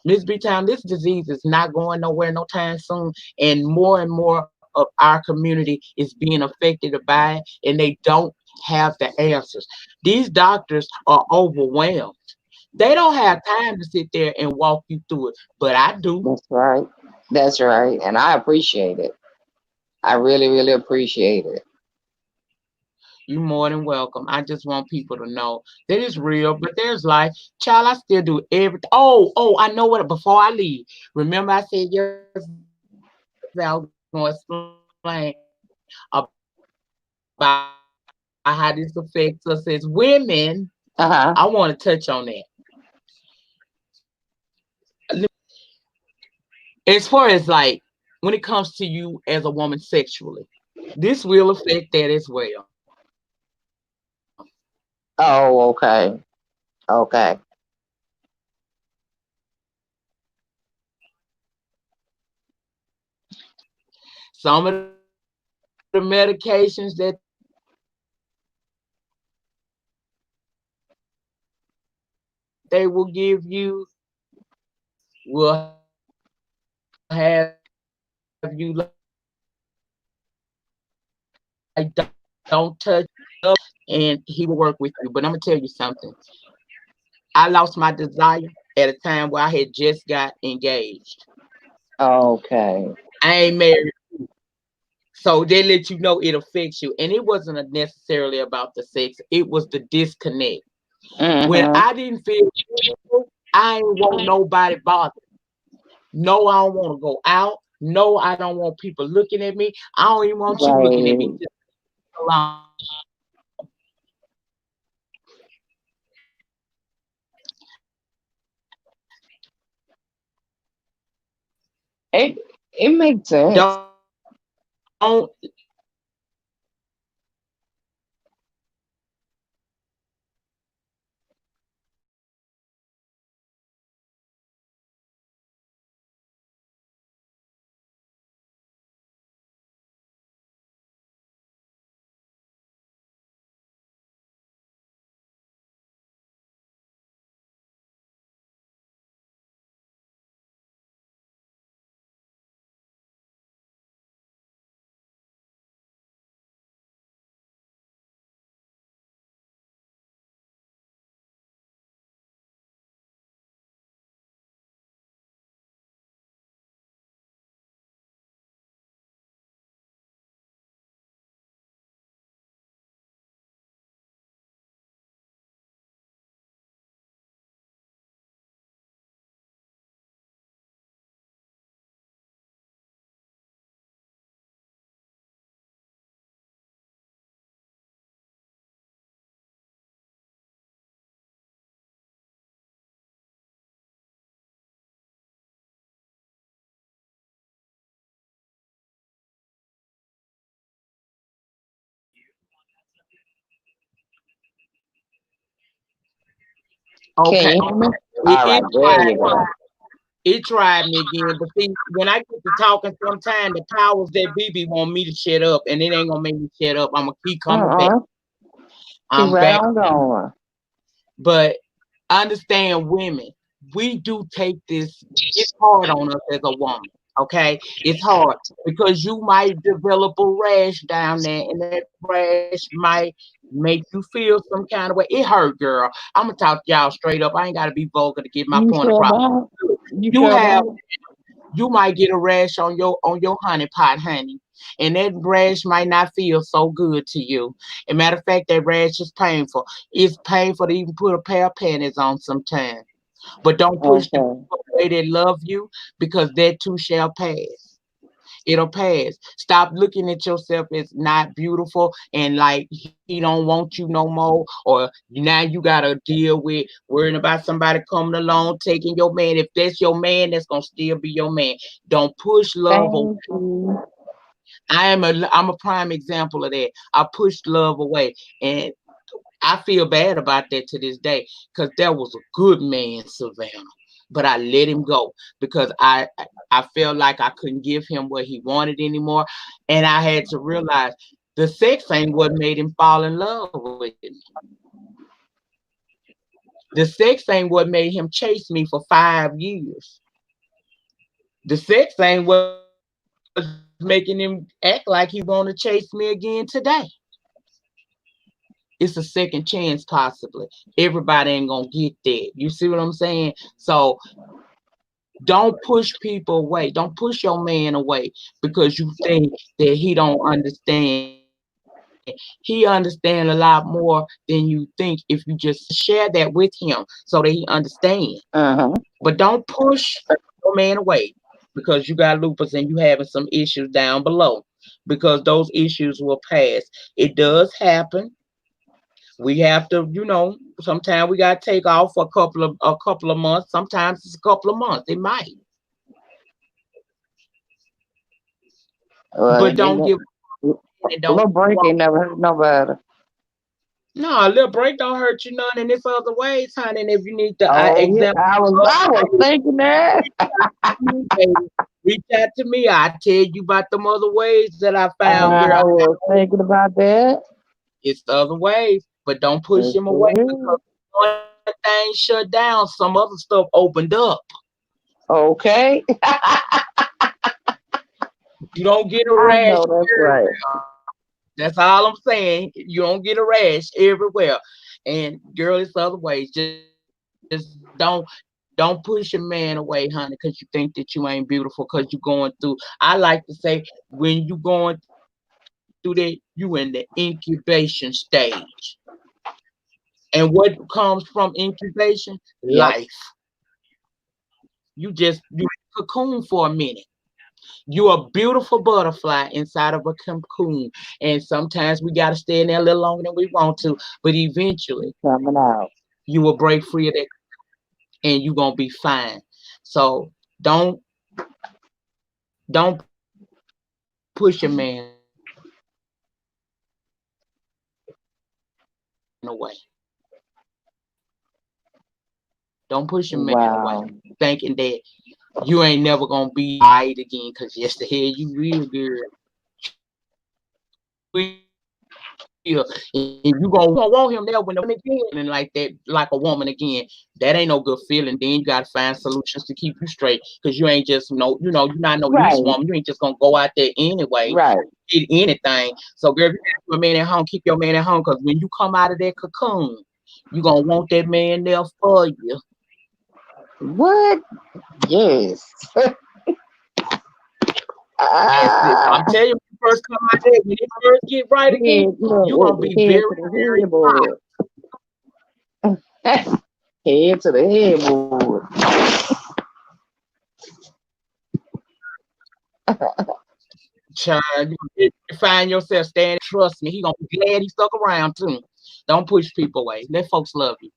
Miss B Town, this disease is not going nowhere no time soon, and more of our community is being affected by it, and they don't have the answers. These doctors are overwhelmed. They don't have time to sit there and walk you through it, but I do. That's right. That's right. And I appreciate it. I really, really appreciate it. You more than welcome. I just want people to know that it's real, but there's life. Child, I still do everything. Oh, I know what. Before I leave, remember I said yesterday I was going to explain about how this affects us as women. I want to touch on that. Uh-huh. As far as like when it comes to you as a woman sexually, this will affect that as well. Oh, okay. Okay. Some of the medications that they will give you will have you like don't touch and he will work with you. But I'm gonna tell you something. I lost my desire at a time where I had just got engaged. Okay. I ain't married. So they let you know it affects you. And it wasn't necessarily about the sex, it was the disconnect. When Mm-hmm. I didn't feel comfortable, I ain't want nobody bothered. No, I don't want to go out. No, I don't want people looking at me. I don't even want you looking at me. Right. Just alone. It it makes sense. Don't Can okay. you hear me? It, All right. it There tried you go. it tried me again. But see, when I get to talking sometime, the powers that be want me to shut up, and it ain't gonna make me shut up. I'm gonna keep coming back. Uh-uh. Keep I'm right back. on going. But understand women, we do take this, it's hard on us as a woman. Okay, it's hard because you might develop a rash down there, and that rash might make you feel some kind of way. It hurt, girl. I'm gonna talk to y'all straight up. I ain't gotta be vulgar to get my You point sure across. about it? You You sure have about it? you might get a rash on your honey pot, honey. And that rash might not feel so good to you. As a matter of fact, that rash is painful. It's painful to even put a pair of panties on sometimes. But don't push the Okay. people away that love you, because that too shall pass. It'll pass. Stop looking at yourself as not beautiful and like he don't want you no more, or now you gotta deal with worrying about somebody coming along taking your man. If that's your man, that's gonna still be your man. Don't push love away. Thank you. I'm a prime example of that. I pushed love away, and I feel bad about that to this day, because that was a good man, Savannah. But I let him go because I felt like I couldn't give him what he wanted anymore, and I had to realize the sex ain't what made him fall in love with me. The sex ain't what made him chase me for 5 years. The sex ain't what's making him act like he want to chase me again today. It's a second chance, possibly. Everybody ain't gonna get that. You see what I'm saying? So don't push people away. Don't push your man away because you think that he don't understand. He understand a lot more than you think if you just share that with him so that he understand. Uh-huh. But don't push your man away because you got lupus and you having some issues down below, because those issues will pass. It does happen. We have to, sometimes we got to take off for a couple of months. Sometimes it's a couple of months. It might, Well, but you don't know, give up and a little don't break walk. ain't never hurt nobody. No, a little break don't hurt you none in this other ways, honey. And if you need the Oh yeah, example, I was thinking that. reach out to me. I tell you about them other ways that I found, girl. I was thinking about that. It's the other ways, but don't push It him away, sure because is. one thing shut down, some other stuff opened up. Okay. You don't get a I rash know that's right. everywhere. That's all I'm saying. You don't get a rash everywhere. And girl, it's other ways. Just don't push a man away, honey, because you think that you ain't beautiful because you're going through. I like to say, when you going through that, you in the incubation stage. And what comes from incubation? Life. Yep. You cocoon for a minute. You're a beautiful butterfly inside of a cocoon. And sometimes we got to stay in there a little longer than we want to. But eventually, Coming out. you will break free of that and you're going to be fine. So don't don't push a man away. Don't push a man away Wow. thinking that you ain't never going to be all right again, because yes, the hell you will, girl. You will. And you gonna want him there when the woman again, and like that, like a woman again. That ain't no good feeling. Then you gotta find solutions to keep you straight, because you ain't just you're not no lease Right. woman. You ain't just gonna go out there anyway, Right. get anything. So girl, if you got your man at home, keep your man at home, because when you come out of that cocoon, you gonna want that man there for you. What? Yes. Yes, I'm Ah, telling you, when you first come out there, when you first get right again, head, look, you're gonna be head very, to the very hot. headboard. Head to the headboard. Child, you find yourself standing. Trust me, he gonna be glad he stuck around too. Don't push people away. Let folks love you,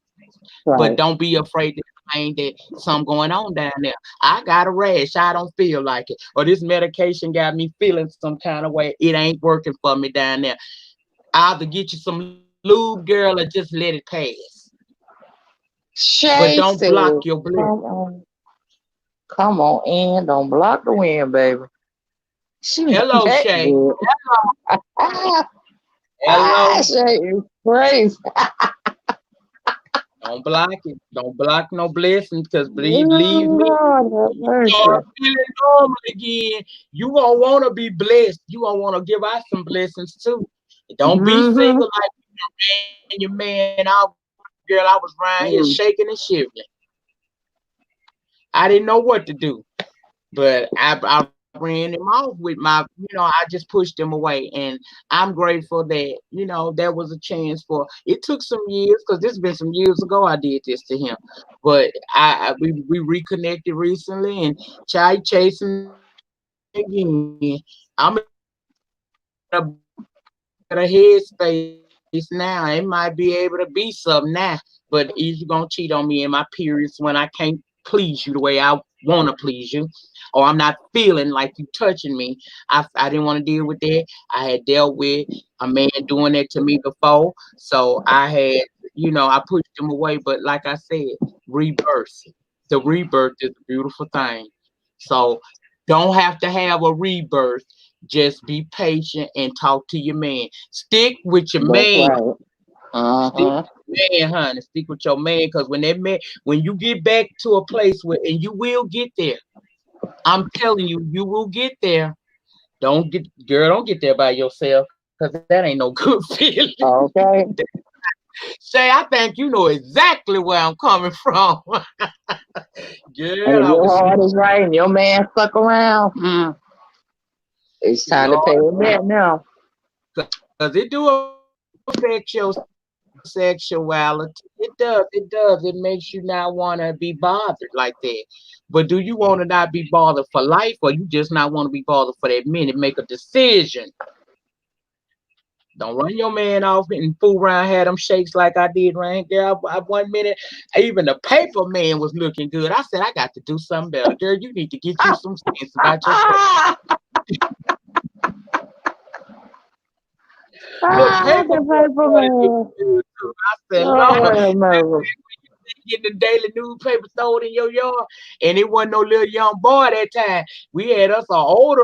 but Right. don't be afraid to explain that something going on down there. I got a rash. I don't feel like it, or this medication got me feeling some kind of way. It ain't working for me down there. I'll either get you some lube, girl, or just let it pass. But Shay don't said, block your bliss. come on in. Don't block the wind, baby. She know Hello, that Shay. good. Ah, Hello. Shay is crazy. Don't block it. Don't block no blessings, because believe me, Lord have when you mercy. start feeling normal again, you gonna want to be blessed. You gonna want to give out some blessings too. Don't be Mm-hmm. single like you ran your man out, girl. I was around here shaking and Mm. shivering. I didn't know what to do, but I ran ran them off with my, I just pushed them away. And I'm grateful that, there was a chance for it took some years because this has been some years ago I did this to him. But we reconnected recently and child chasing again. I'm in a better headspace now. It might be able to be something now, but is you gonna cheat on me in my periods when I can't please you the way I want to please you, or I'm not feeling like you touching me? I didn't want to deal with that. I had dealt with a man doing that to me before, so I had, I pushed him away. But like I said, rebirth. The rebirth is a beautiful thing. So don't have to have a rebirth. Just be patient and talk to your man. Stick with your That's man. right. Stick Uh-huh. with your man, honey. Stick with your man, because when you get back to a place where, and you will get there. I'm telling you, you will get there. Don't get there by yourself, because that ain't no good feeling. Okay. Shay, I think you know exactly where I'm coming from. And Girl, if I your was heart is right and your man stuck around, it's time to pay Lord, it back now. because it do affect your sexuality. It does. It does. It makes you not want to be bothered like that. But do you want to not be bothered for life, or you just not want to be bothered for that minute? Make a decision. Don't run your man off and fool around, had them shakes like I did right there. I 1 minute, even the paper man was looking good. I said, I got to do something better. Girl, you need to get you some sense about yourself. Look, paper The boy paper started man. looking good too. I said, Lord Lord, have mercy. getting the daily newspaper sold in your yard, and it wasn't no little young boy that time. We had us an older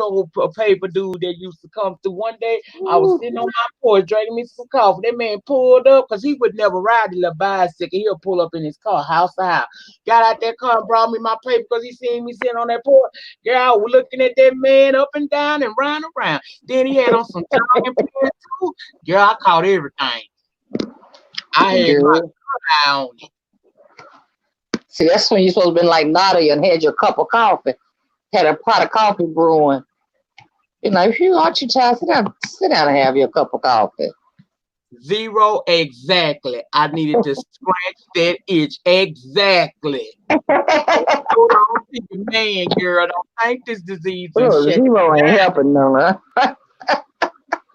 paper dude that used to come through. One day, I was Ooh. sitting on my porch drinking me some coffee. That man pulled up because he would never ride the little bicycle. He'll pull up in his car, house to house. Got out that car and brought me my paper because he seen me sitting on that porch. Girl, I was looking at that man up and down and round and round. Then he had on some jogging pants too. Girl, I caught everything. I had my Girl. eye on it. See, that's when you're supposed to been like Nadia and had your cup of coffee, had a pot of coffee brewing. You know, if you want your child, sit down and have your cup of coffee. Zero exactly. I needed to scratch that itch exactly. Hold on to your man, girl. Don't think this disease and Look, shit. zero ain't helping none, huh?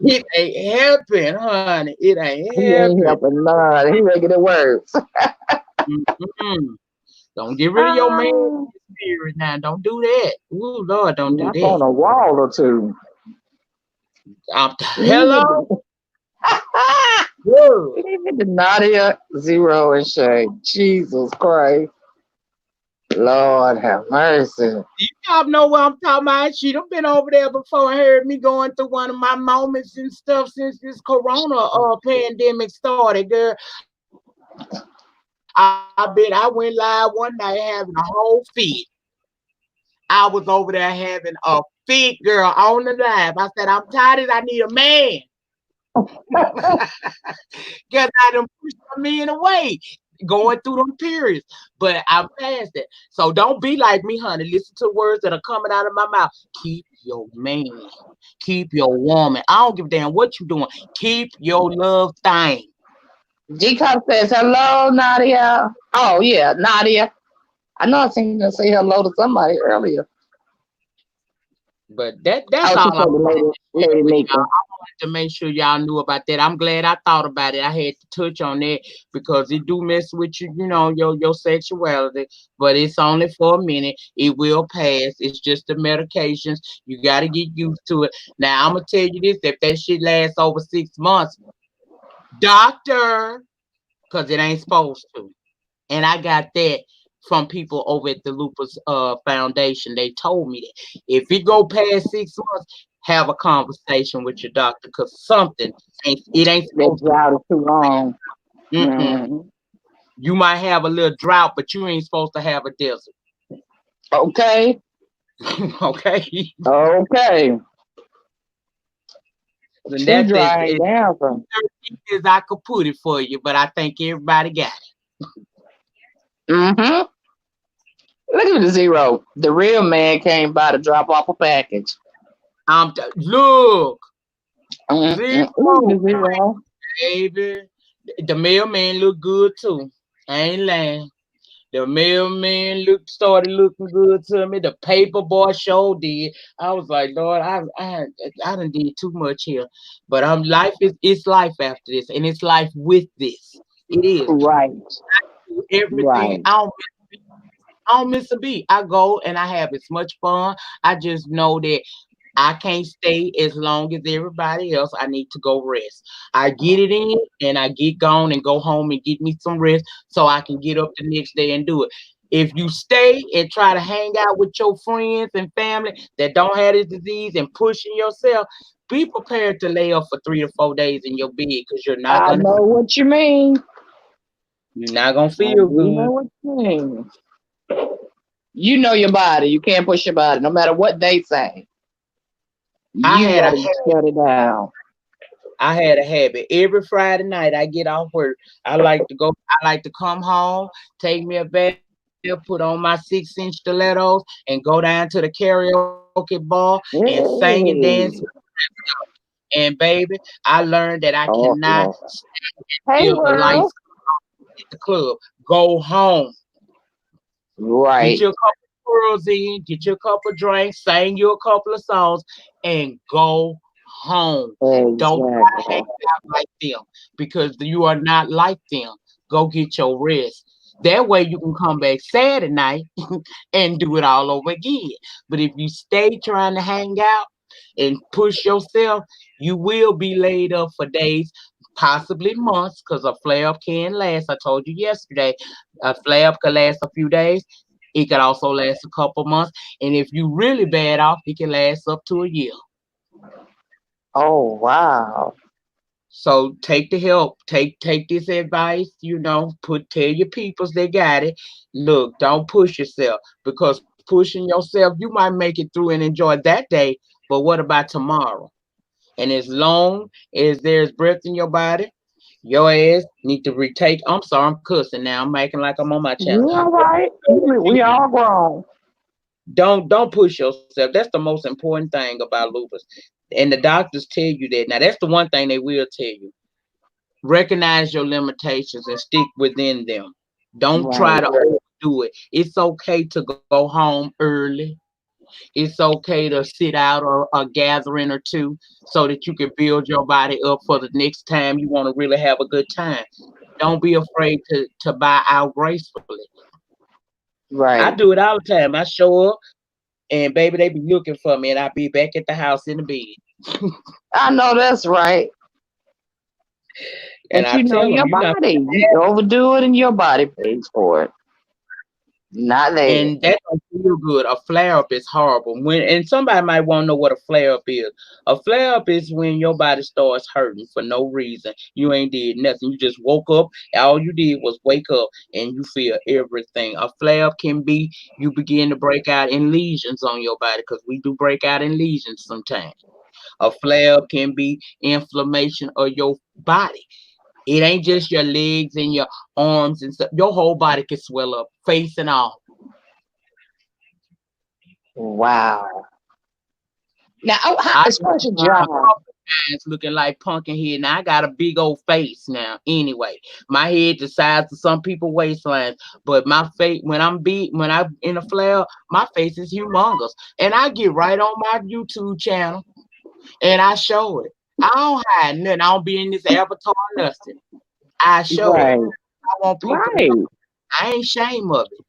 It ain't helping, honey. It ain't He ain't helping. helping none. He making it worse. Mm-mm. Don't get rid of your man Ah, spirit now. Don't do that. Ooh, Lord, don't do knock that. on a wall or two. Hello? Leave Whoa. it to Nadia, Zero, and Shay. Jesus Christ. Lord have mercy. Y'all know what I'm talking about. She done been over there before and heard me going through one of my moments and stuff since this corona pandemic started, girl. I bet I went live one night having a whole fit. I was over there having a fit, girl, on the live. I said, I'm tired. I need a man. Guess I done pushed my men away, going through them periods. But I'm past that. So don't be like me, honey. Listen to words that are coming out of my mouth. Keep your man. Keep your woman. I don't give a damn what you doing. Keep your love thing. G Cup says, hello, Nadia. Oh, yeah, Nadia. I know I seen her say hello to somebody earlier. But that's Oh, she all I said the wanted lady, to share Lady with y'all. Nika. I wanted to make sure y'all knew about that. I'm glad I thought about it. I had to touch on that because it do mess with you, your sexuality. But it's only for a minute. It will pass. It's just the medications. You got to get used to it. Now I'm gonna tell you this: if that shit lasts over 6 months, doctor, because it ain't supposed to. And I got that from people over at the Lupus Foundation. They told me that if it go past 6 months, have a conversation with your doctor because something it ain't That supposed to. drought is too long. Mm-mm. Mm. You might have a little drought, but you ain't supposed to have a desert. Okay. Okay, Okay. and Too that's dry ain't down from. as I could put it for you. But I think everybody got it. Mm-hmm. Look at the zero. The real man came by to drop off a package. Look, Mm-mm. Look at zero, the zero. baby. The mailman look good too. I ain't lying. The mailman started looking good to me. The paper boy show did. I was like, Lord, I done did too much here. But life is it's life after this, and it's life with this. It is Right, everything. right. I don't miss a beat. I go and I have as much fun. I just know that I can't stay as long as everybody else. I need to go rest. I get it in and I get gone and go home and get me some rest so I can get up the next day and do it. If you stay and try to hang out with your friends and family that don't have this disease and pushing yourself, be prepared to lay up for 3 to 4 days in your bed because I know what you mean. you're not gonna I feel do know good. what you mean. You know your body. You can't push your body, no matter what they say. I You had a gotta shut it down. I had a habit. Every Friday night I get off work. I like to come home, take me a bath, put on my 6-inch stilettos, and go down to the karaoke bar and sing and dance. Hey. And baby, I learned that I Oh, cannot Lord. Hey, feel the lights world. at the club. Go home. Get Right. you a couple of twirls in, get you a couple of drinks, sing you a couple of songs, and go home. Don't try to hang Exactly. out like them because you are not like them. Go get your rest. That way you can come back Saturday night and do it all over again. But if you stay trying to hang out and push yourself, you will be laid up for days, possibly months, because a flare up can last. I told you yesterday, a flare up can last a few days. It could also last a couple months. And if you really bad off, it can last up to a year. Oh, wow. So take the help. Take this advice, tell your peoples they got it. Look, don't push yourself because pushing yourself, you might make it through and enjoy that day, but what about tomorrow? And as long as there's breath in your body, your ass need to retake. I'm sorry, I'm cussing now. I'm making like I'm on my channel. You all right? We all grown. Don't push yourself. That's the most important thing about lupus. And the doctors tell you that. Now that's the one thing they will tell you. Recognize your limitations and stick within them. Don't try Right. to overdo it. It's okay to go home early. It's okay to sit out a gathering or two so that you can build your body up for the next time you want to really have a good time. Don't be afraid to buy out gracefully. I Right. do it all the time. I show up and baby, they be looking for me and I be back at the house in the bed. I know that's right. And But I you know tell them, your you're not. body. You overdo it and your body pays for it. Not they. And that don't feel good. A flare up is horrible. And somebody might want to know what a flare up is. A flare up is when your body starts hurting for no reason. You ain't did nothing. You just woke up. All you did was wake up and you feel everything. A flare up can be you begin to break out in lesions on your body because we do break out in lesions sometimes. A flare up can be inflammation of your body. It ain't just your legs and your arms and stuff. Your whole body can swell up, face and all. Wow. Now, how, I as far as your a job, couple times looking like pumpkin head. Now I got a big old face now. Anyway, my head the size of some people waistlines, but my face when I'm in a flare, my face is humongous, and I get right on my YouTube channel and I show it. I don't hide nothing. I don't be in this avatar nothing. I show it. right, I want people to know. right, I ain't shame of it.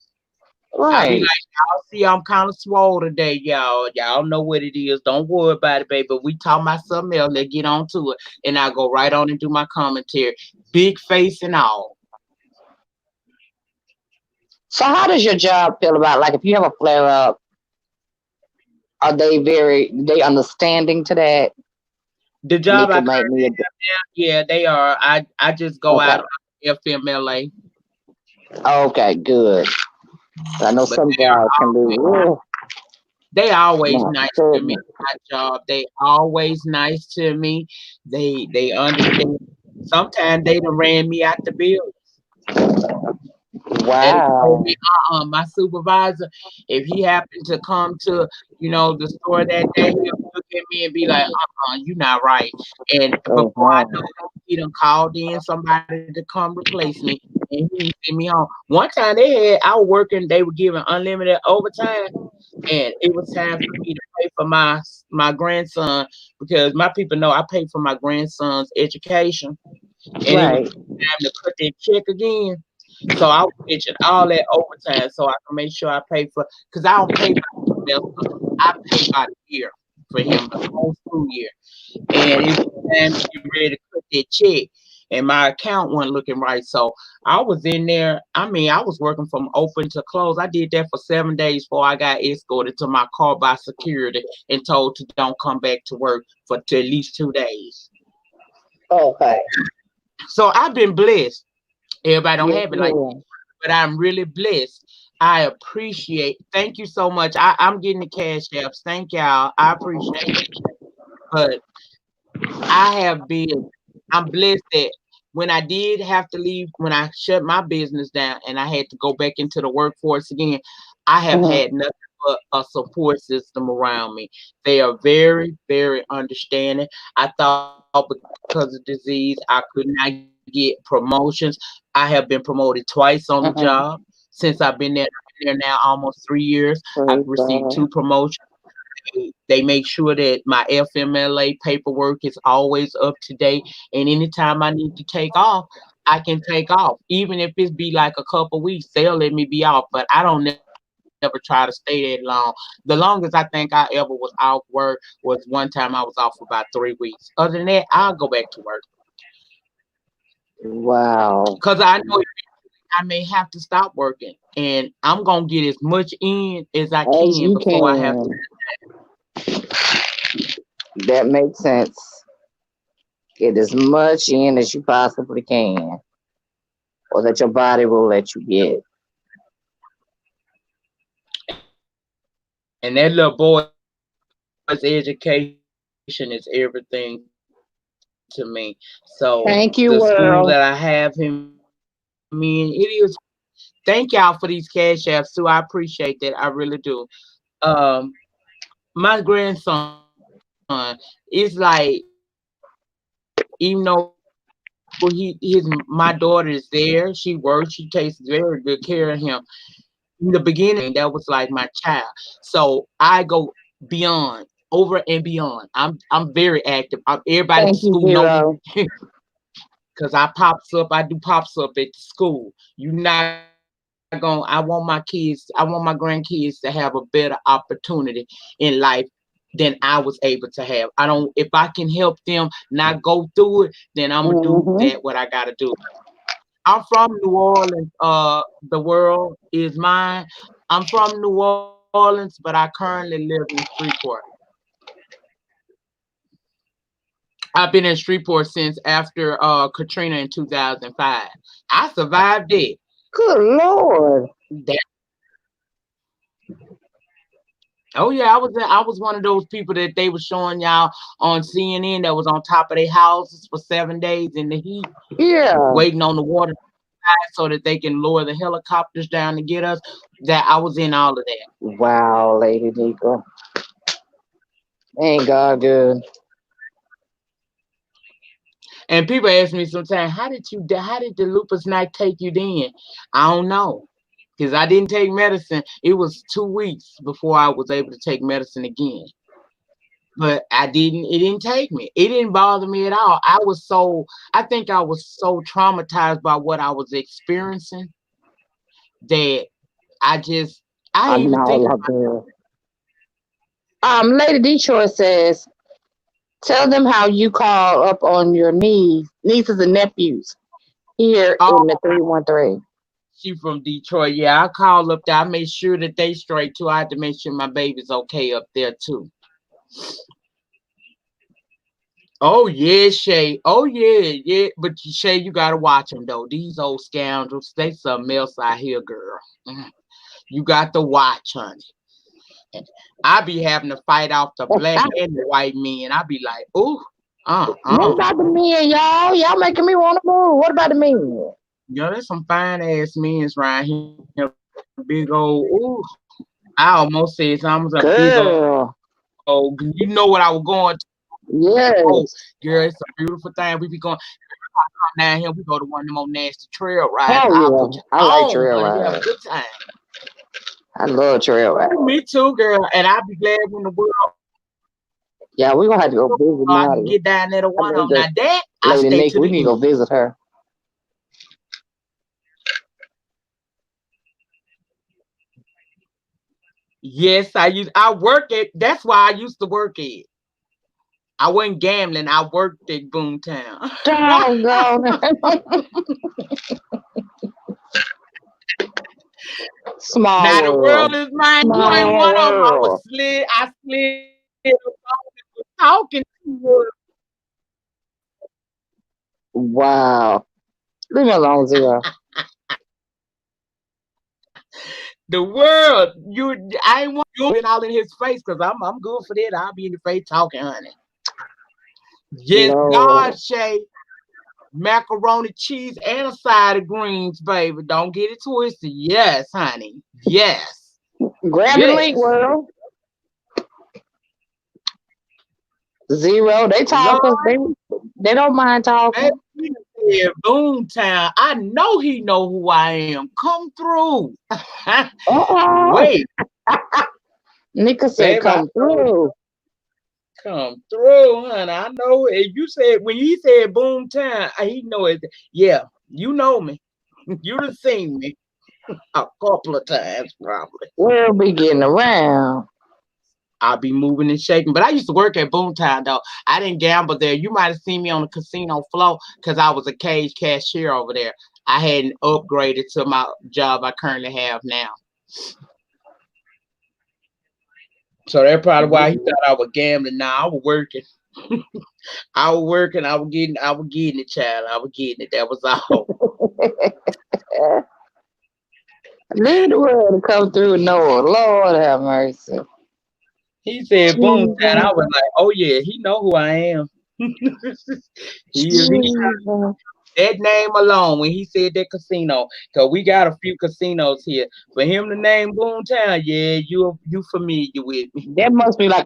I be right. like, y'all see, I'm kind of swole today, y'all. Y'all know what it is. Don't worry about it, baby. We talking about something else. Let's get on to it. And I go right on and do my commentary. Big face and all. So, how does your job feel about like if you have a flare up? Are they understanding to that? The job I Nika might currently need. have, yeah, they are. I just go Okay, out FMLA, okay, good. I know but some jobs can be. Oh they always my nice to me. goodness. My job, they always nice to me. They understand. Sometimes they done ran me out the building. That told me, Wow. my supervisor, if he happened to come to, the store that day, he'll look at me and be like, you not right. And before I Uh-huh. know it, he done called in somebody to come replace me, and he sent me home. One time I was working, they were giving unlimited overtime, and it was time for me to pay for my grandson, because my people know I pay for my grandson's education, and it was Right. time to cut that check again. So I was pitching all that overtime so I can make sure I pay for, because I don't pay by semester, I pay by the year for him, the whole school year. And it was time to get ready to cut that check, and my account wasn't looking right. So I was in there. I mean, I was working from open to close. I did that for 7 days before I got escorted to my car by security and told to don't come back to work for at least 2 days. Okay. So I've been blessed. Everybody don't Yes, have it like, ma'am. but I'm really blessed. I appreciate. Thank you so much. I'm getting the cash apps. Thank y'all. I appreciate it. But I have been. I'm blessed that when I did have to leave, when I shut my business down and I had to go back into the workforce again, I have Mhm. had nothing but a support system around me. They are very, very understanding. I thought because of disease, I could not get promotions. I have been promoted twice on the job Mhm. since I've been there now almost 3 years. I've Praise received two God. promotions. They make sure that my FMLA paperwork is always up to date. And anytime I need to take off, I can take off. Even if it be like a couple weeks, they'll let me be off. But I don't never try to stay that long. The longest I think I ever was off work was one time I was off for about 3 weeks. Other than that, I'll go back to work. Wow. Because I know I may have to stop working. And I'm going to get as much in as I As can you before I have to. can. That makes sense. Get as much in as you possibly can, or that your body will let you get. And that little boy's education is everything to me. So the school that I have him in, Thank it you, is. world. Thank y'all for these cash apps too. I appreciate that. I really do. Um, my grandson is like, even though my daughter is there, she works, she takes very good care of him. In the beginning, that was like my child. So I go beyond, over and beyond. I'm very active. Everybody at the school know me Thank you, because I hero. pops up. I do pops up at the school. You're not going. I want my kids. I want my grandkids to have a better opportunity in life than I was able to have. I don't. If I can help them not go through it, then I'm gonna do that. What I gotta do. Mm-hmm. I'm from New Orleans. The world is mine. I'm from New Orleans, but I currently live in Shreveport. I've been in Shreveport since after Katrina in 2005. I survived it. Good Lord. That, oh yeah, I was one of those people that they were showing y'all on CNN that was on top of their houses for 7 days in the heat, Yeah. waiting on the water to rise so that they can lower the helicopters down to get us. That I was in all of that. Wow, Lady Nyca. Ain't God good? And people ask me sometimes, how did the lupus not take you then? I don't know. Because I didn't take medicine. It was 2 weeks before I was able to take medicine again. But it didn't take me. It didn't bother me at all. I think I was so traumatized by what I was experiencing that I just, I I didn't even think know, about I do. Lady Detroit says, tell them how you call up on your nieces and nephews here all. in the 313. She from Detroit. Yeah, I called up there. I made sure that they straight too. I had to make sure my baby's okay up there too. Oh yeah, Shay. Oh yeah, yeah. But Shay, you gotta watch them though. These old scoundrels, they something else out here, girl. You got to watch, honey. I be having to fight off the black and the white men. I be like, ooh, What uh. about the men, y'all? Y'all making me want to move. What about the men? Yo, there's some fine ass men's right here. Big old, ooh. I almost said something was a big Girl, old. You know what I was going to. Oh, girl, it's a yes. beautiful thing. We be going come down here. We go to one of them old nasty trail rides. I'll Hell put you yeah. I on, like honey. We trail have a good rides. time. I love trail Ooh, rides. me too, girl. And I'll be glad when the world open up Yeah, we're gonna have to go so I visit can get Nolly. down there to one of I them. Now mean the that I stay Lady to the Nick. We need to end. go visit her. Yes, I work it. That's why I used to work it. I wasn't gambling. I worked at Boomtown. Doggone. Small Now the world world. is mine. You ain't Small one of them. world. I slid talking to you. Wow. Leave me alone, Zero. The world, I ain't want you been all in his face because I'm good for that. I'll be in the face talking, honey. Yes, Lord. God, Shay. Macaroni, cheese, and a side of greens, baby. Don't get it twisted. Yes, honey. Yes. Grab the link, Yes. world. Zero. They Lord, talkers. They don't mind baby, talking. he said Boomtown. I know he know who I am. Come through. Uh-uh. Wait, Nika said baby, I come know through. come through, honey. I know. If you said when he said Boomtown, he know it. Yeah, you know me. You done seen me a couple of times, probably. We'll be getting around. I'll be moving and shaking. But I used to work at Boomtown though. I didn't gamble there. You might have seen me on the casino floor because I was a cage cashier over there. I hadn't upgraded to my job I currently have now. So that's probably why he thought I was gambling. Nah, I was working. I was working. I was getting it, child. I was getting it. That was all. Leave the world to come through Noah. Lord have mercy. He said Boomtown. I Jesus. was like, oh yeah, he know who I am. He Jesus. that name alone when he said that casino, because we got a few casinos here. For him to name Boomtown, yeah, you familiar with me. That must be like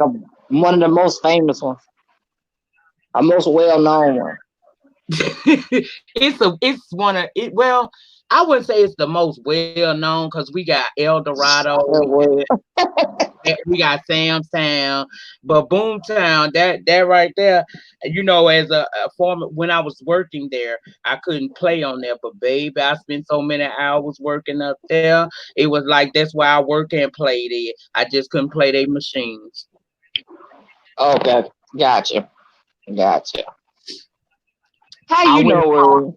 one of the most famous ones. A most well known one. It's one of it. Well, I wouldn't say it's the most well known because we got El Dorado, Well, we got Sam's Town, but Boomtown, that right there, as a former when I was working there, I couldn't play on there, but baby, I spent so many hours working up there. It was like that's why I work and play there. I just couldn't play their machines. okay. Gotcha. Gotcha. How I you went know where?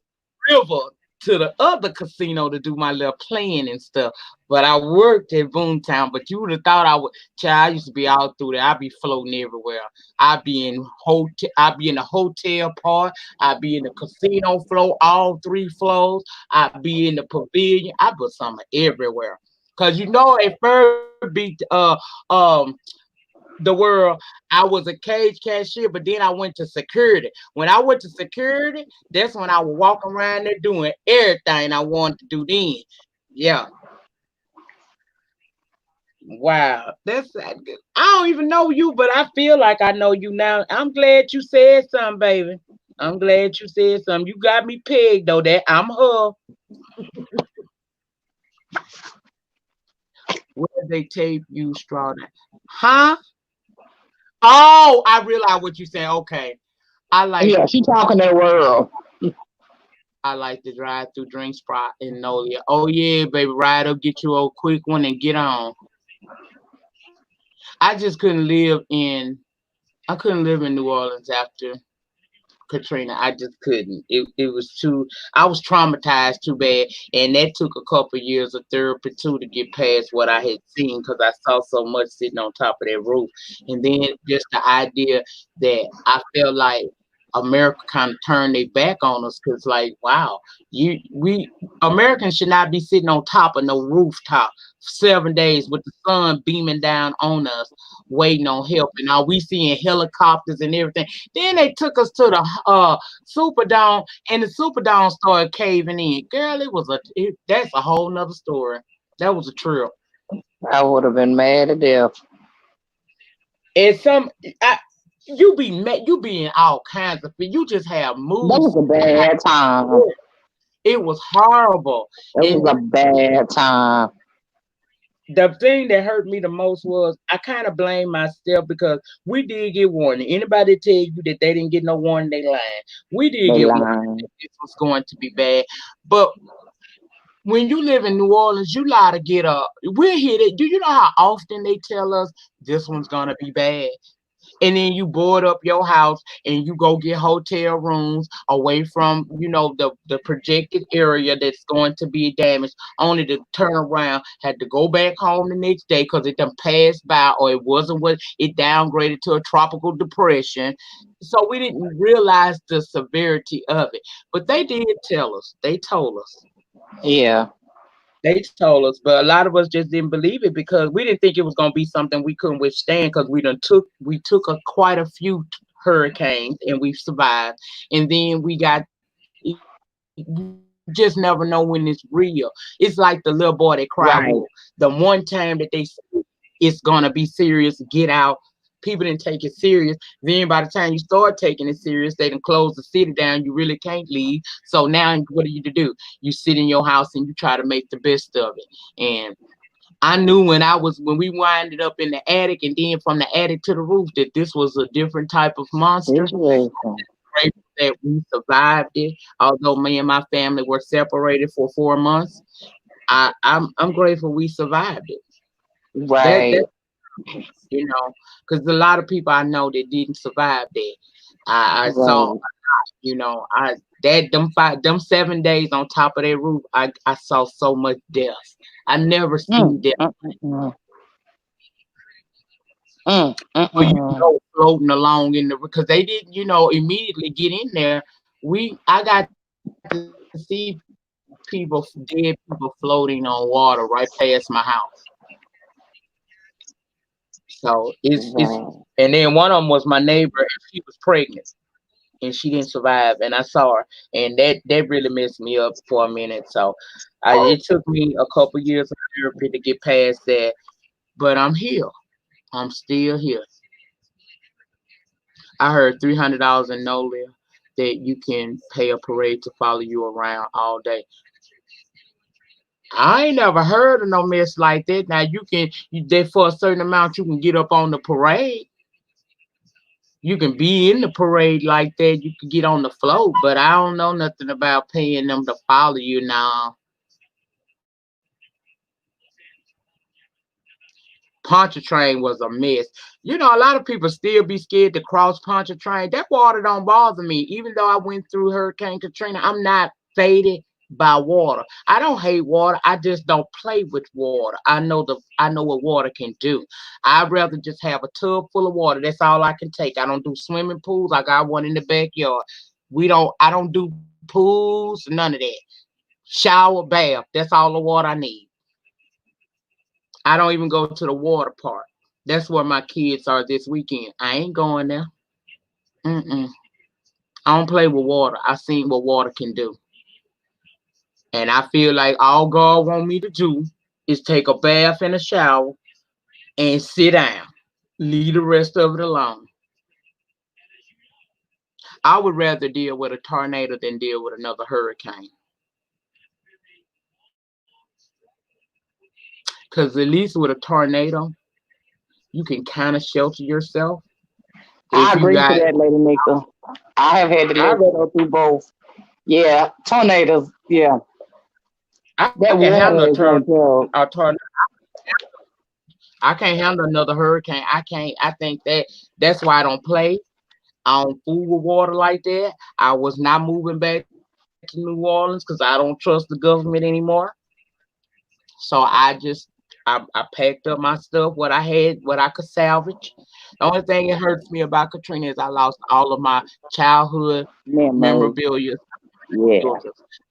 river to the other casino to do my little playing and stuff. But I worked at Boomtown. But you would have thought I would. Child, I used to be out through there. I'd be floating everywhere. I'd be in the hotel part. I'd be in the casino floor, all three floors. I'd be in the pavilion. I put something everywhere. Cause at first beat the world, I was a cage cashier, but then I went to security. When I went to security, that's when I was walking around there doing everything I wanted to do then. Yeah. Wow. I don't even know you, but I feel like I know you now. I'm glad you said something, baby. I'm glad you said something. You got me pegged though. That I'm her. Where they tape you straw that. Huh? Oh, I realize what you saying. Okay. I like Yeah, she talking that world. I like the drive through drink spot in Nolia. Oh yeah, baby, ride up, get you a quick one and get on. I just couldn't live in I couldn't live in New Orleans after Katrina. I just couldn't. It was too I was traumatized too bad. And that took a couple of years of therapy too to get past what I had seen because I saw so much sitting on top of that roof. And then just the idea that I felt like America kind of turned their back on us because, like, wow, we Americans should not be sitting on top of no rooftop 7 days with the sun beaming down on us, waiting on help. And now we seeing helicopters and everything. Then they took us to the Superdome, and the Superdome started caving in. Girl, that's a whole nother story. That was a trip. I would have been mad at death. And you be mad, you be in all kinds of you just have That moods. was a bad time. It was horrible. That And was a bad time. the thing that hurt me the most was I kind of blame myself because we did get warning. Anybody tell you that they didn't get no warning, they lying. We did They get warning lying. that this was going to be bad. But when you live in New Orleans, you lie to get up. We're here. Do you know how often they tell us this one's gonna be bad? And then you board up your house and you go get hotel rooms away from the projected area that's going to be damaged, only to turn around, had to go back home the next day because it done passed by, or it wasn't what it downgraded to a tropical depression. So we didn't realize the severity of it, but they did tell us. They told us. Yeah. They told us, but a lot of us just didn't believe it because we didn't think it was going to be something we couldn't withstand because we took quite a few hurricanes and we survived, and then we got you just never know when it's real. It's like the little boy that cried Right. wolf. The one time that they said it's gonna be serious, get out. People didn't take it serious. Then by the time you start taking it serious, they done close the city down. You really can't leave. So now what do you do? You sit in your house and you try to make the best of it. And I knew when we winded up in the attic and then from the attic to the roof that this was a different type of monster. Situation. Grateful that we survived it. Although me and my family were separated for 4 months, I'm grateful we survived it. Right. That because a lot of people I know that didn't survive that. I saw, Right. I that them 7 days on top of that roof, I saw so much death. I never Mm, seen death. mm, mm, mm. Mm, mm, Where mm, mm. floating along in the because they didn't, immediately get in there. I got to see dead people floating on water right past my house. So it's Right. and then one of them was my neighbor and she was pregnant and she didn't survive and I saw her and that really messed me up for a minute. So it took me a couple years of therapy to get past that, but I'm here. I'm still here. I heard $300 in NOLA that you can pay a parade to follow you around all day. I ain't never heard of no mess like that. Now that for a certain amount you can get up on the parade. You can be in the parade like that. You can get on the float, but I don't know nothing about paying them to follow you now. Pontchartrain was a mess. A lot of people still be scared to cross Pontchartrain. That water don't bother me. Even though I went through Hurricane Katrina, I'm not faded by water. I don't hate water. I just don't play with water. I know what water can do. I'd rather just have a tub full of water. That's all I can take. I don't do swimming pools. I got one in the backyard. I don't do pools, none of that. Shower, bath. That's all the water I need. I don't even go to the water park. That's where my kids are this weekend. I ain't going there. Mm-mm. I don't play with water. I seen what water can do. And I feel like all God want me to do is take a bath and a shower and sit down. Leave the rest of it alone. I would rather deal with a tornado than deal with another hurricane. Because at least with a tornado, you can kind of shelter yourself. I If you agree to got, that, Lady Nika. I have had to I, go through both. Yeah, tornadoes. Yeah, I that can handle water is no joke. a tornado. I can't handle another hurricane. I can't. I think that's why I don't play. I don't fool with water like that. I was not moving back to New Orleans because I don't trust the government anymore. So I just I packed up my stuff, what I had, what I could salvage. The only thing that hurts me about Katrina is I lost all of my childhood Memory. memorabilia. Yeah.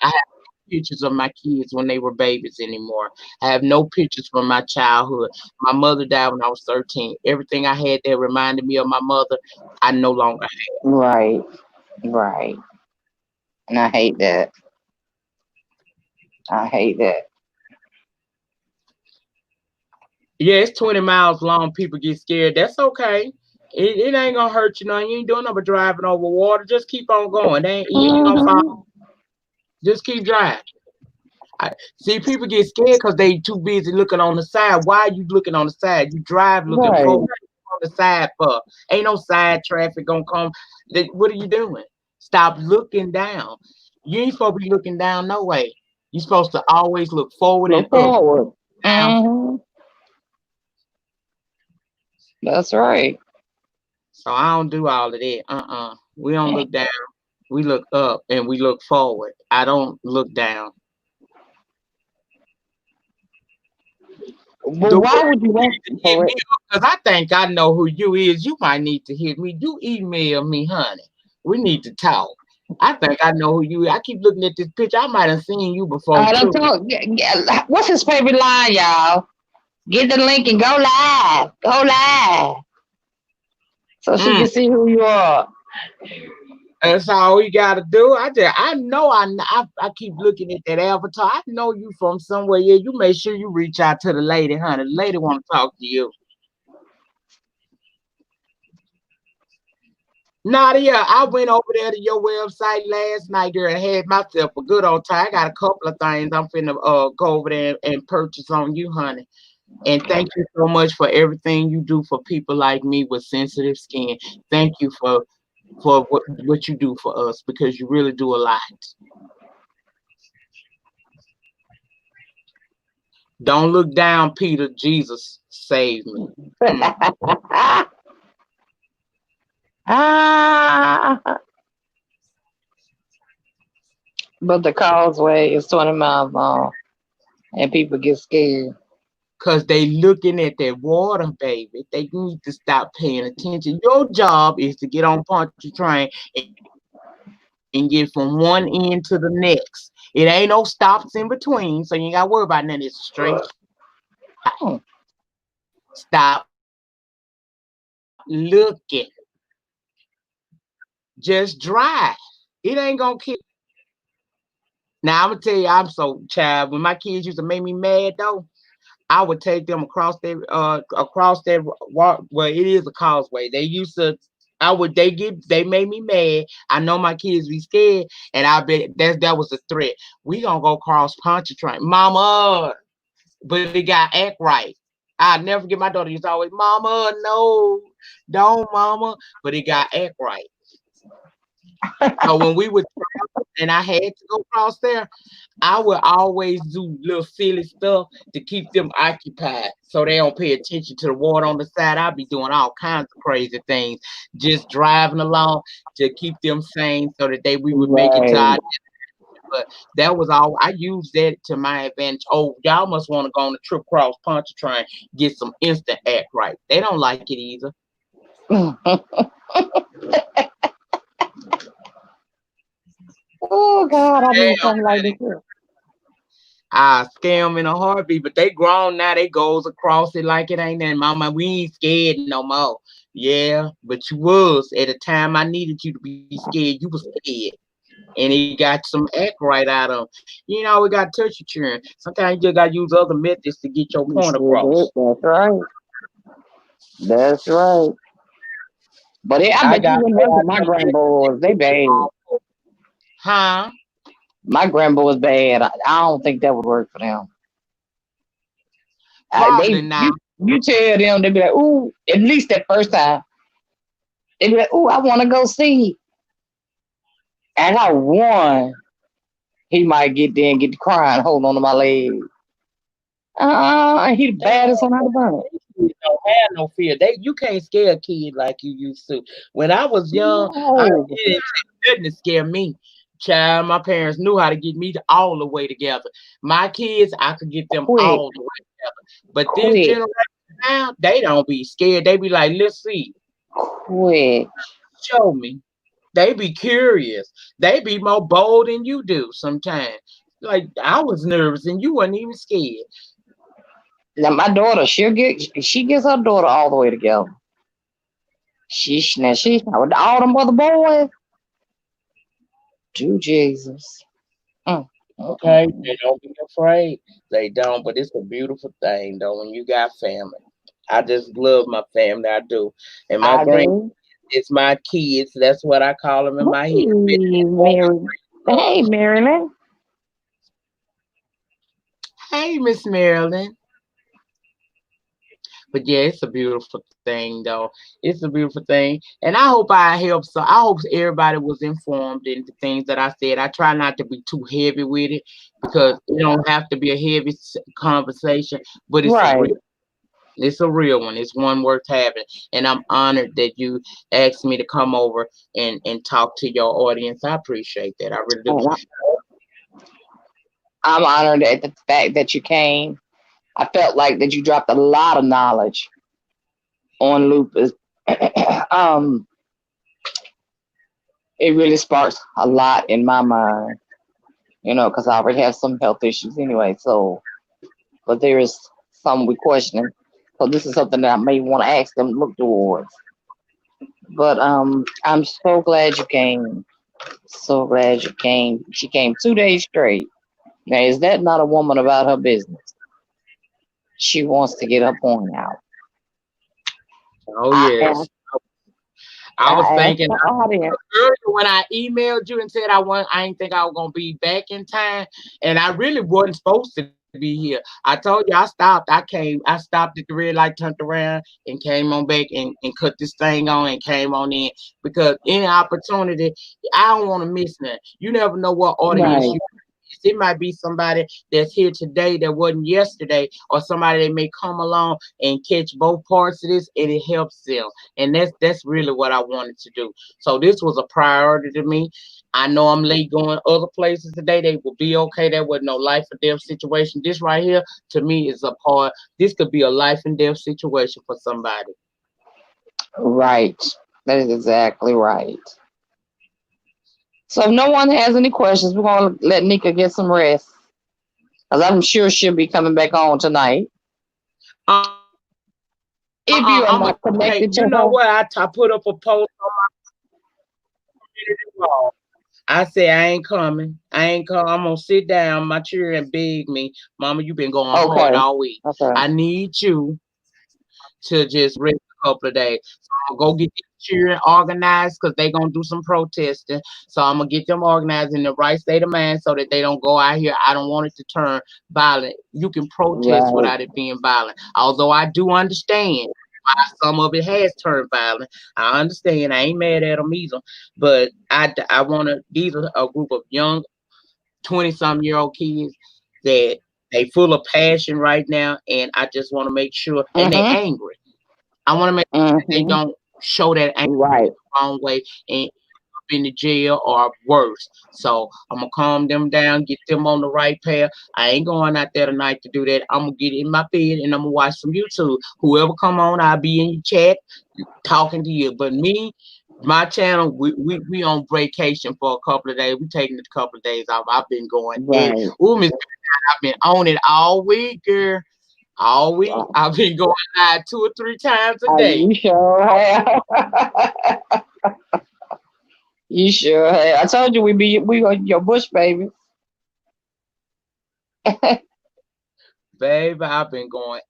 I have no pictures of my kids when they were babies anymore. I have no pictures from my childhood. My mother died when I was 13. Everything I had that reminded me of my mother, I no longer have. Right. Right. And I hate that. I hate that. Yeah, it's 20 miles long. People get scared. That's okay. It ain't gonna hurt you none. You ain't doing nothing but driving over water. Just keep on going. You ain't gonna fall. Hmm. Just keep driving. See, people get scared because they too busy looking on the side. Why are you looking on the side? You drive looking Right. forward on the side for. Ain't no side traffic gonna come. What are you doing? Stop looking down. You ain't supposed to be looking down no way. You're supposed to always look forward and Look up. forward. Down. Hmm. That's right. So I don't do all of that. We don't look down. We look up and we look forward. I don't look down. But The way why would you want to hit for me it? because I think I know who you is. You might need to hit me. You email me, honey. We need to talk. I think I know who you is. I keep looking at this picture. I might have seen you before I don't too. talk. What's his favorite line, y'all? Get the link and go live. Go live. So she Mm, can see who you are. that's all we gotta do. I know I keep looking at that avatar. I know you from somewhere. Yeah, you make sure you reach out to the lady, honey. The lady want to talk to you. Nadia, I went over there to your website last night, girl, and had myself a good old time. I got a couple of things I'm finna go over there and purchase on you, honey. And thank you so much for everything you do for people like me with sensitive skin. Thank you for what you do for us because you really do a lot. Don't look down, Peter. Jesus saved me. Mm. Ah, but the causeway is 20 miles long and people get scared. Cause they looking at that water, baby. They need to stop paying attention. Your job is to get on punch train and get from one end to the next. It ain't no stops in between, so you ain't got to worry about nothing. It's a straight shot. Hmm. Stop looking. Just drive. It ain't gonna kill. Now I'm gonna tell you, I'm so child. When my kids used to make me mad though, I would take them across that walk. Well, it is a causeway. They used to. They made me mad. I know my kids be scared, and I bet that was a threat. We gonna go cross Pontchartrain, Mama, but it got act right. I never forget my daughter used to always, Mama, no, don't, Mama, but it got act right. So when we would travel and I had to go across there, I would always do little silly stuff to keep them occupied so they don't pay attention to the water on the side. I'd be doing all kinds of crazy things, just driving along to keep them sane so that we would make it to Right. our. But that was all. I used that to my advantage. Oh, y'all must want to go on a trip across Pontchartrain, get some instant act right. They don't like it either. Oh God, I need Damn, something like this too. I scam in a heartbeat, but they grown now. They goes across it like it ain't that. Mama, we ain't scared no more. Yeah, but you was at a time I needed you to be scared. You was scared, and it got some act right out of 'em. You know, we got touch your children. Sometimes you just got to use other methods to get your You point sure across. did. That's right. That's right. But I I bet you got wouldn't work more with my grandboys. They bad. huh? My grandboys bad. I don't think that would work for them. Probably They not. you tell them they be like, ooh, at least that first time they be like, ooh, I want to go see. And I won. He might get there and get to crying, hold on to my leg. He the They baddest one out of the bunch. don't have no fear. You can't scare a kid like you used to. When I was young, No. it didn't take nothing to scare me. Child, my parents knew how to get me all the way together. My kids, I could get them Quick. all the way. But this Quick, generation now, they don't be scared. They be like, let's see, quick. show me. They be curious. They be more bold than you do sometimes. Like I was nervous and you wasn't even scared. Now my daughter, she gets her daughter all the way together. She's not with all them other boys. Do Jesus. Mm, Okay, mm. they don't be afraid. They don't, but it's a beautiful thing though when you got family. I just love my family, I do. And my I grand do. it's my kids. That's what I call them in my head. Hey, Mary. Hey, Marilyn. Hey, Miss Marilyn. But yeah, it's a beautiful thing, though. It's a beautiful thing, and I hope I helped. So I hope everybody was informed in the things that I said. I try not to be too heavy with it because it don't have to be a heavy conversation, but Right. it's a real one. It's one worth having, and I'm honored that you asked me to come over and talk to your audience. I appreciate that. I really do. And I'm honored at the fact that you came. I felt like that you dropped a lot of knowledge on lupus. um, it really sparks a lot in my mind, because I already have some health issues anyway. So, but there is some we questioning. So this is something that I may want to ask them to look towards. But I'm so glad you came. So glad you came. She came 2 days straight. Now, is that not a woman about her business? She wants to get her point out. Oh I yes. asked, I was I asked thinking the audience. earlier when I emailed you and said I didn't think I was gonna be back in time, and I really wasn't supposed to be here. I told you I stopped. I stopped at the red light, turned around, and came on back and cut this thing on and came on in because any opportunity, I don't want to miss nothing. You never know what audience Right, you. It might be somebody that's here today that wasn't yesterday, or somebody that may come along and catch both parts of this, and it helps them. And that's really what I wanted to do. So this was a priority to me. I know I'm late going other places today. They will be okay. There was no life or death situation. This right here, to me, is a part. This could be a life and death situation for somebody. right. That is exactly right. So if no one has any questions, we're gonna let Nika get some rest. Because I'm sure she'll be coming back on tonight. If you are I'm a, not hey, connected to you know her. what? I put up a post on my wall. I say I ain't coming. I ain't come. I'm gonna sit down. My children beg me, Mama. You been going hard Okay. all week. Okay. I need you to just rest a couple of days. So I'm gonna go get the children organized because they gonna do some protesting. So I'm gonna get them organized in the right state of mind so that they don't go out here. I don't want it to turn violent. You can protest Right. without it being violent. Although I do understand why some of it has turned violent. I understand. I ain't mad at them either. But I want to. These are a group of young 20-some-year-old kids that they full of passion right now, and I just want to make sure, and they Mm-hmm. angry. I want to make sure that they Mm-hmm. don't show that anger Right. the wrong way and up in the jail or worse. So I'm gonna calm them down, get them on the right path. I ain't going out there tonight to do that. I'm gonna get in my bed and I'm gonna watch some YouTube. Whoever come on, I'll be in your chat talking to you. But me, my channel, we on vacation for a couple of days. We taking a couple of days off. I've been going at it. Right. Ooh, Miss, I've been on it all week, girl. All week. I've been going live 2 or 3 times a day. You sure have. You sure have. I told you we are your bush baby. Baby, I've been going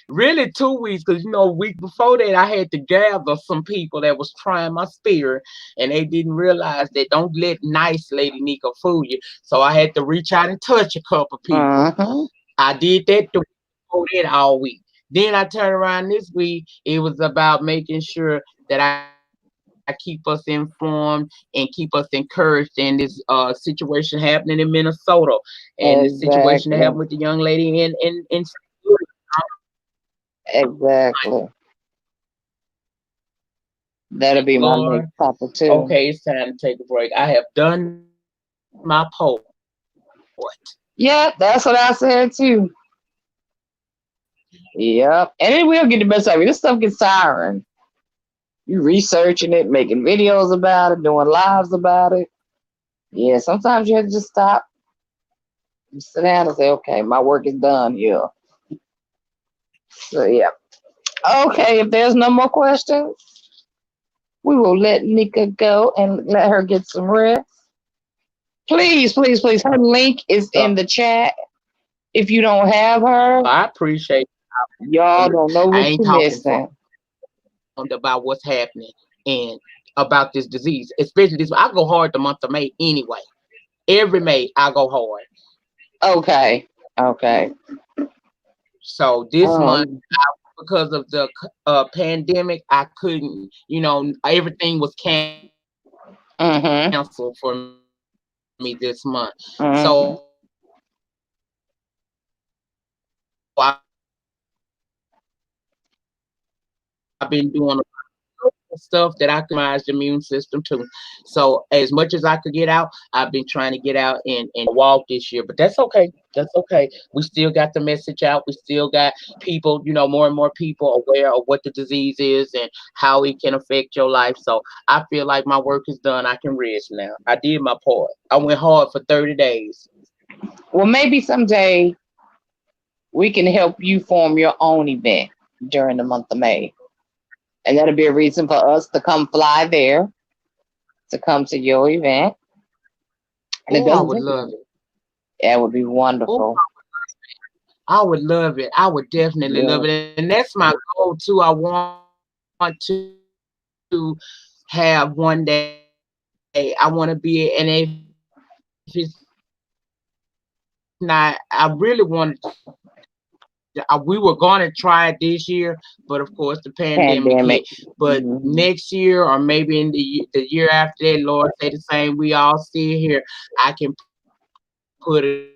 really 2 weeks because a week before that I had to gather some people that was trying my spirit and they didn't realize that don't let nice Lady Nika fool you. So I had to reach out and touch a couple people. Mm-hmm. I did that the week before that all week. Then I turned around this week. It was about making sure that I keep us informed and keep us encouraged in this situation happening in Minnesota and the situation that happened with the Exactly. young lady in Exactly. That'll be my Lord. next topic too. Okay, it's time to take a break. I have done my part. Yeah, that's what I said too. Yep. And it will get the best of you. This stuff gets tiring. You researching it, making videos about it, doing lives about it. Yeah, sometimes you have to just stop, sit down and say, okay, my work is done here. So yeah. Okay, if there's no more questions, we will let Nika go and let her get some rest. Please, please, please. Her link is So in the chat. If you don't have her, I appreciate y'all it. don't know I what ain't you're talking for missing. about what's happening and about this disease, especially this. I go hard the month of May anyway. Every May I go hard. Okay. Okay. So this month, Um. because of the pandemic, I couldn't. Everything was Mhm. canceled for me this month. So I been Mhm. doing stuff that I could optimize the immune system too. So as much as I could get out, I've been trying to get out and walk this year. But that's okay. That's okay. We still got the message out. We still got people, more and more people aware of what the disease is and how it can affect your life. So I feel like my work is done. I can rest now. I did my part. I went hard for 30 days. Well, maybe someday we can help you form your own event during the month of May, and that'll be a reason for us to come fly there to come to your event. And it Oh, I doesn't would take love long. it. That would be Oh, wonderful. I would love it. I would definitely love Yeah. it. And that's my goal too. I want to have one day. I want to be, and if it's not, I really wanted. We were going to try it this year, but of course the pandemic hit. But Pandemic. next year, or Hmm. maybe in the year after that, Lord say the same. We all still here. I can put it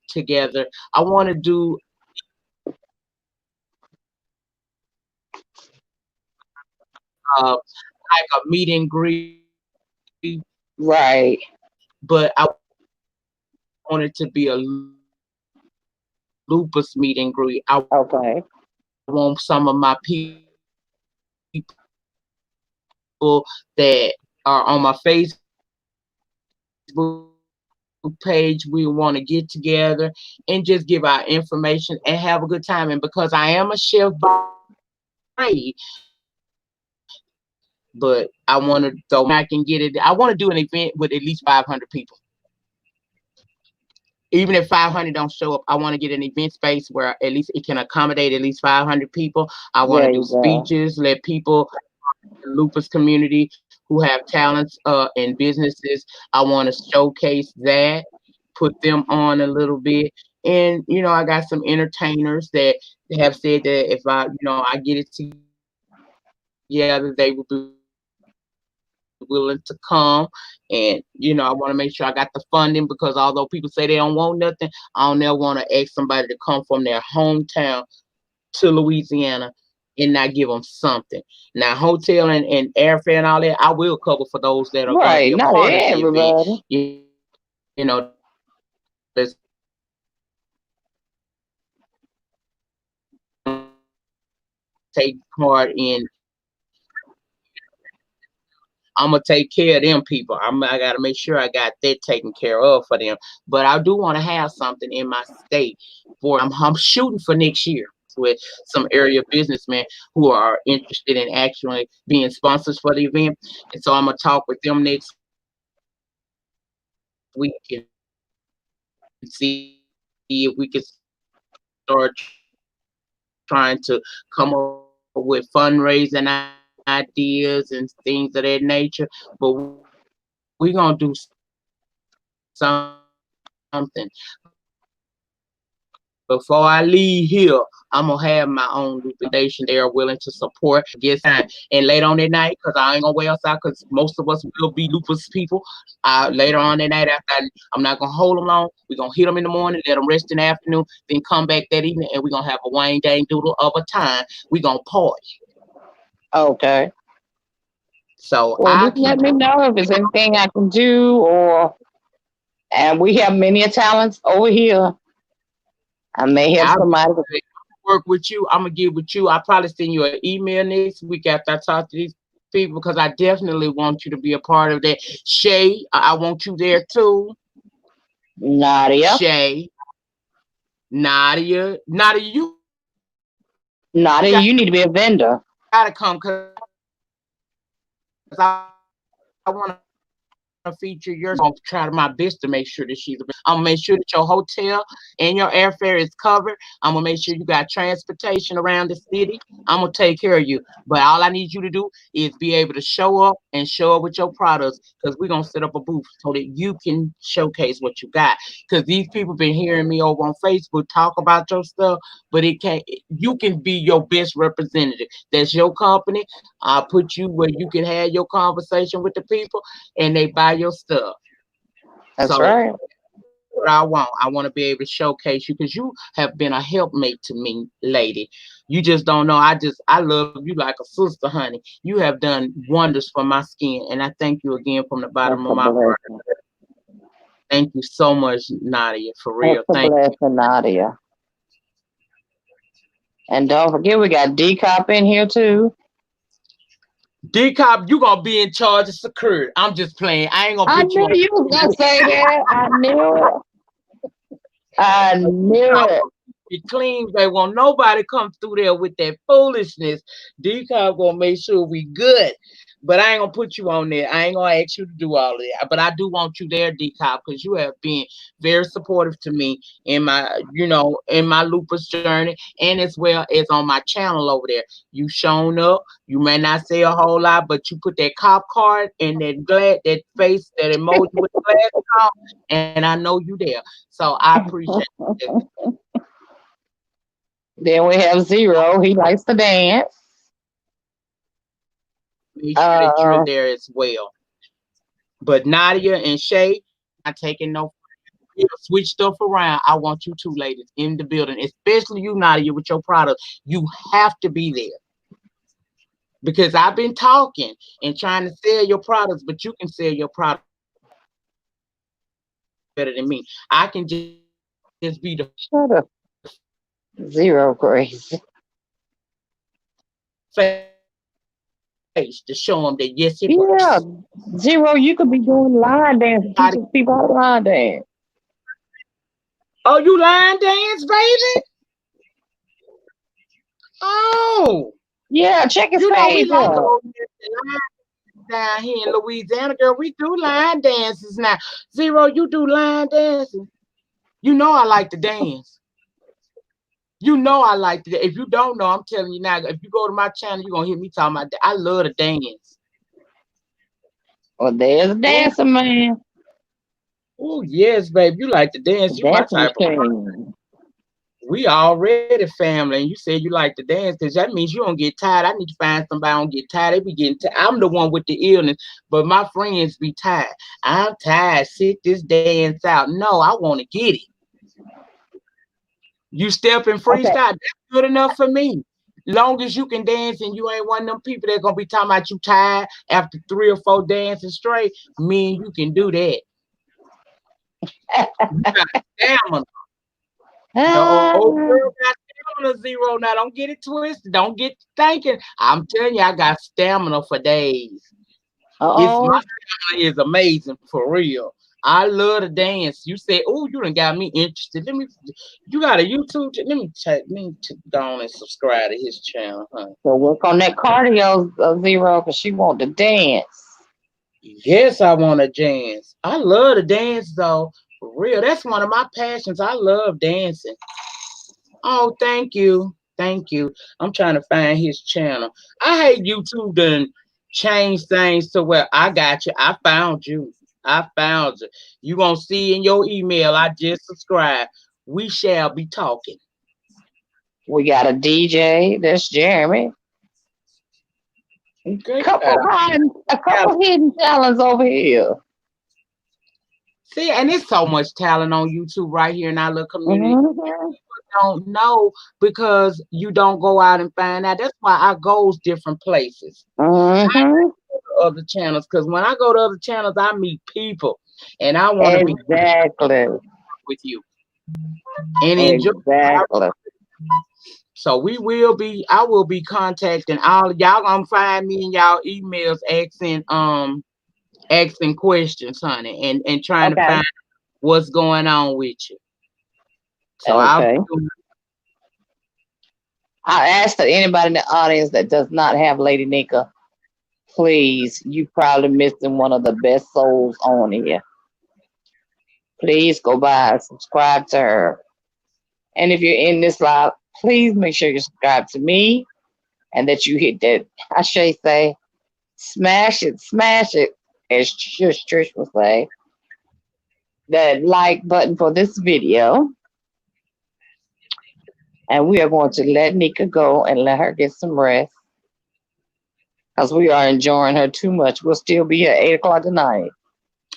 together. I want to do like a meet and greet, Right. but I want it to be a lupus meet and greet. I want some of my people who are interested in Okay. actually being sponsors for the event. And so I'm gonna talk with them next week and see if we can start trying to come up with fundraising. I got some people on my Facebook page. We want to get together and just give our information and have a good time. And because I am a chef by trade, but I want to, the only way I can get it, I want to do an event with at least 500 people. Even if 500 don't show up, I want to get an event space where at least it can accommodate at least 500 people. I want There to you do go. speeches, let people in the lupus community who have talents and businesses. I want to showcase that, put them on a little bit. And I got some entertainers that have said that if I get it together, they would be willing to come. And I want to make sure I got the funding because although people say they don't want nothing, I don't never want to ask somebody to come from their hometown to Louisiana and not give them something. Now, hotel and airfare and all that, I will cover for those that are going to be a part of the event. Right. Not everybody. That's going to take part in. I'm gonna take care of them people. I gotta make sure I got that taken care of for them. But I do want to have something in my state for. I'm shooting for next year with some area businessmen who are interested in actually being sponsors for the event. And so I'm gonna talk with them next week and see if we can start trying to come up with fundraising ideas and things of that nature. But we're gonna do something. Before I leave here, I'm gonna have my own lupination there willing to support. Again, they are willing to support. They are willing to give us time and late on that night, because I ain't gonna wait outside because most of us will be lupus people. Later on that night after I'm not gonna hold them long. We're gonna hit them in the morning, let them rest in the afternoon, then come back that evening and we're gonna have a wine dang doodle of a time. We're gonna party. Okay. So Well, I just let keep me know if there's anything I can do, or and we have many talents over here. I may have I somebody. working work with you. I'm gonna get with you. I'll probably send you an email next week after I talk to these people because I definitely want you to be a part of that. Shay, I want you there too. Nadia. Shay, Nadia, you got Nadia, you need to be a vendor. to come because I want to feature your. I'm gonna try my best to make sure that she's. I'm gonna make sure that your hotel and your airfare is covered. I'm gonna make sure you got transportation around the city. I'm gonna take care of you. But all I need you to do is be able to show up and show up with your products because we're gonna set up a booth so that you can showcase what you got. Because these people been hearing me over on Facebook talk about your stuff, but it can't. You can be your best representative. That's your company. I'll put you where you can have your conversation with the people and they buy your stuff. That's So right. what I want to be able to showcase you because you have been a helpmate to me, lady. You just don't know. I love you like a sister, honey. You have done wonders for my skin, and I thank you again from the That's bottom of a my heart. blessing. Thank you so much, Nadia, for That's real. a Thank you. blessing, Nadia. And don't forget, we got D Cop in here too. D Cop, you gonna be in charge of security. I'm just playing. I ain't gonna I put you knew on. you was gonna say that. I knew it. I knew it. Be clean. They won't nobody come through there with that foolishness. D-Cop gonna make sure we good. But I ain't gonna put you on there. I ain't gonna ask you to do all of that. But I do want you there, D-Cop, because you have been very supportive to me in my, in my lupus journey, and as well as on my channel over there. You shown up. You may not say a whole lot, but you put that cop card and that face, that emoji with the glasses on, and I know you there. So I appreciate it. Then we have Zero. He likes to dance. Make sure that you're Uh, there as well. But Nadia and Shay, not taking no switch stuff around. I want you two ladies in the building, especially you, Nadia, with your product. You have to be there because I've been talking and trying to sell your products, but you can sell your product better than me. I can just be the shut up. Zero Grace. face to show them that yes, it works. Yeah. Zero, you could be doing line dance, How teaching people how to line dance. oh, you line dance, baby? Oh, Yeah, check his we page like a out. little down here in Louisiana, girl. We do line dances now. Zero, you do line dances. You know I like to dance. You know I like to. If you don't know, I'm telling you now. If you go to my channel, you're gonna hear me talking about that. I love to dance. Well, there's a Oh, dancing man. oh yes, babe. You like to dance. You my Dancing type of. machine. We already family, and you said you like to dance because that means you don't get tired. I need to find somebody who don't get tired. They be getting tired. I'm the one with the illness, but my friends be tired. I'm tired. Sit this dance out. No, I want to get it. You step and Okay. freestyle. That's good enough for me. Long as you can dance and you ain't one of them people that gonna be talking about you tired after 3 or 4 dances straight, me and you can do that. You got stamina. The old Ah, girl got stamina, Zero. Now don't get it twisted. Don't get thinking. I'm telling you, I got stamina for days. It's my uh-oh. stamina is amazing for real. I love to dance. You say, oh, you done got me interested. You got a YouTube? Let me check. Go on and subscribe to his channel, huh? So work on that cardio, Zero, because she want to dance. Yes, I want to dance. I love to dance though. For real. That's one of my passions. I love dancing. Oh, thank you. Thank you. I'm trying to find his channel. I hate YouTube done change things to where I got you. I found you. I found you. You gonna see in your email. I just subscribed. We shall be talking. We got a DJ. That's Jeremy. Okay, A got couple hidden talents over here. see, and there's so much talent on YouTube right here in our little community. Hmm. Don't know because you don't go out and find out. That's why I goes different places. Hmm. Other channels because when I go to other channels, I meet people and I want to be Exactly. with you and enjoy. Exactly. So I will be contacting all y'all. Gonna find me in y'all emails asking questions, honey, and trying to Okay. find what's going on with you. So I'll be Okay. doing. I ask that anybody in the audience that does not have Lady Nika, please, you probably missing one of the best souls on here. Please go by and subscribe to her. And if you're in this live, please make sure you subscribe to me and that you hit that, I should say, smash it, as Trish will say, that like button for this video. And we are going to let Nika go and let her get some rest because we are enjoying her too much. We'll still be here 8 o'clock tonight.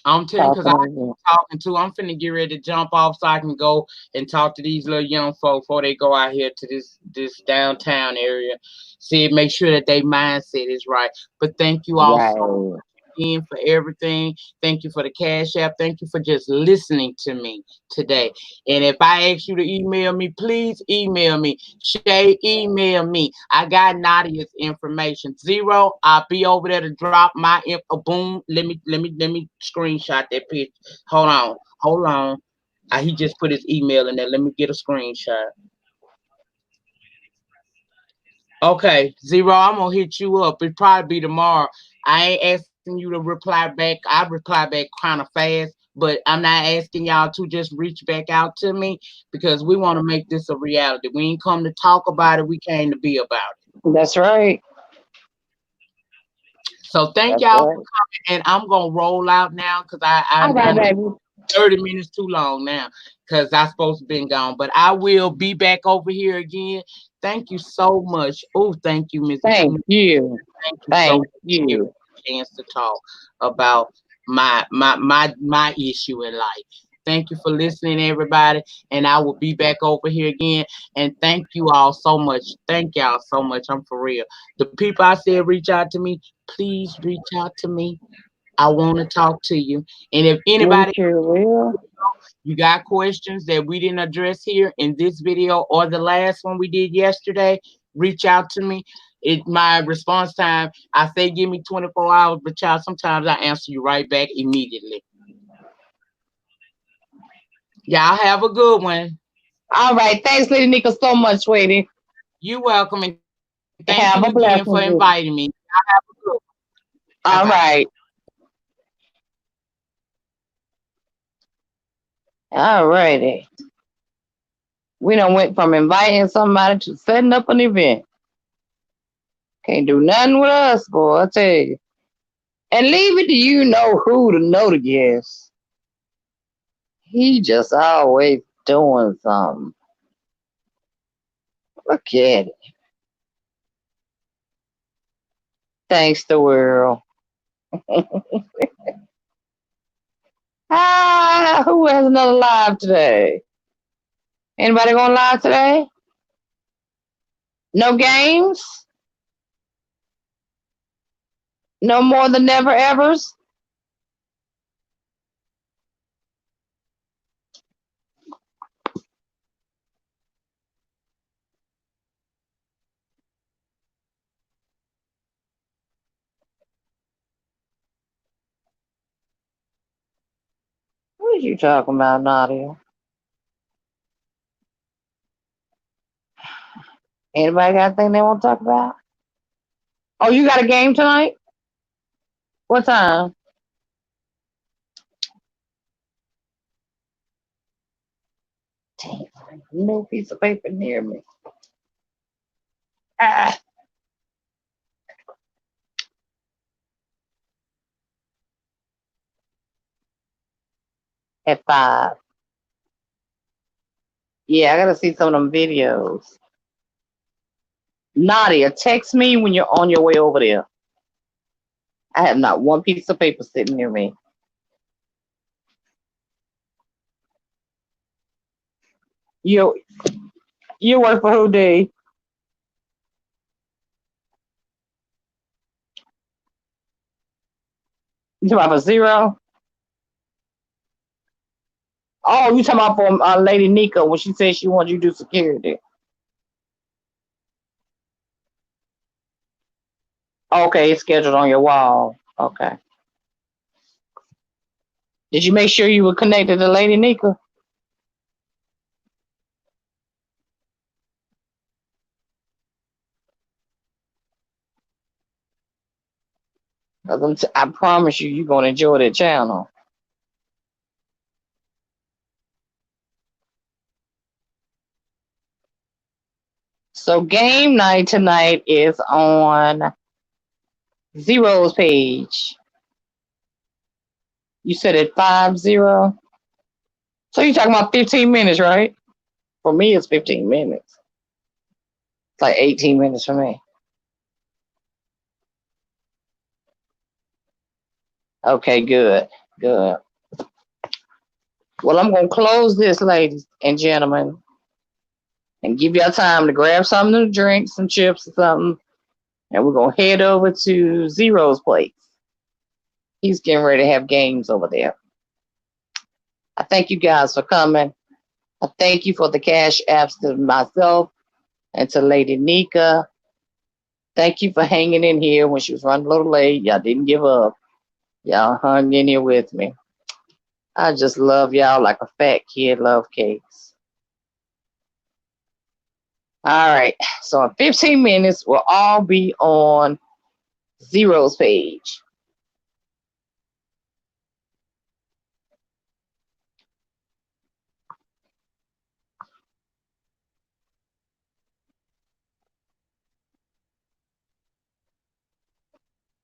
I'm telling because I'm Talking. talking to. I'm finna get ready to jump off so I can go and talk to these little young folk before they go out here to this downtown area. See, make sure that their mindset is right. But thank you all so Right. again for everything. Thank you for the cash app. Thank you for just listening to me today. And if I ask you to email me, please email me. Shay, email me. I got Nadia's information. Zero. I'll be over there to drop my info. Boom. Let me screenshot that picture. Hold on. Hold on. He just put his email in there. Let me get a screenshot. Okay, Zero, I'm gonna hit you up. It'll probably be tomorrow. I ain't asking you to reply back. I reply back kind of fast, but I'm not asking y'all to just reach back out to me because we want to make this a reality. We ain't come to talk about it. We came to be about it. That's right. So thank That's y'all for right. coming, and I'm gonna roll out now because All I'm right, done baby. 30 minutes too long now because I supposed to been gone. But I will be back over here again. Thank you so much. Oh, thank you, Miss. Thank you. Thank you so Thank much for giving you. me a chance to talk about my issue in life. Thank you for listening, everybody, and I will be back over here again. And thank you all so much. Thank y'all so much. I'm for real. The people I said reach out to me, please reach out to me. I want to talk to you. And if We anybody sure will. you got questions that we didn't address here in this video or the last one we did yesterday, reach out to me. My response time, I say give me 24 hours, but child, sometimes I answer you right back immediately. Y'all have a good one. All right. Thanks, Lady Nika, so much, sweetie. You're welcome, and thank you again for Have a inviting blessing. me. Y'all have a good one. Bye bye. All right. All righty. We done went from inviting somebody to setting up an event. Can't do nothing with us, boy, I tell you. And leave it to you know who to know the guest. He just always doing something. Look at it. Thanks the world. Who has another live today? Anybody going live today? No games? No more than never evers? What are you talking about, Nadia? Anybody got anything they want to talk about? Oh, you got a game tonight? What time? Damn, no piece of paper near me. Ah, at 5. Yeah, I gotta see some of them videos. Nadia, text me when you're on your way over there. I have not one piece of paper sitting near me. You you work for who, D? You talking about for Zero? Oh, you talking about for Lady Nika when she said she wanted you to do security. Okay, it's scheduled on your wall. Okay. Did you make sure you were connected to Lady Nyca? 'Cause I promise you, you're gonna enjoy that channel. So game night tonight is on Zero's page. You said it 5-0. So you're talking about 15 minutes, right? For me, it's 15 minutes. It's like 18 minutes for me. Okay, good, good. Well, I'm gonna close this, ladies and gentlemen, and give y'all time to grab something to drink, some chips or something, and we're gonna head over to Zero's place. He's getting ready to have games over there. I thank you guys for coming. I thank you for the cash apps to myself and to Lady Nyca. Thank you for hanging in here when she was running a little late. Y'all didn't give up. Y'all hung in here with me. I just love y'all like a fat kid love cakes. All right. So in 15 minutes, we'll all be on Zero's page.